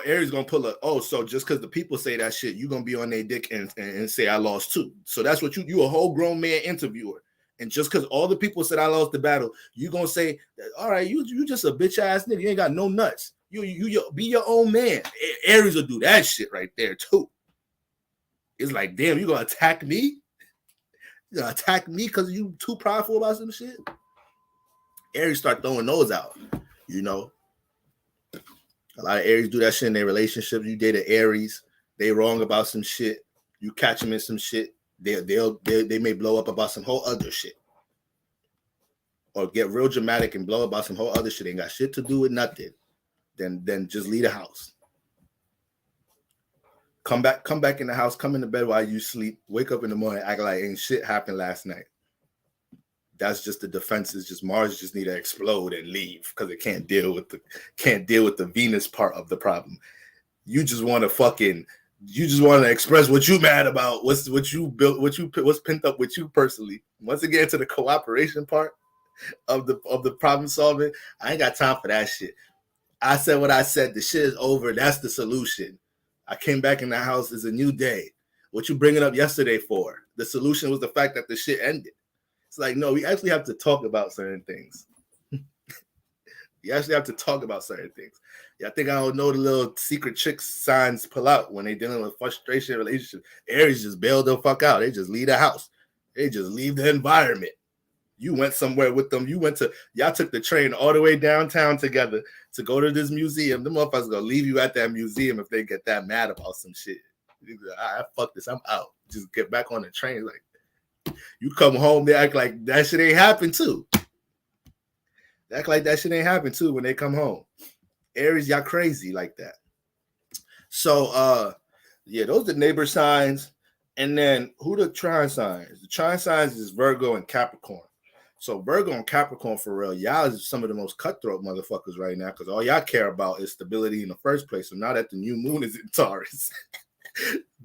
Aries gonna pull so just because the people say that shit, you gonna be on their dick and say I lost too. So that's what you a whole grown man interviewer. And just because all the people said I lost the battle, you gonna say, all right, you just a bitch ass nigga. You ain't got no nuts. You be your own man. Aries will do that shit right there too. It's like, damn, you gonna attack me? You gonna attack me because you too prideful about some shit? Aries start throwing those out, you know. A lot of Aries do that shit in their relationships. You date an Aries, they wrong about some shit. You catch them in some shit. They may blow up about some whole other shit, or get real dramatic and blow up about some whole other shit. Ain't got shit to do with nothing. Then just leave the house. Come back in the house. Come into bed while you sleep. Wake up in the morning, act like ain't shit happened last night. That's just the defenses. Just Mars just need to explode and leave because it can't deal with the Venus part of the problem. You just want to express what you mad about, what you built, what's pent up with you personally. Once again, to the cooperation part of the problem solving, I ain't got time for that shit. I said what I said. The shit is over. That's the solution. I came back in the house. It's a new day. What you bringing up yesterday for? The solution was the fact that the shit ended. It's like, no, we actually have to talk about certain things. You actually have to talk about certain things. Yeah, I think I don't know the little secret chick signs pull out when they dealing with frustration relationship. Aries just bail the fuck out. They just leave the house. They just leave the environment. You went somewhere with them. Y'all took the train all the way downtown together to go to this museum. The motherfuckers gonna leave you at that museum if they get that mad about some shit. Fuck this, I'm out. Just get back on the train. Like, you come home, they act like that shit ain't happened too. They act like that shit ain't happened too when they come home. Aries, y'all crazy like that. So, yeah, those are the neighbor signs. And then who the trine signs? The trine signs is Virgo and Capricorn. So Virgo and Capricorn, for real, y'all is some of the most cutthroat motherfuckers right now, because all y'all care about is stability in the first place. So now that the new moon is in Taurus,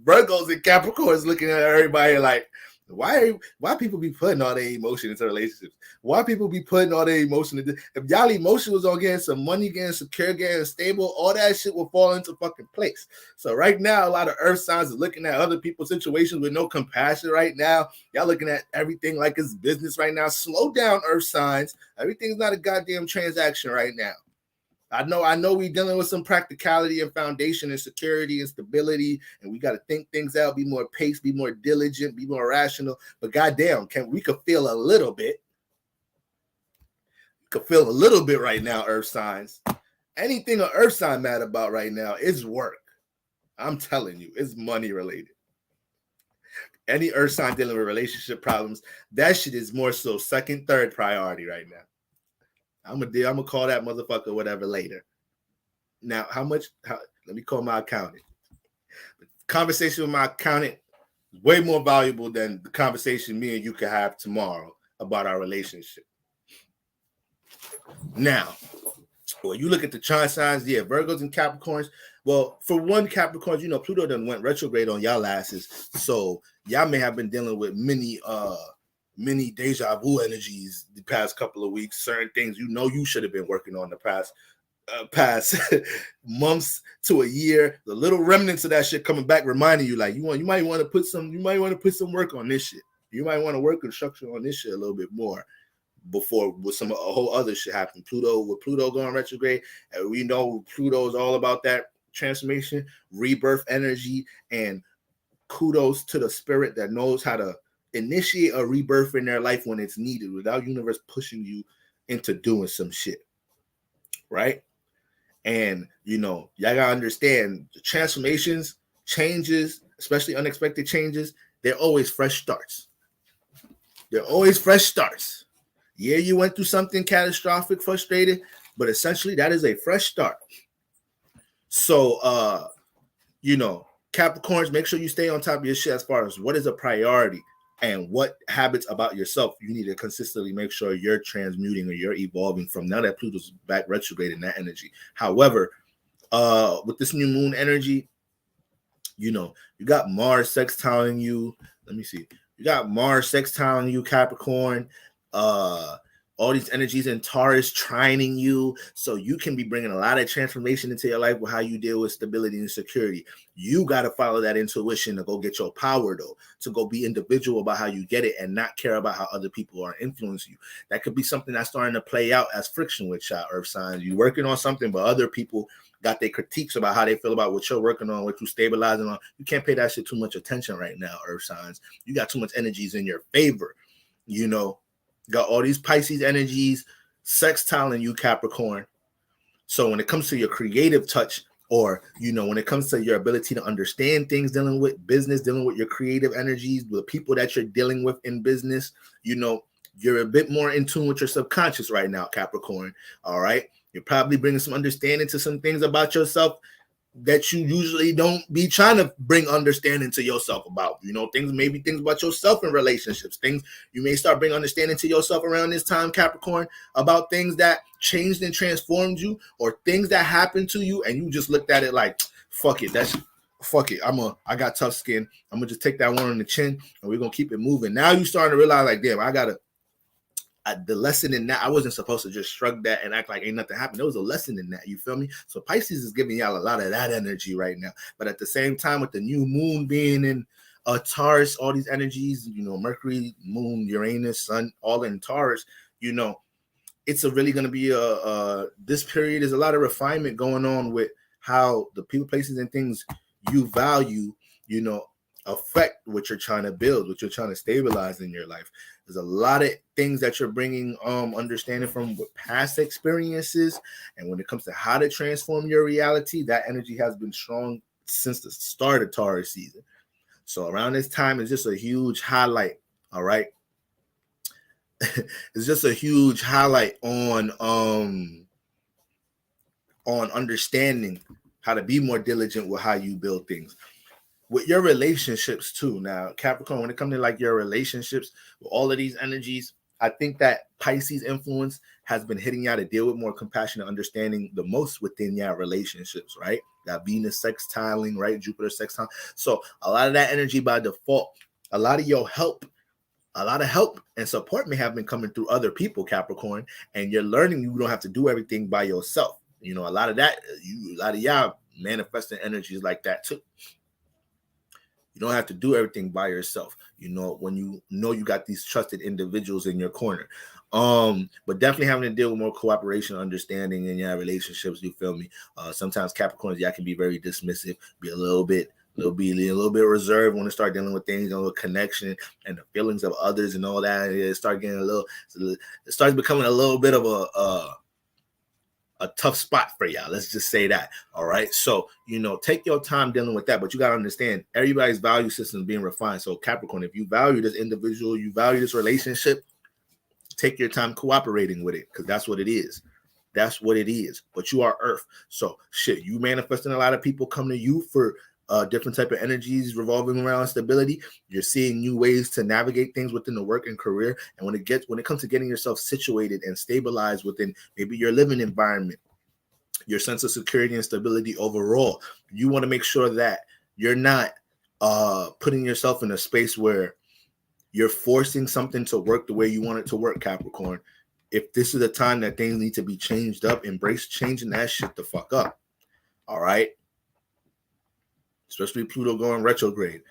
Virgos and Capricorns looking at everybody like, why people be putting all their emotion into relationships? Why people be putting all their emotion into? If y'all emotion was on getting some money, getting secure, getting stable, all that shit will fall into fucking place. So right now, a lot of earth signs are looking at other people's situations with no compassion right now. Y'all looking at everything like it's business right now. Slow down, earth signs. Everything's not a goddamn transaction right now. I know we dealing with some practicality and foundation and security and stability, and we got to think things out, be more paced, be more diligent, be more rational. But goddamn, we could feel a little bit. Could feel a little bit right now, earth signs. Anything an earth sign mad about right now is work. I'm telling you, it's money related. Any earth sign dealing with relationship problems, that shit is more so second, third priority right now. I'm gonna call that motherfucker whatever later. Now, let me call my accountant. The conversation with my accountant is way more valuable than the conversation me and you could have tomorrow about our relationship. Now, when you look at the trine signs, yeah, Virgos and Capricorns. Well, for one, Capricorns, Pluto done went retrograde on y'all asses, so y'all may have been dealing with many deja vu energies the past couple of weeks. Certain things you should have been working on the past months to a year. The little remnants of that shit coming back, reminding you like you might want to put some work on this shit. You might want to work construction on this shit a little bit more before a whole other shit happen. With Pluto going retrograde, and we know Pluto is all about that transformation, rebirth energy, and kudos to the spirit that knows how to initiate a rebirth in their life when it's needed without universe pushing you into doing some shit, right? And y'all gotta understand the transformations, changes, especially unexpected changes, they're always fresh starts. Yeah, you went through something catastrophic, frustrated, but essentially that is a fresh start. So Capricorns, make sure you stay on top of your shit as far as what is a priority and what habits about yourself you need to consistently make sure you're transmuting or you're evolving from, now that Pluto's back retrograde in that energy. However, with this new moon energy, you got Mars sextiling you. Let me see. You got Mars sextiling you, Capricorn. All these energies in Taurus trining you, so you can be bringing a lot of transformation into your life with how you deal with stability and security. You got to follow that intuition to go get your power, though, to go be individual about how you get it and not care about how other people are influencing you. That could be something that's starting to play out as friction with y'all earth signs. You're working on something, but other people got their critiques about how they feel about what you're working on, what you're stabilizing on. You can't pay that shit too much attention right now, earth signs. You got too much energies in your favor, Got all these Pisces energies sextiling you, Capricorn. So when it comes to your creative touch, or when it comes to your ability to understand things, dealing with business, dealing with your creative energies, the people that you're dealing with in business, you're a bit more in tune with your subconscious right now, Capricorn. All right, you're probably bringing some understanding to some things about yourself that you usually don't be trying to bring understanding to yourself about, things about yourself in relationships, things you may start bringing understanding to yourself around this time, Capricorn, about things that changed and transformed you, or things that happened to you and you just looked at it like, fuck it, I got tough skin, I'm gonna just take that one on the chin and we're gonna keep it moving. Now you starting to realize like, damn, the lesson in that, I wasn't supposed to just shrug that and act like ain't nothing happened. There was a lesson in that, you feel me? So Pisces is giving y'all a lot of that energy right now. But at the same time, with the new moon being in Taurus, all these energies, Mercury, Moon, Uranus, Sun, all in Taurus, it's really going to be this period is a lot of refinement going on with how the people, places, and things you value, affect what you're trying to build, what you're trying to stabilize in your life. There's a lot of things that you're bringing understanding from with past experiences, and when it comes to how to transform your reality, that energy has been strong since the start of Taurus season. So around this time is just a huge highlight. All right. It's just a huge highlight on understanding how to be more diligent with how you build things. With your relationships too. Now, Capricorn, when it comes to like your relationships with all of these energies, I think that Pisces influence has been hitting y'all to deal with more compassion and understanding the most within your relationships, right? That Venus sextiling, right? Jupiter sextile. So a lot of that energy by default, a lot of help and support may have been coming through other people, Capricorn, and you're learning you don't have to do everything by yourself. You know, a lot of y'all manifesting energies like that too. You don't have to do everything by yourself, you know, when you know you got these trusted individuals in your corner. But definitely having to deal with more cooperation, understanding in your relationships, you feel me? Sometimes Capricorns, y'all can be very dismissive, be a little bit reserved when they start dealing with things, you know, connection and the feelings of others and all that. It starts becoming a little bit of a tough spot for y'all. Let's just say that. All right. So, you know, take your time dealing with that, but you got to understand everybody's value system is being refined. So Capricorn, if you value this individual, you value this relationship, take your time cooperating with it, because that's what it is. That's what it is. But you are Earth. So shit, you manifesting a lot of people come to you for different type of energies revolving around stability. You're seeing new ways to navigate things within the work and career. And when it comes to getting yourself situated and stabilized within maybe your living environment, your sense of security and stability overall, you want to make sure that you're not putting yourself in a space where you're forcing something to work the way you want it to work, Capricorn. If this is a time that things need to be changed up, embrace changing that shit the fuck up. All right. Especially Pluto going retrograde.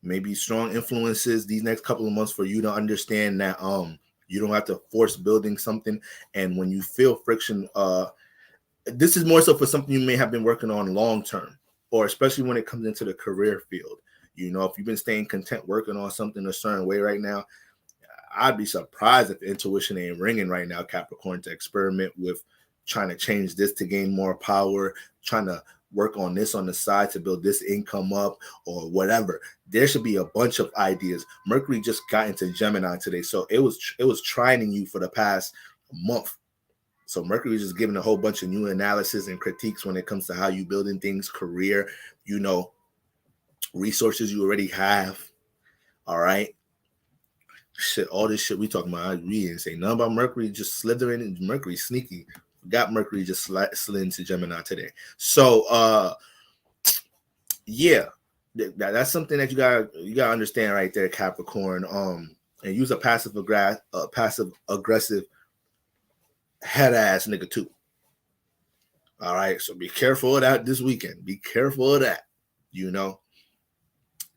Maybe strong influences these next couple of months for you to understand that you don't have to force building something. And when you feel friction, this is more so for something you may have been working on long term, or especially when it comes into the career field. You know, if you've been staying content working on something a certain way right now, I'd be surprised if intuition ain't ringing right now, Capricorn, to experiment with trying to change this to gain more power, trying to work on this on the side to build this income up or whatever. There should be a bunch of ideas. Mercury just got into Gemini today, so it was trining you for the past month. So Mercury is just giving a whole bunch of new analysis and critiques when it comes to how you building things, career, you know, resources you already have. All right. Shit, all this shit we talking about, we didn't say nothing about Mercury just slithering, and Mercury sneaky. Got Mercury just slid into Gemini today. So yeah, that's something that you gotta understand right there, Capricorn. And use a passive aggressive head ass nigga too. All right, so be careful of that this weekend. Be careful of that. You know,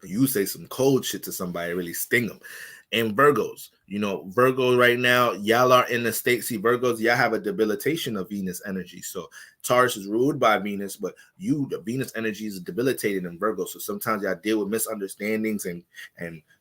you say some cold shit to somebody, really sting them. And Virgos, you know, Virgos right now, y'all are in the state. See, Virgos, y'all have a debilitation of Venus energy. So Taurus is ruled by Venus, but the Venus energy is debilitated in Virgo. So sometimes y'all deal with misunderstandings and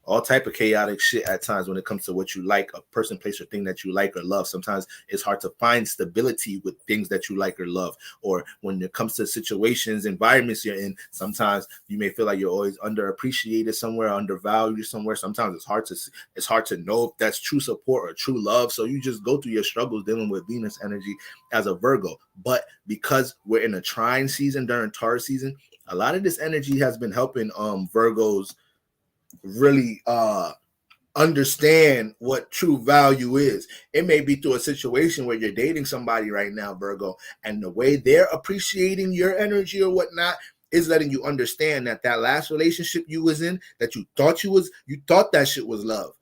all type of chaotic shit at times when it comes to what you like, a person, place, or thing that you like or love. Sometimes it's hard to find stability with things that you like or love. Or when it comes to situations, environments you're in, sometimes you may feel like you're always underappreciated somewhere, undervalued somewhere. Sometimes it's hard to know if that's true support or true love. So you just go through your struggles dealing with Venus energy as a Virgo. But because we're in a trine season during Taurus season, a lot of this energy has been helping Virgos really understand what true value is. It may be through a situation where you're dating somebody right now, Virgo, and the way they're appreciating your energy or whatnot is letting you understand that last relationship you was in, that you thought that shit was love.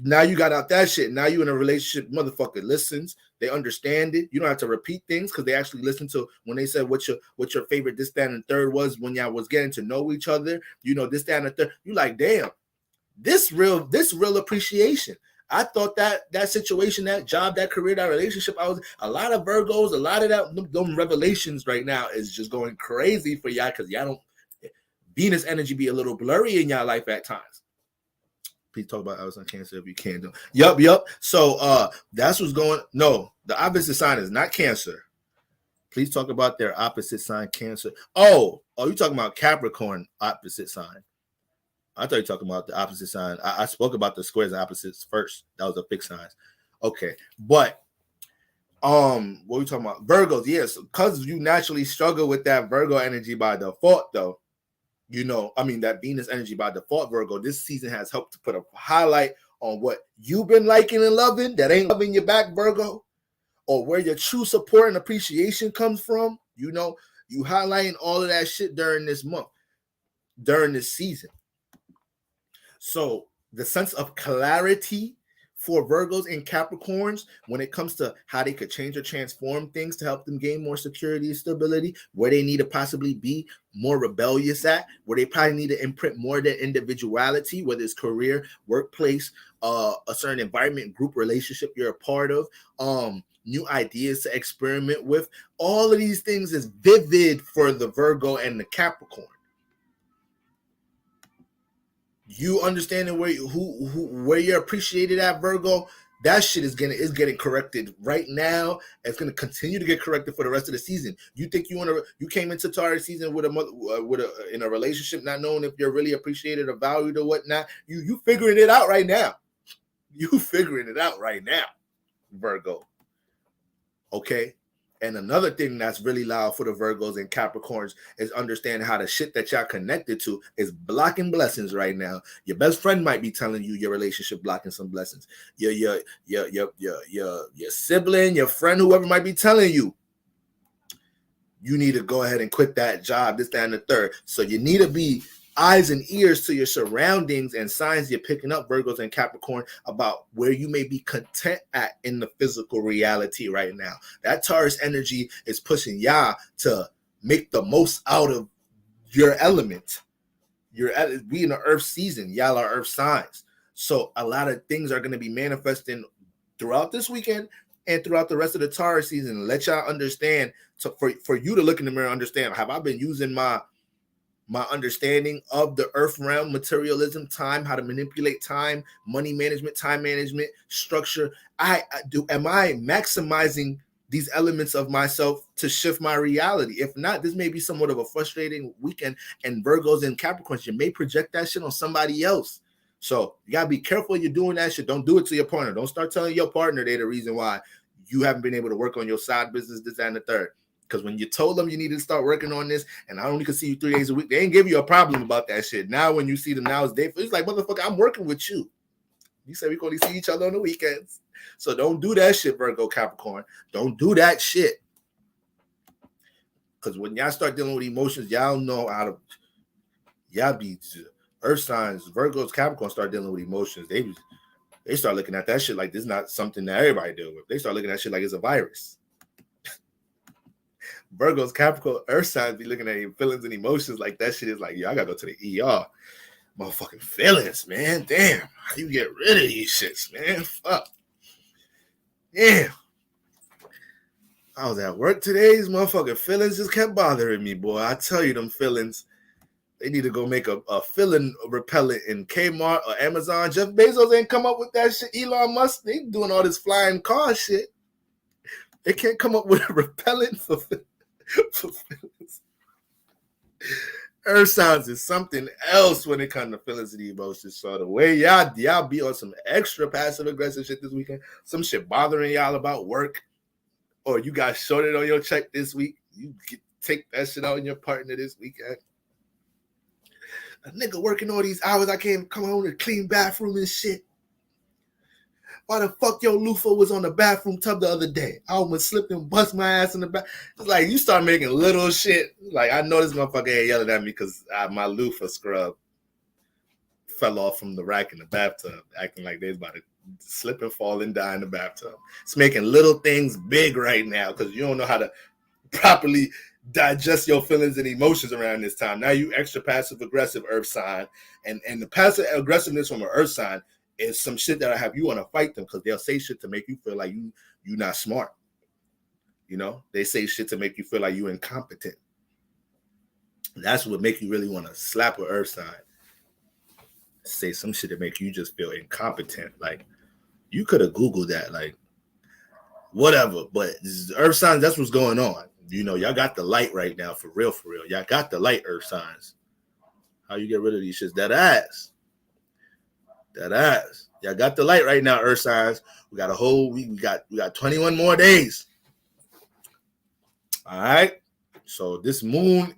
Now you got out that shit. Now you in a relationship, motherfucker listens. They understand it. You don't have to repeat things because they actually listen to when they said what your favorite this, that, and third was when y'all was getting to know each other. You know, this, that, and the third. You like, damn, this real appreciation. I thought that situation, that job, that career, that relationship, I was a lot of Virgos, a lot of them revelations right now is just going crazy for y'all because y'all don't Venus energy be a little blurry in y'all life at times. Please talk about Aries on Cancer if you can. Do. Yup. So that's what's going. No, the opposite sign is not Cancer. Please talk about their opposite sign, Cancer. Oh, you talking about Capricorn opposite sign. I thought you were talking about the opposite sign. I spoke about the squares and opposites first. That was the fixed signs. Okay. But what are we talking about? Virgos, yes. Because you naturally struggle with that Virgo energy by default, though. That Venus energy by default, Virgo, this season has helped to put a highlight on what you've been liking and loving that ain't loving you back, Virgo, or where your true support and appreciation comes from. You highlighting all of that shit during this month, during this season. So the sense of clarity for Virgos and Capricorns when it comes to how they could change or transform things to help them gain more security and stability, where they need to possibly be more rebellious at, where they probably need to imprint more of their individuality, whether it's career, workplace, a certain environment, group relationship you're a part of, new ideas to experiment with. All of these things is vivid for the Virgo and the Capricorn. You understanding where you're appreciated at, Virgo, that shit is getting corrected right now. It's gonna continue to get corrected for the rest of the season. You think you came into Taurus season in a relationship not knowing if you're really appreciated or valued or whatnot. You figuring it out right now. You figuring it out right now, Virgo. Okay. And another thing that's really loud for the Virgos and Capricorns is understanding how the shit that y'all connected to is blocking blessings right now. Your best friend might be telling you your relationship blocking some blessings. Your sibling, your friend, whoever might be telling you, you need to go ahead and quit that job, this, that, and the third. So you need to be eyes and ears to your surroundings and signs you're picking up, Virgos and Capricorn, about where you may be content at in the physical reality right now. That Taurus energy is pushing y'all to make the most out of your element. We in the Earth season. Y'all are Earth signs. So a lot of things are going to be manifesting throughout this weekend and throughout the rest of the Taurus season. Let y'all understand, for you to look in the mirror and understand, have I been using my understanding of the earth realm, materialism, time, how to manipulate time, money management, time management, structure? Am I maximizing these elements of myself to shift my reality? If not, this may be somewhat of a frustrating weekend. And Virgos and Capricorns, you may project that shit on somebody else. So you gotta be careful you're doing that shit. Don't do it to your partner. Don't start telling your partner they're the reason why you haven't been able to work on your side business, this, that, and the third. Because when you told them you needed to start working on this, and I only can see you 3 days a week, they ain't give you a problem about that shit. Now, when you see them now, it's like, motherfucker, I'm working with you. You said we can only see each other on the weekends. So don't do that shit, Virgo, Capricorn. Don't do that shit. Because when y'all start dealing with emotions, y'all know how to, y'all be earth signs, Virgos, Capricorn start dealing with emotions. They start looking at that shit like this is not something that everybody deal with. They start looking at that shit like it's a virus. Virgos, Capricorn, earth signs be looking at your feelings and emotions like that shit is like, yo, I gotta go to the ER. Motherfucking feelings, man. Damn. How you get rid of these shits, man? Fuck. Yeah. I was at work today. These motherfucking feelings just kept bothering me, boy. I tell you, them feelings, they need to go make a feeling repellent in Kmart or Amazon. Jeff Bezos ain't come up with that shit. Elon Musk, they doing all this flying car shit. They can't come up with a repellent for feelings. Earth signs is something else when it comes to feelings and emotions. So the way y'all be on some extra passive aggressive shit this weekend, some shit bothering y'all about work, or you got shorted on your check this week, you take that shit out on your partner this weekend. A nigga working all these hours, I can't come home to clean bathroom and shit. Why the fuck your loofah was on the bathroom tub the other day? I almost slipped and bust my ass in the bath. It's like you start making little shit. Like I know this motherfucker ain't yelling at me because my loofah scrub fell off from the rack in the bathtub, acting like they was about to slip and fall and die in the bathtub. It's making little things big right now because you don't know how to properly digest your feelings and emotions around this time. Now you extra passive aggressive earth sign, and the passive aggressiveness from an earth sign is some shit that I have you want to fight them because they'll say shit to make you feel like you not smart. You know, they say shit to make you feel like you incompetent. That's what make you really want to slap an earth sign. Say some shit to make you just feel incompetent. Like you could have Googled that, like whatever. But earth signs, that's what's going on. You know, y'all got the light right now, for real, for real. Y'all got the light, earth signs. How you get rid of these shits? That ass. That ass. Y'all got the light right now, earth signs. We got a whole week. We got 21 more days. All right. So this moon,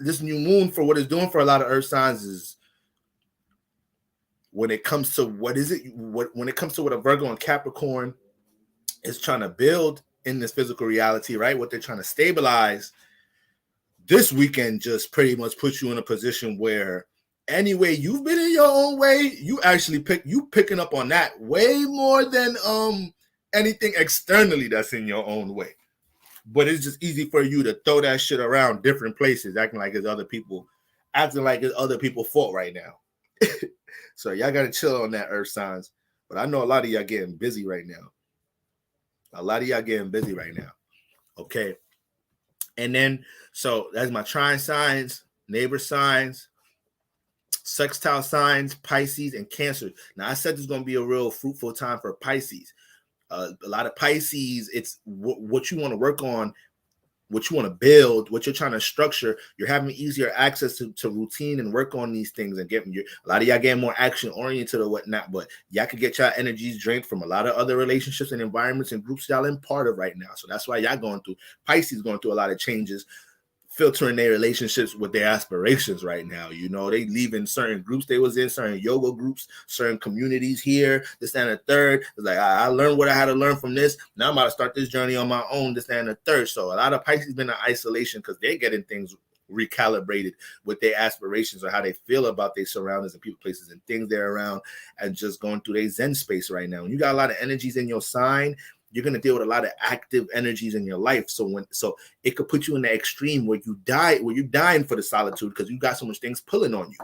this new moon, for what it's doing for a lot of earth signs is, when it comes to when it comes to what a Virgo and Capricorn is trying to build in this physical reality, right? What they're trying to stabilize, this weekend just pretty much puts you in a position where anyway you've been in your own way, you actually picking up on that way more than anything externally that's in your own way. But it's just easy for you to throw that shit around different places, acting like it's other people fault right now. So y'all gotta chill on that, earth signs. But I know a lot of y'all getting busy right now. Okay. And then, so that's my trine signs, neighbor signs, sextile signs, Pisces, and Cancer. Now, I said this is going to be a real fruitful time for Pisces. A lot of Pisces, it's what you want to work on, what you want to build, what you're trying to structure. You're having easier access to routine and work on these things, and a lot of y'all getting more action oriented or whatnot. But y'all could get y'all energies drained from a lot of other relationships and environments and groups y'all in part of right now. So that's why y'all Pisces going through a lot of changes, filtering their relationships with their aspirations right now. You know, they leaving certain groups they was in, certain yoga groups, certain communities here, this and the third. It's like, I learned what I had to learn from this. Now I'm about to start this journey on my own, this and the third. So a lot of Pisces been in isolation because they're getting things recalibrated with their aspirations or how they feel about their surroundings and people, places, and things they're around, and just going through their Zen space right now. When you got a lot of energies in your sign, you're going to deal with a lot of active energies in your life. So it could put you in the extreme where you're dying for the solitude because you got so much things pulling on you.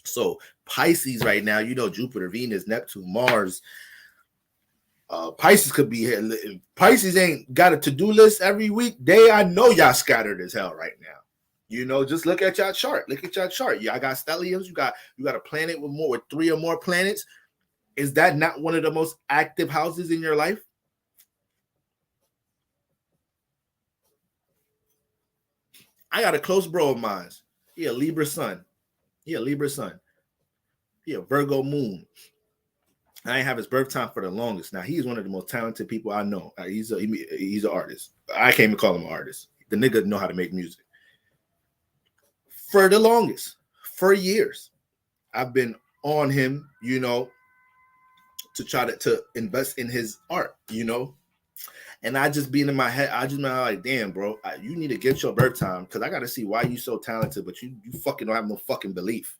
So Pisces right now, you know, Jupiter, Venus, Neptune, Mars, Pisces could be here. Pisces ain't got a to-do list every weekday. I know y'all scattered as hell right now. You know, just look at y'all chart. Y'all got stelliums. You got a planet with 3 or more planets. Is that not one of the most active houses in your life? I got a close bro of mine. He a Libra sun. He a Virgo moon. I ain't have his birth time for the longest. Now, he's one of the most talented people I know. He's an artist. I can't even call him an artist. The nigga know how to make music. For the longest, for years, I've been on him, you know, to try to invest in his art, you know. And I just been in my head, I just been like, damn, bro, you need to get your birth time because I got to see why you so talented, but you fucking don't have no fucking belief.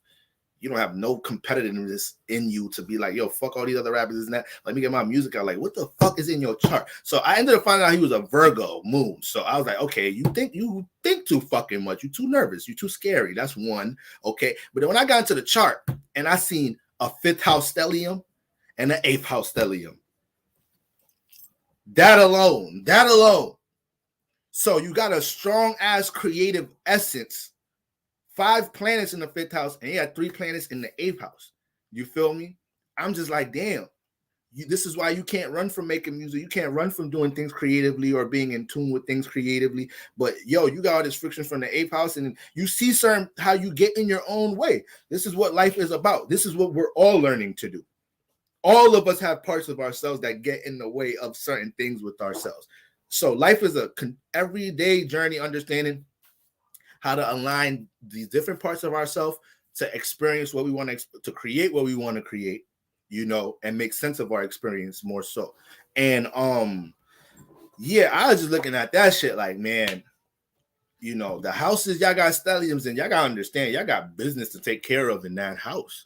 You don't have no competitiveness in you to be like, yo, fuck all these other rappers and that. Let me get my music out. Like, what the fuck is in your chart? So I ended up finding out he was a Virgo moon. So I was like, okay, you think too fucking much. You too nervous. You too scary. That's one. Okay. But then when I got into the chart and I seen a 5th house stellium and an 8th house stellium, that alone. So you got a strong ass creative essence. 5 planets in the 5th house, and you had 3 planets in the 8th house. You feel me? I'm just like, damn. This is why you can't run from making music. You can't run from doing things creatively or being in tune with things creatively. But yo, you got all this friction from the 8th house, and you see how you get in your own way. This is what life is about. This is what we're all learning to do. All of us have parts of ourselves that get in the way of certain things with ourselves. So life is a everyday journey, understanding how to align these different parts of ourselves to experience what we want to create what we want to create, you know, and make sense of our experience more so. And yeah, I was just looking at that shit like, man, you know, the houses y'all got stelliums and y'all gotta understand, y'all got business to take care of in that house.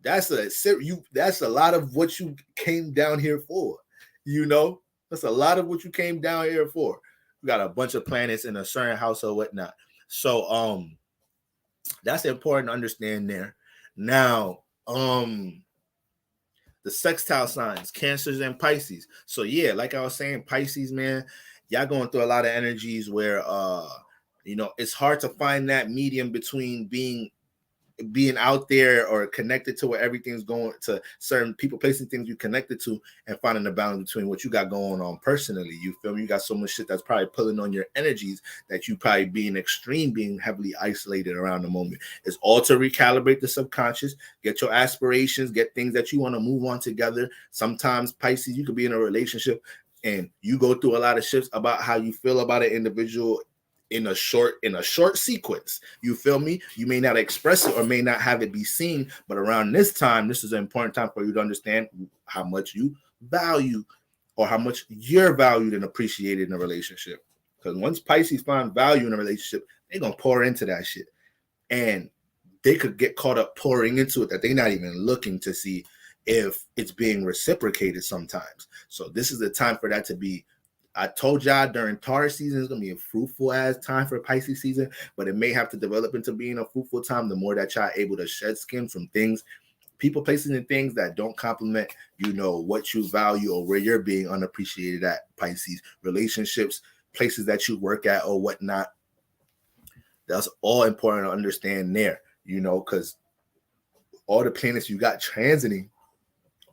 That's a lot of what you came down here for, you know. That's a lot of what you came down here for. We got a bunch of planets in a certain house or whatnot. So that's important to understand there. Now, the sextile signs, Cancers and Pisces. So yeah, like I was saying, Pisces, man, y'all going through a lot of energies where you know, it's hard to find that medium between being being out there or connected to where everything's going, to certain people, placing things you connected to, and finding the balance between what you got going on personally. You feel me? You got so much shit that's probably pulling on your energies that you probably being extreme, being heavily isolated around the moment. It's all to recalibrate the subconscious, get your aspirations, get things that you want to move on together. Sometimes Pisces, you could be in a relationship and you go through a lot of shifts about how you feel about an individual in a short sequence. You feel me? You may not express it or may not have it be seen, but around this time, this is an important time for you to understand how much you value or how much you're valued and appreciated in a relationship. Because once Pisces find value in a relationship, they're gonna pour into that shit, and they could get caught up pouring into it that they're not even looking to see if it's being reciprocated sometimes. So this is the time for that to be. I told y'all during Taurus season, it's going to be a fruitful ass time for Pisces season, but it may have to develop into being a fruitful time the more that y'all able to shed skin from things, people, places, and things that don't complement, what you value or where you're being unappreciated at, Pisces. Relationships, places that you work at or whatnot. That's all important to understand there, because all the planets you got transiting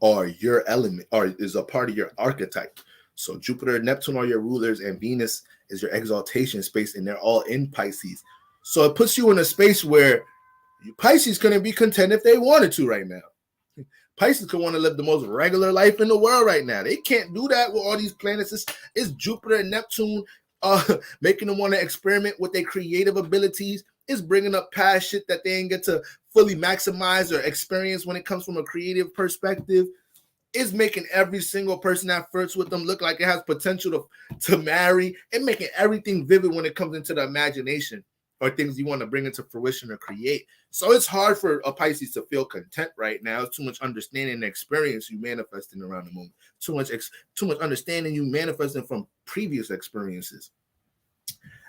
are your element or is a part of your archetype. So Jupiter and Neptune are your rulers, and Venus is your exaltation space, and they're all in Pisces. So it puts you in a space where Pisces couldn't be content if they wanted to right now. Pisces could want to live the most regular life in the world right now. They can't do that with all these planets. It's Jupiter and Neptune making them want to experiment with their creative abilities. It's bringing up past shit that they didn't get to fully maximize or experience when it comes from a creative perspective. Is making every single person that flirts with them look like it has potential to marry, and making everything vivid when it comes into the imagination or things you want to bring into fruition or create. So it's hard for a Pisces to feel content right now. It's too much understanding and experience you manifesting around the moment. Too much understanding you manifesting from previous experiences.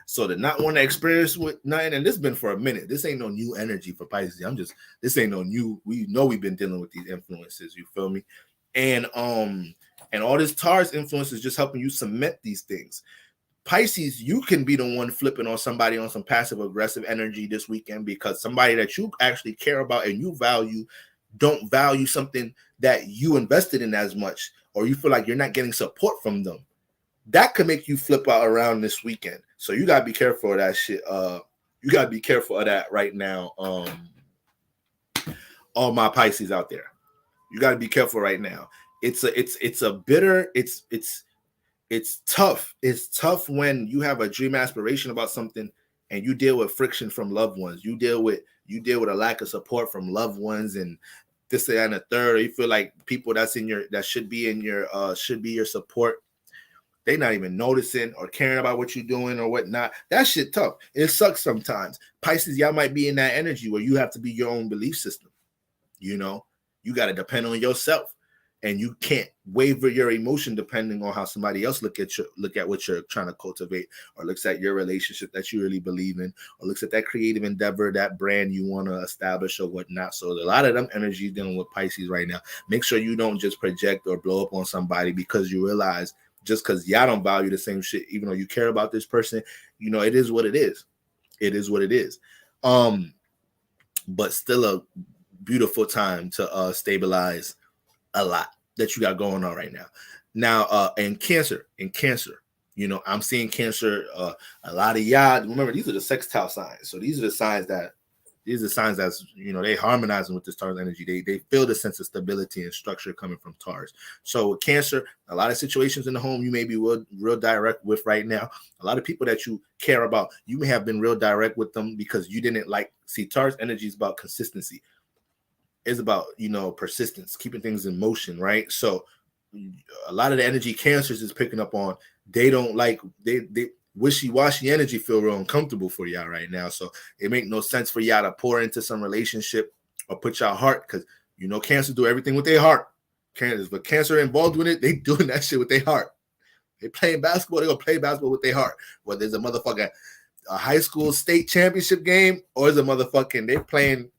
So to not want to experience with nothing, and this has been for a minute. This ain't no new energy for Pisces. This ain't no new. We know we've been dealing with these influences. You feel me? And all this Taurus influence is just helping you cement these things. Pisces, you can be the one flipping on somebody on some passive aggressive energy this weekend because somebody that you actually care about and you value don't value something that you invested in as much, or you feel like you're not getting support from them. That could make you flip out around this weekend. So you gotta be careful of that shit. You gotta be careful of that right now. All my Pisces out there. You got to be careful right now. It's tough. It's tough when you have a dream aspiration about something and you deal with friction from loved ones. You deal with a lack of support from loved ones and this and the third. Or you feel like people that should be your support, they're not even noticing or caring about what you're doing or whatnot. That shit tough. It sucks sometimes. Pisces, y'all might be in that energy where you have to be your own belief system. You got to depend on yourself, and you can't waver your emotion depending on how somebody else look at what you're trying to cultivate, or looks at your relationship that you really believe in, or looks at that creative endeavor, that brand you want to establish or whatnot. So a lot of them energies dealing with Pisces right now. Make sure you don't just project or blow up on somebody because you realize just because y'all don't value the same shit, even though you care about this person, it is what it is. It is what it is. But still a beautiful time to stabilize a lot that you got going on right now. Now, in Cancer, I'm seeing Cancer. A lot of y'all, remember, these are the sextile signs. So these are the signs that's they harmonizing with this Taurus energy. They feel the sense of stability and structure coming from Taurus. So with Cancer, a lot of situations in the home you may be real direct with right now. A lot of people that you care about, you may have been real direct with them because you didn't see Taurus energy is about consistency. It's about persistence, keeping things in motion, right? So a lot of the energy Cancers is picking up on, they don't like they wishy-washy energy feel real uncomfortable for y'all right now. So it make no sense for y'all to pour into some relationship or put y'all heart, because Cancer do everything with their heart. But Cancer involved with it, they doing that shit with their heart. They playing basketball, they gonna play basketball with their heart. Whether it's a high school state championship game or it's a motherfucking they playing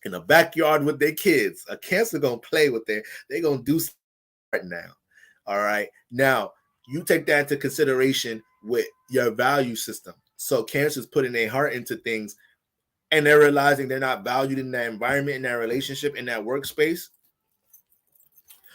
in the backyard with their kids. A Cancer gonna play with they gonna do something right now. All right. Now you take that into consideration with your value system. So Cancer's putting their heart into things and they're realizing they're not valued in that environment, in that relationship, in that workspace.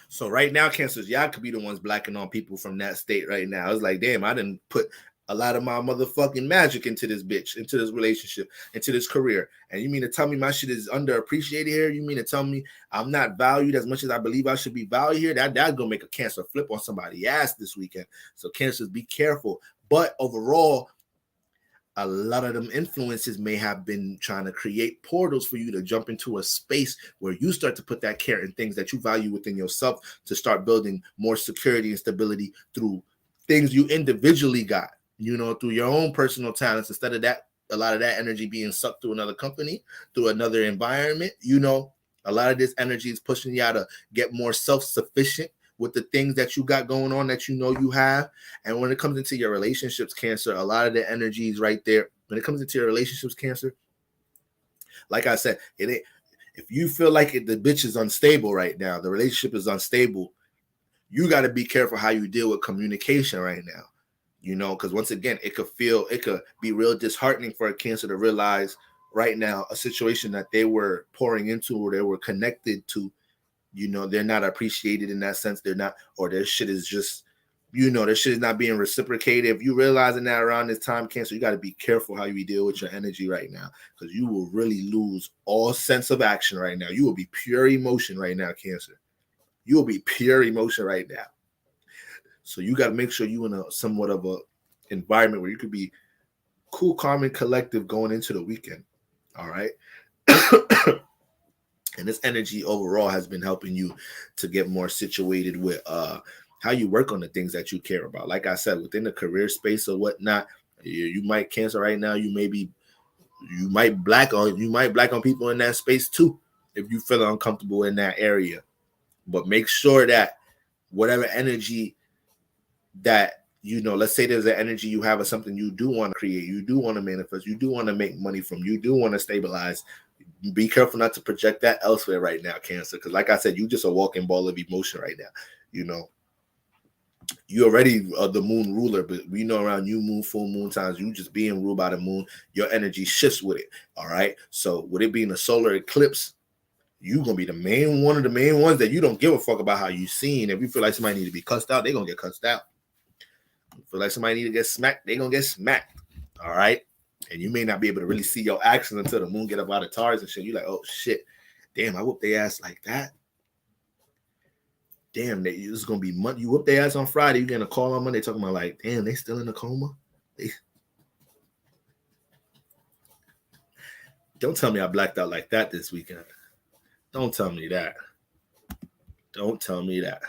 So right now, Cancers, y'all could be the ones blacking on people from that state right now. It's like, damn, I didn't put a lot of my motherfucking magic into this bitch, into this relationship, into this career. And you mean to tell me my shit is underappreciated here? You mean to tell me I'm not valued as much as I believe I should be valued here? That's gonna make a Cancer flip on somebody's ass this weekend. So Cancers, be careful. But overall, a lot of them influences may have been trying to create portals for you to jump into a space where you start to put that care in things that you value within yourself, to start building more security and stability through things you individually got, through your own personal talents, instead of that, a lot of that energy being sucked through another company, through another environment. A lot of this energy is pushing you to get more self-sufficient with the things that you got going on that you have. And when it comes into your relationships, Cancer, a lot of the energy is right there. When it comes into your relationships, Cancer, like I said, it ain't, if you feel like the bitch is unstable right now, the relationship is unstable, you got to be careful how you deal with communication right now. Because once again, it could be real disheartening for a Cancer to realize right now a situation that they were pouring into or they were connected to, they're not appreciated in that sense. They're not, or their shit is just, their shit is not being reciprocated. If you realizing that around this time, Cancer, you got to be careful how you deal with your energy right now, because you will really lose all sense of action right now. You will be pure emotion right now, Cancer. You will be pure emotion right now. So you got to make sure you in a somewhat of a environment where you could be cool, calm, and collective going into the weekend. All right. And this energy overall has been helping you to get more situated with how you work on the things that you care about. Like I said, within the career space or whatnot, you might Cancer right now. You might black on people in that space too, if you feel uncomfortable in that area. But make sure that whatever energy that, let's say there's an energy you have of something you do want to create, you do want to manifest, you do want to make money from, you do want to stabilize. Be careful not to project that elsewhere right now, Cancer, because like I said, you just a walking ball of emotion right now. You already the moon ruler, but we know around new moon, full moon times, you just being ruled by the moon, your energy shifts with it. All right. So with it being a solar eclipse, you gonna be one of the main ones that you don't give a fuck about how you seen. If you feel like somebody need to be cussed out, they're gonna get cussed out. If you feel like somebody need to get smacked, they're gonna get smacked. All right. And you may not be able to really see your actions until the moon get up out of Taurus and shit. You're like, oh shit, damn, I whooped their ass like that. Damn, this is gonna be Monday. You whoop their ass on Friday, you getting a call on Monday talking about like, damn, they still in a coma. Don't tell me I blacked out like that this weekend. Don't tell me that. Don't tell me that.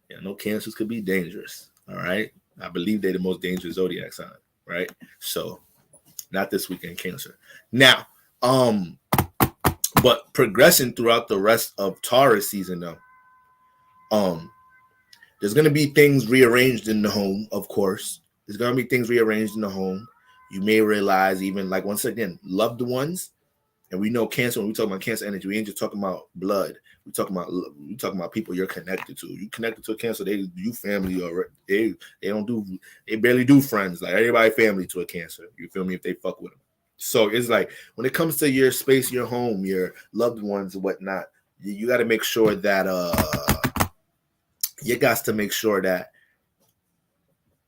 Yeah, no, Cancers could be dangerous. All right. I believe they're the most dangerous zodiac sign, right? So not this weekend, Cancer. Now, but progressing throughout the rest of Taurus season, though, there's gonna be things rearranged in the home, of course. There's gonna be things rearranged in the home. You may realize, even like once again, loved ones, and we know Cancer. When we talk about Cancer energy, we ain't just talking about blood. We talking about people you're connected to. You connected to a Cancer, you family, or they barely do friends. Like everybody family to a Cancer. You feel me? If they fuck with them. So it's like when it comes to your space, your home, your loved ones, and whatnot, you got to make sure that you got to make sure that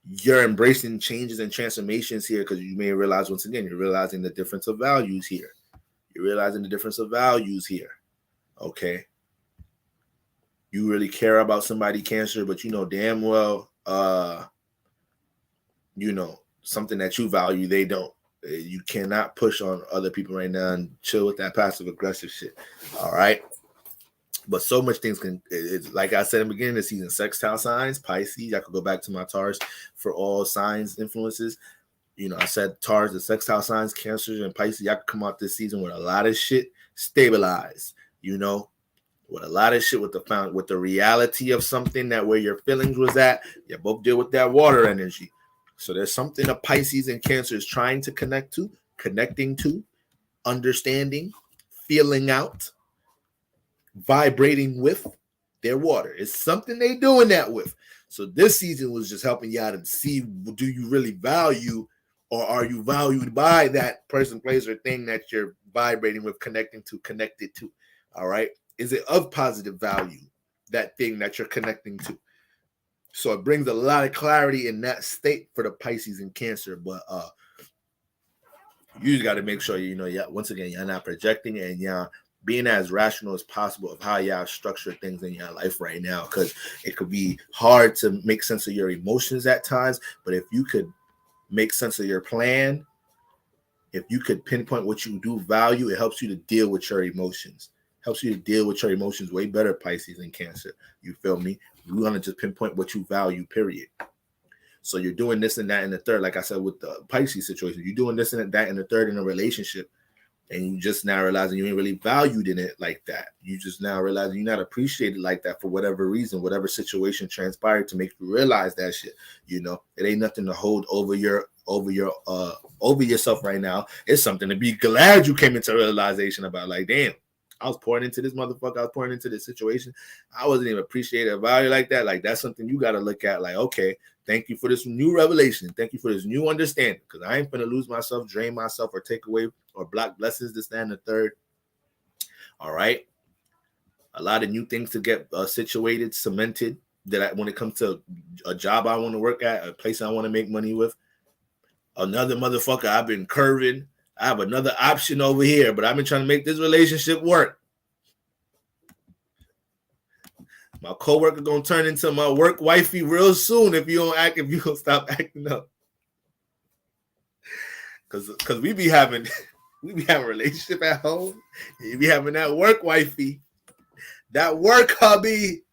you're embracing changes and transformations here, because you may realize, once again, you're realizing the difference of values here. You're realizing the difference of values here. Okay. You really care about somebody, Cancer, but you know damn well, something that you value, they don't. You cannot push on other people right now and chill with that passive aggressive shit. All right. But so much things it's like I said in the beginning of the season, sextile signs, Pisces. I could go back to my Taurus for all signs, influences. I said Taurus, the sextile signs, Cancers, and Pisces. I could come out this season with a lot of shit stabilized, with a lot of shit with the reality of something that where your feelings was at. You both deal with that water energy. So there's something a Pisces and Cancer is trying to connecting to, understanding, feeling out, vibrating with their water. It's something they doing that with. So this season was just helping you out and see, do you really value Or are you valued by that person, place, or thing that you're vibrating with, connected to? All right. Is it of positive value, that thing that you're connecting to? So it brings a lot of clarity in that state for the Pisces and Cancer. But you just got to make sure, once again, you're not projecting and you're being as rational as possible of how y'all structure things in your life right now, because it could be hard to make sense of your emotions at times. But if you could make sense of your plan, if you could pinpoint what you do value, it helps you to deal with your emotions. Helps you to deal with your emotions way better, Pisces and Cancer. You feel me? You want to just pinpoint what you value, period. So you're doing this and that in the third, like I said with the Pisces situation. You're doing this and that in the third in a relationship, and you just now realizing you ain't really valued in it like that. You just now realizing you're not appreciated like that for whatever reason, whatever situation transpired to make you realize that shit. It ain't nothing to hold over yourself right now. It's something to be glad you came into realization about. Like, damn, I was pouring into this motherfucker. I was pouring into this situation. I wasn't even appreciated or valued like that. Like, that's something you got to look at. Like, okay, thank you for this new revelation. Thank you for this new understanding. Because I ain't going to lose myself, drain myself, or take away or block blessings, this, that, and the third. All right. A lot of new things to get situated, cemented. When it comes to a job I want to work at, a place I want to make money with. Another motherfucker, I've been curving. I have another option over here, but I've been trying to make this relationship work. My coworker gonna turn into my work wifey real soon if you don't stop acting up. Cause we be having a relationship at home. You be having that work wifey, that work hubby.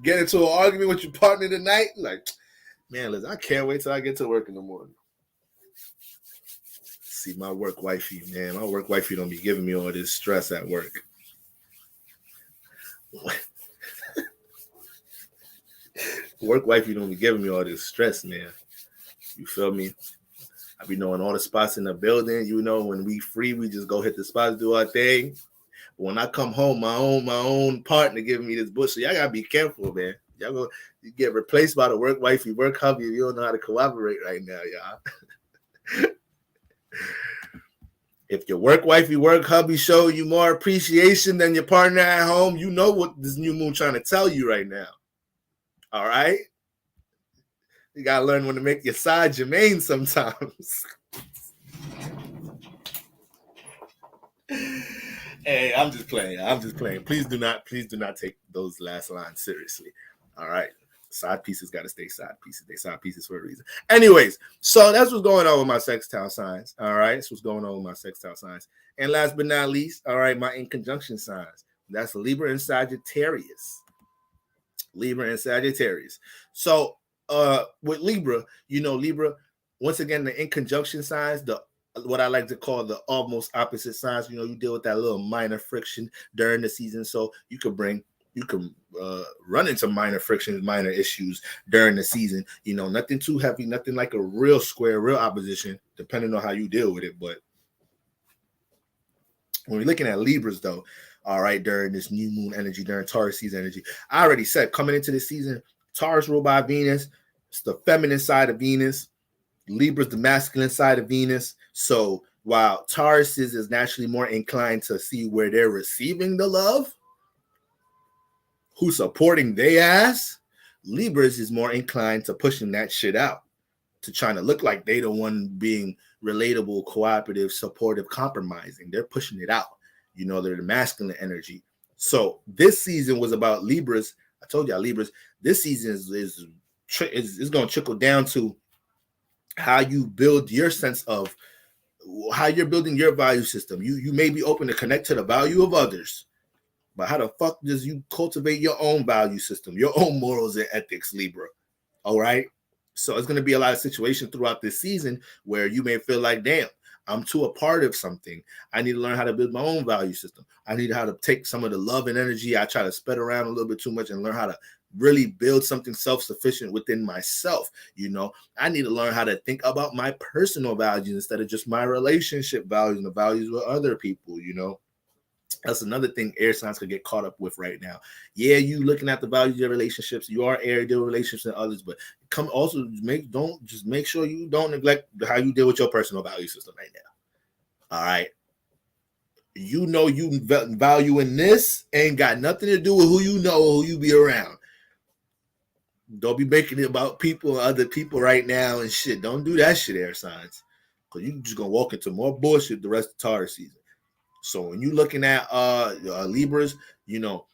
Get into an argument with your partner tonight, like, man, listen, I can't wait till I get to work in the morning. See, my work wifey, man. My work wifey don't be giving me all this stress at work. Work wifey don't be giving me all this stress, man. You feel me? I be knowing all the spots in the building. When we free, we just go hit the spots, do our thing. But when I come home, my own partner giving me this bullshit. Y'all gotta be careful, man. You get replaced by the work wifey, work hubby if you don't know how to cooperate right now, y'all. If your work wifey, work hubby show you more appreciation than your partner at home, you know what this new moon trying to tell you right now. All right? You got to learn when to make your side your main sometimes. Hey, I'm just playing. Please do not take those last lines seriously. All right? Side pieces got to stay side pieces. They side pieces for a reason. Anyways, so that's what's going on with my sextile signs. All right, that's what's going on with my sextile signs. And last but not least, all right, my in conjunction signs. That's Libra and Sagittarius. Libra and Sagittarius. So, with Libra, Libra. Once again, the in conjunction signs, what I like to call the almost opposite signs. You deal with that little minor friction during the season, so you can run into minor frictions, minor issues during the season. Nothing too heavy, nothing like a real square, real opposition, depending on how you deal with it. But when we're looking at Libras, though, all right, during this new moon energy, during Taurus season energy, I already said coming into this season, Taurus ruled by Venus. It's the feminine side of Venus. Libra's the masculine side of Venus. So while Taurus is naturally more inclined to see where they're receiving the love, who's supporting their ass, Libras is more inclined to pushing that shit out, to trying to look like they the one being relatable, cooperative, supportive, compromising. They're pushing it out. They're the masculine energy. So this season was about Libras. I told y'all Libras. This season is going to trickle down to how you build your sense of how you're building your value system. You may be open to connect to the value of others, but how the fuck does you cultivate your own value system, your own morals and ethics, Libra? All right. So it's going to be a lot of situations throughout this season where you may feel like, damn, I'm too a part of something. I need to learn how to build my own value system. I need how to take some of the love and energy I try to spread around a little bit too much and learn how to really build something self-sufficient within myself. I need to learn how to think about my personal values instead of just my relationship values and the values with other people. That's another thing air signs could get caught up with right now. Yeah, you looking at the values of your relationships. You are air, deal with relationships and others, but come also make sure you don't neglect how you deal with your personal value system right now. All right. You know you value in this ain't got nothing to do with who you know or who you be around. Don't be making it about people, other people right now and shit. Don't do that shit, air signs. Because you just gonna walk into more bullshit the rest of Taurus season. So when you looking at Libras, you know,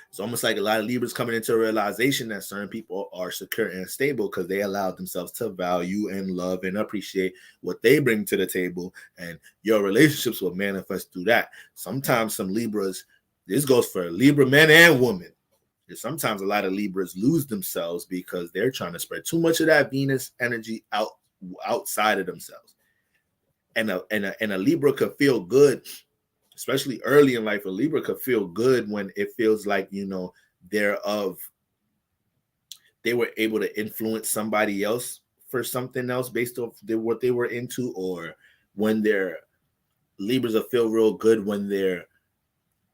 it's almost like a lot of Libras coming into a realization that certain people are secure and stable because they allowed themselves to value and love and appreciate what they bring to the table, and your relationships will manifest through that. Sometimes some Libras, this goes for Libra men and women. Sometimes a lot of Libras lose themselves because they're trying to spread too much of that Venus energy outside of themselves. And a Libra could feel good, especially early in life. A Libra could feel good when it feels like, you know, they were able to influence somebody else for something else based off what they were into, or when their Libras will feel real good when they're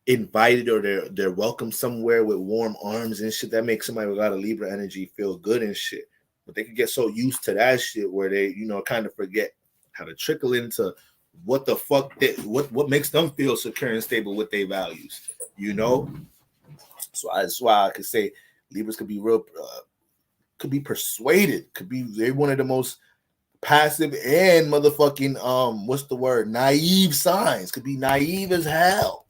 invited or they're welcome somewhere with warm arms and shit. That makes somebody with a lot of Libra energy feel good and shit. But they can get so used to that shit where they, you know, kind of forget how to trickle into what the fuck what makes them feel secure and stable with their values, you know. So that's why I could say Libras could be real, could be persuaded, they're one of the most passive and motherfucking what's the word, naive signs. Could be naive as hell,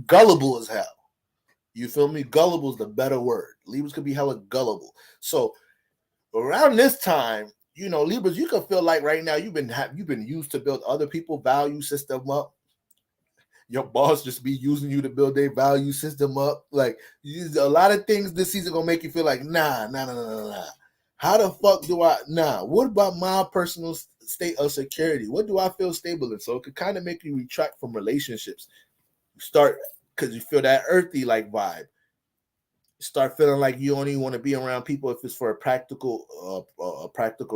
gullible as hell. You feel me? Gullible is the better word. Libras could be hella gullible. So around this time, you know, Libras, you can feel like right now you've been used to build other people's value system up. Your boss just be using you to build their value system up. Like, a lot of things this season gonna make you feel like, nah. How the fuck do I, what about my personal state of security? What do I feel stable in? So it could kind of make you retract from relationships. You start, because you feel that earthy like vibe. Start feeling like you only want to be around people if it's for a practical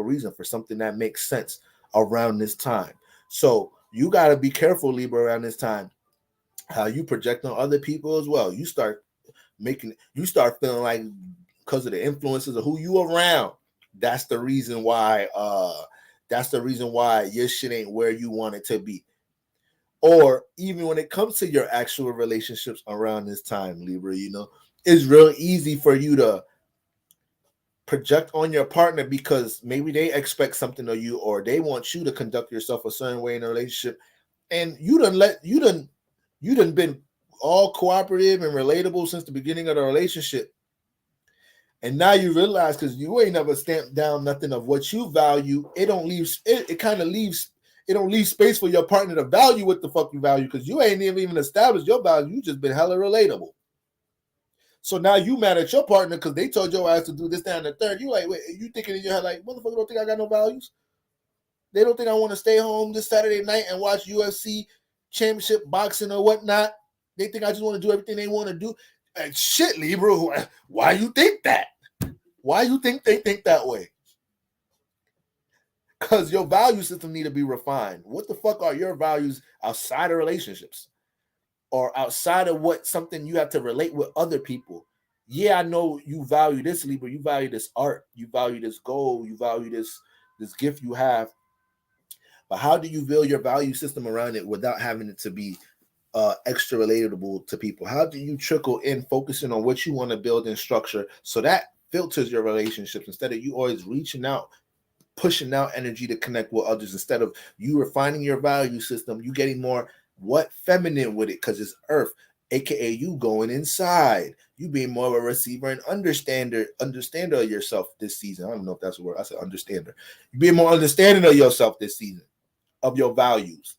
reason, for something that makes sense around this time. So you got to be careful, Libra, around this time, how you project on other people as well. You start feeling like, because of the influences of who you around, that's the reason why your shit ain't where you want it to be. Or even when it comes to your actual relationships around this time, Libra, you know, it's real easy for you to project on your partner because maybe they expect something of you, or they want you to conduct yourself a certain way in a relationship, and you done been all cooperative and relatable since the beginning of the relationship, and now you realize, because you ain't never stamped down nothing of what you value, it don't leave space for your partner to value what the fuck you value, because you ain't even established your value. You just been hella relatable. So now you mad at your partner because they told your ass to do this, that, and the third. You like, wait, you thinking in your head like, motherfucker don't think I got no values? They don't think I want to stay home this Saturday night and watch UFC championship boxing or whatnot? They think I just want to do everything they want to do? And shit, Libra, why you think that? Why you think they think that way? Because your value system need to be refined. What the fuck are your values outside of relationships? Or outside of what something you have to relate with other people? Yeah, I know you value this, Libra. You value this art. You value this goal. You value this gift you have. But how do you build your value system around it without having it to be extra relatable to people? How do you trickle in, focusing on what you want to build and structure, so that filters your relationships, instead of you always reaching out, pushing out energy to connect with others? Instead of you refining your value system, you getting more feminine with it, because it's earth, aka you going inside, you being more of a receiver and understander of yourself this season. I don't know if that's a word. I said understander. You being more understanding of yourself this season, of your values.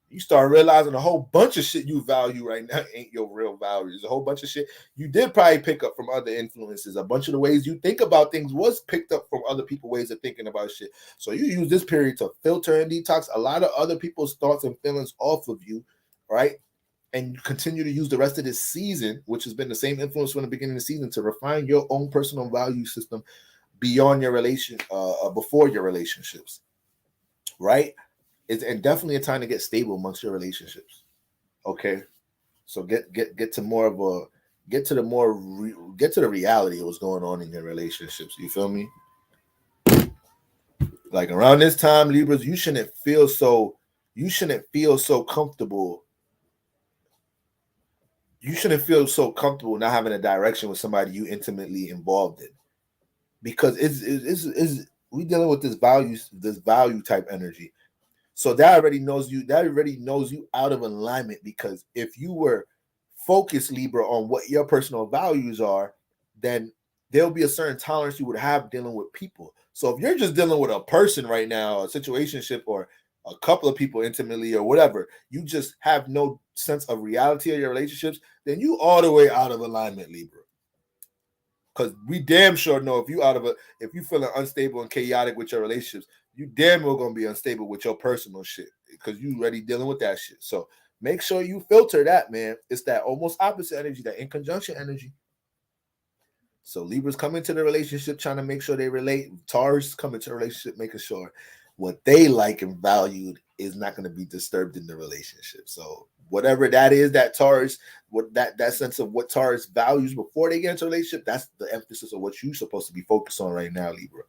You start realizing a whole bunch of shit you value right now ain't your real values. A whole bunch of shit you did probably pick up from other influences. A bunch of the ways you think about things was picked up from other people's ways of thinking about shit. So you use this period to filter and detox a lot of other people's thoughts and feelings off of you, right? And you continue to use the rest of this season, which has been the same influence from the beginning of the season, to refine your own personal value system beyond your before your relationships, right? It's and definitely a time to get stable amongst your relationships. Okay, so get to more of a get to the get to the reality of what's going on in your relationships. You feel me? Like around this time, Libras, you shouldn't feel so comfortable. You shouldn't feel so comfortable not having a direction with somebody you intimately involved in, because it's we dealing with this value type energy. So that already knows you out of alignment, because if you were focused, Libra, on what your personal values are, then there'll be a certain tolerance you would have dealing with people. So if you're just dealing with a person right now, a situationship, or a couple of people intimately or whatever, you just have no sense of reality of your relationships, then you all the way out of alignment, Libra. Because we damn sure know if you feeling unstable and chaotic with your relationships, you damn well gonna be unstable with your personal shit, because you already dealing with that shit. So make sure you filter that, man. It's that almost opposite energy, that in conjunction energy. So Libras come into the relationship trying to make sure they relate. Taurus come into a relationship making sure what they like and valued is not going to be disturbed in the relationship. So whatever that is, that Taurus, what that sense of what Taurus values before they get into a relationship, that's the emphasis of what you're supposed to be focused on right now, Libra.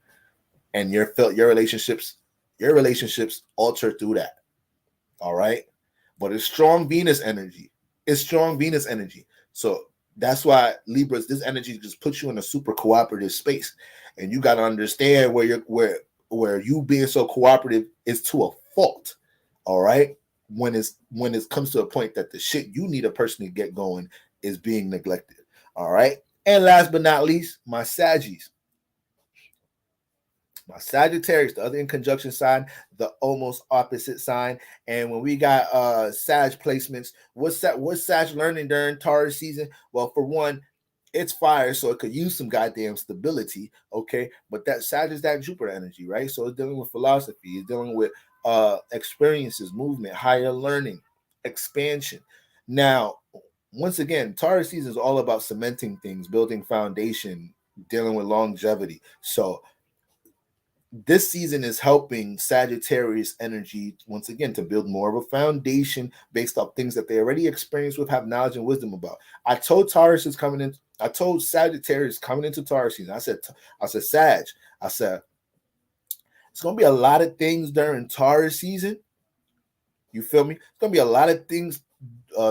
And your relationships alter through that. All right. But it's strong Venus energy. So that's why, Libras, this energy just puts you in a super cooperative space. And you got to understand where you being so cooperative is to a fault. All right. When it comes to a point that the shit you need a person to get going is being neglected. All right. And last but not least, my Saggies. My Sagittarius, the other in conjunction sign, the almost opposite sign. And when we got Sag placements, what's Sag learning during Taurus season? Well, for one, it's fire, so it could use some goddamn stability. Okay, but that Sag is that Jupiter energy, right? So it's dealing with philosophy, it's dealing with experiences, movement, higher learning, expansion. Now, once again, Taurus season is all about cementing things, building foundation, dealing with longevity. So this season is helping Sagittarius energy once again to build more of a foundation based off things that they already experienced with, have knowledge and wisdom about. I told Sagittarius coming into Taurus season. I said, Sag, I said, it's gonna be a lot of things during Taurus season. You feel me? It's gonna be a lot of things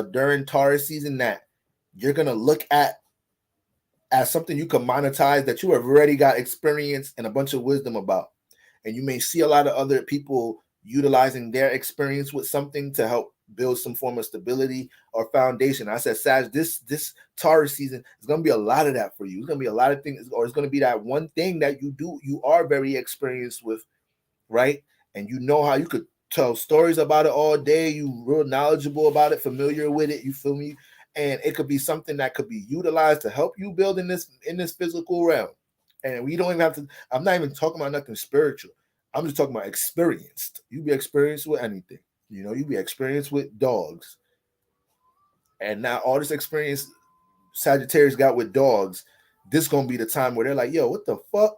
during Taurus season that you're gonna look at as something you can monetize, that you have already got experience and a bunch of wisdom about. And you may see a lot of other people utilizing their experience with something to help build some form of stability or foundation. I said, Sag, this Taurus season is going to be a lot of that for you. It's going to be a lot of things, or it's going to be that one thing that you are very experienced with, right? And you know how you could tell stories about it all day. You real knowledgeable about it, familiar with it. You feel me? And it could be something that could be utilized to help you build in this physical realm. And we don't even have to. I'm not even talking about nothing spiritual. I'm just talking about experienced. You be experienced with anything. You know, you be experienced with dogs. And now all this experience Sagittarius got with dogs, this gonna be the time where they're like, yo, what the fuck?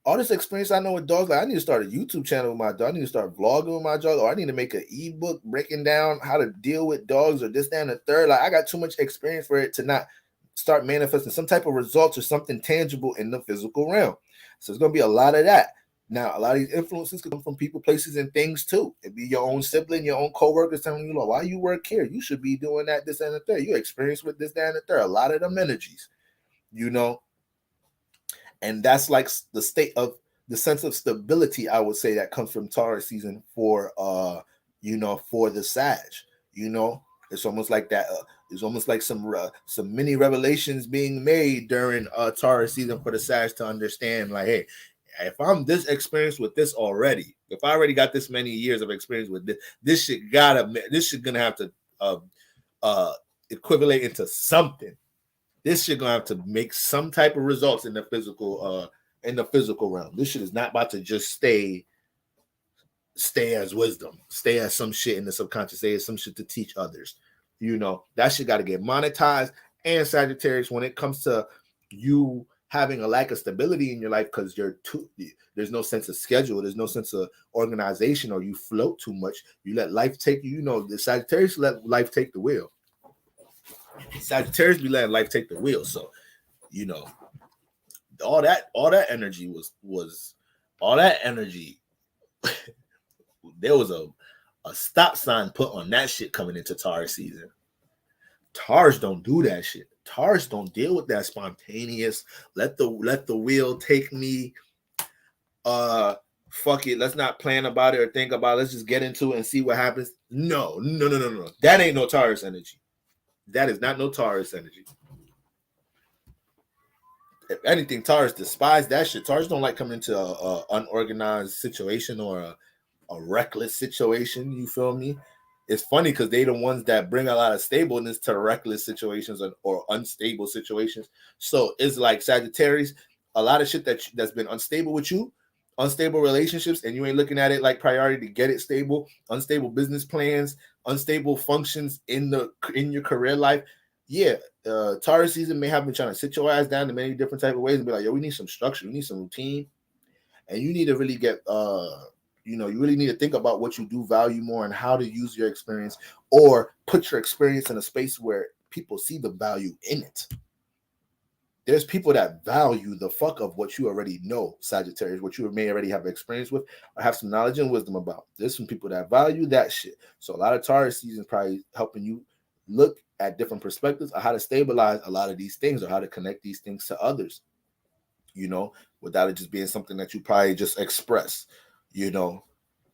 All this experience I know with dogs, like I need to start a YouTube channel with my dog. I need to start vlogging with my dog, or I need to make an ebook breaking down how to deal with dogs, or this, that, and the third. Like I got too much experience for it to not start manifesting some type of results or something tangible in the physical realm. So it's gonna be a lot of that. Now, a lot of these influences come from people, places, and things too. It'd be your own sibling, your own coworkers telling you, why you work here? You should be doing that, this, and the third. You experience with this, that, and the third. A lot of them energies, you know. And that's like the state of the sense of stability, I would say, that comes from Taurus season for for the Sag. It's almost like that. It's almost like some mini revelations being made during Taurus season for the Sag to understand, like, hey, if I'm this experienced with this already, if I already got this many years of experience with this shit gonna have to equivalent into something. This shit gonna have to make some type of results in the physical realm. This shit is not about to just stay as wisdom, stay as some shit in the subconscious, stay as some shit to teach others. That shit got to get monetized. And Sagittarius, when it comes to you having a lack of stability in your life because there's no sense of schedule, there's no sense of organization, or you float too much. You let life take you. You know, the Sagittarius let life take the wheel. Sagittarius be letting life take the wheel. So, you know, all that energy was all that energy. There was a stop sign put on that shit coming into Taurus season. Taurus don't do that shit. Taurus don't deal with that spontaneous. Let the wheel take me. Fuck it. Let's not plan about it or think about it. Let's just get into it and see what happens. No. That ain't no Taurus energy. That is not no Taurus energy. If anything, Taurus despise that shit. Taurus don't like coming into a unorganized situation or a reckless situation. You feel me? It's funny because they the ones that bring a lot of stableness to reckless situations or unstable situations. So it's like Sagittarius, a lot of shit that's been unstable with you, unstable relationships, and you ain't looking at it like priority to get it stable, unstable business plans, unstable functions in your career life. Yeah, Taurus season may have been trying to sit your ass down in many different type of ways and be like, yo, we need some structure, we need some routine, and you need to really get you really need to think about what you do value more and how to use your experience or put your experience in a space where people see the value in it. There's people that value the fuck of what you already know, Sagittarius, what you may already have experience with or have some knowledge and wisdom about. There's some people that value that shit. So a lot of Taurus season is probably helping you look at different perspectives of how to stabilize a lot of these things or how to connect these things to others, without it just being something that you probably just express,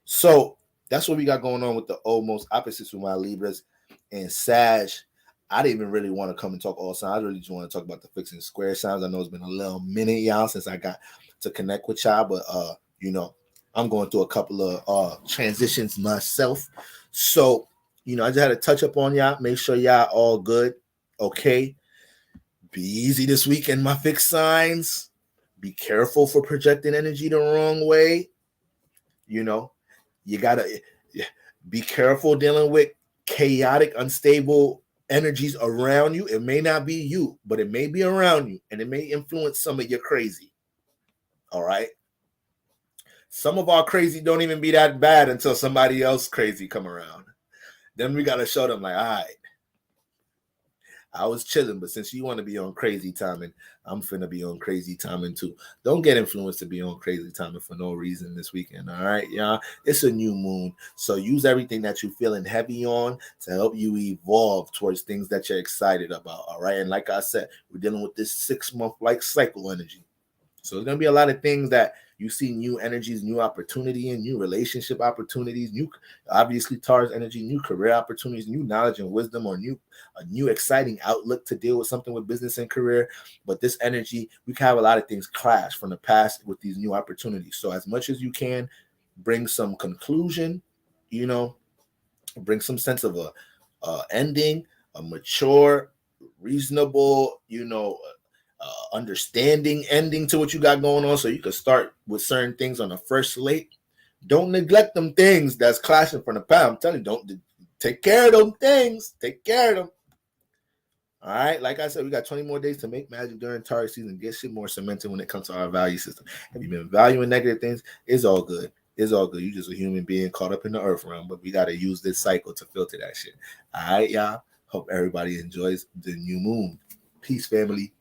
So that's what we got going on with the almost opposites with my Libras and Sag. I didn't even really want to come and talk all signs. I really just want to talk about the fixing square signs. I know it's been a little minute, y'all, since I got to connect with y'all, but I'm going through a couple of transitions myself. So, I just had to touch up on y'all, make sure y'all all good. Okay. Be easy this weekend, my fixed signs. Be careful for projecting energy the wrong way. You gotta be careful dealing with chaotic, unstable energies around you. It may not be you, but it may be around you, and it may influence some of your crazy. All right. Some of our crazy don't even be that bad until somebody else crazy come around. Then we gotta show them like, all right, I was chilling, but since you want to be on crazy timing, I'm finna be on crazy timing too. Don't get influenced to be on crazy timing for no reason this weekend. All right, y'all. It's a new moon, so use everything that you're feeling heavy on to help you evolve towards things that you're excited about. All right, and like I said, we're dealing with this 6-month like cycle energy. So there's gonna be a lot of things that you see new energies, new opportunity, and new relationship opportunities, new, obviously Taurus energy, new career opportunities, new knowledge and wisdom, or a new exciting outlook to deal with something with business and career. But this energy, we can have a lot of things clash from the past with these new opportunities. So as much as you can, bring some conclusion, bring some sense of a ending, a mature, reasonable, understanding ending to what you got going on, so you can start with certain things on the first slate. Don't neglect them things that's clashing from the past. I'm telling you, don't take care of them things. Take care of them. All right, like I said, we got 20 more days to make magic during Taurus season. Get shit more cemented when it comes to our value system. Have you been valuing negative things? It's all good. It's all good. You're just a human being caught up in the earth realm, but we got to use this cycle to filter that shit. All right, y'all. Hope everybody enjoys the new moon. Peace, family.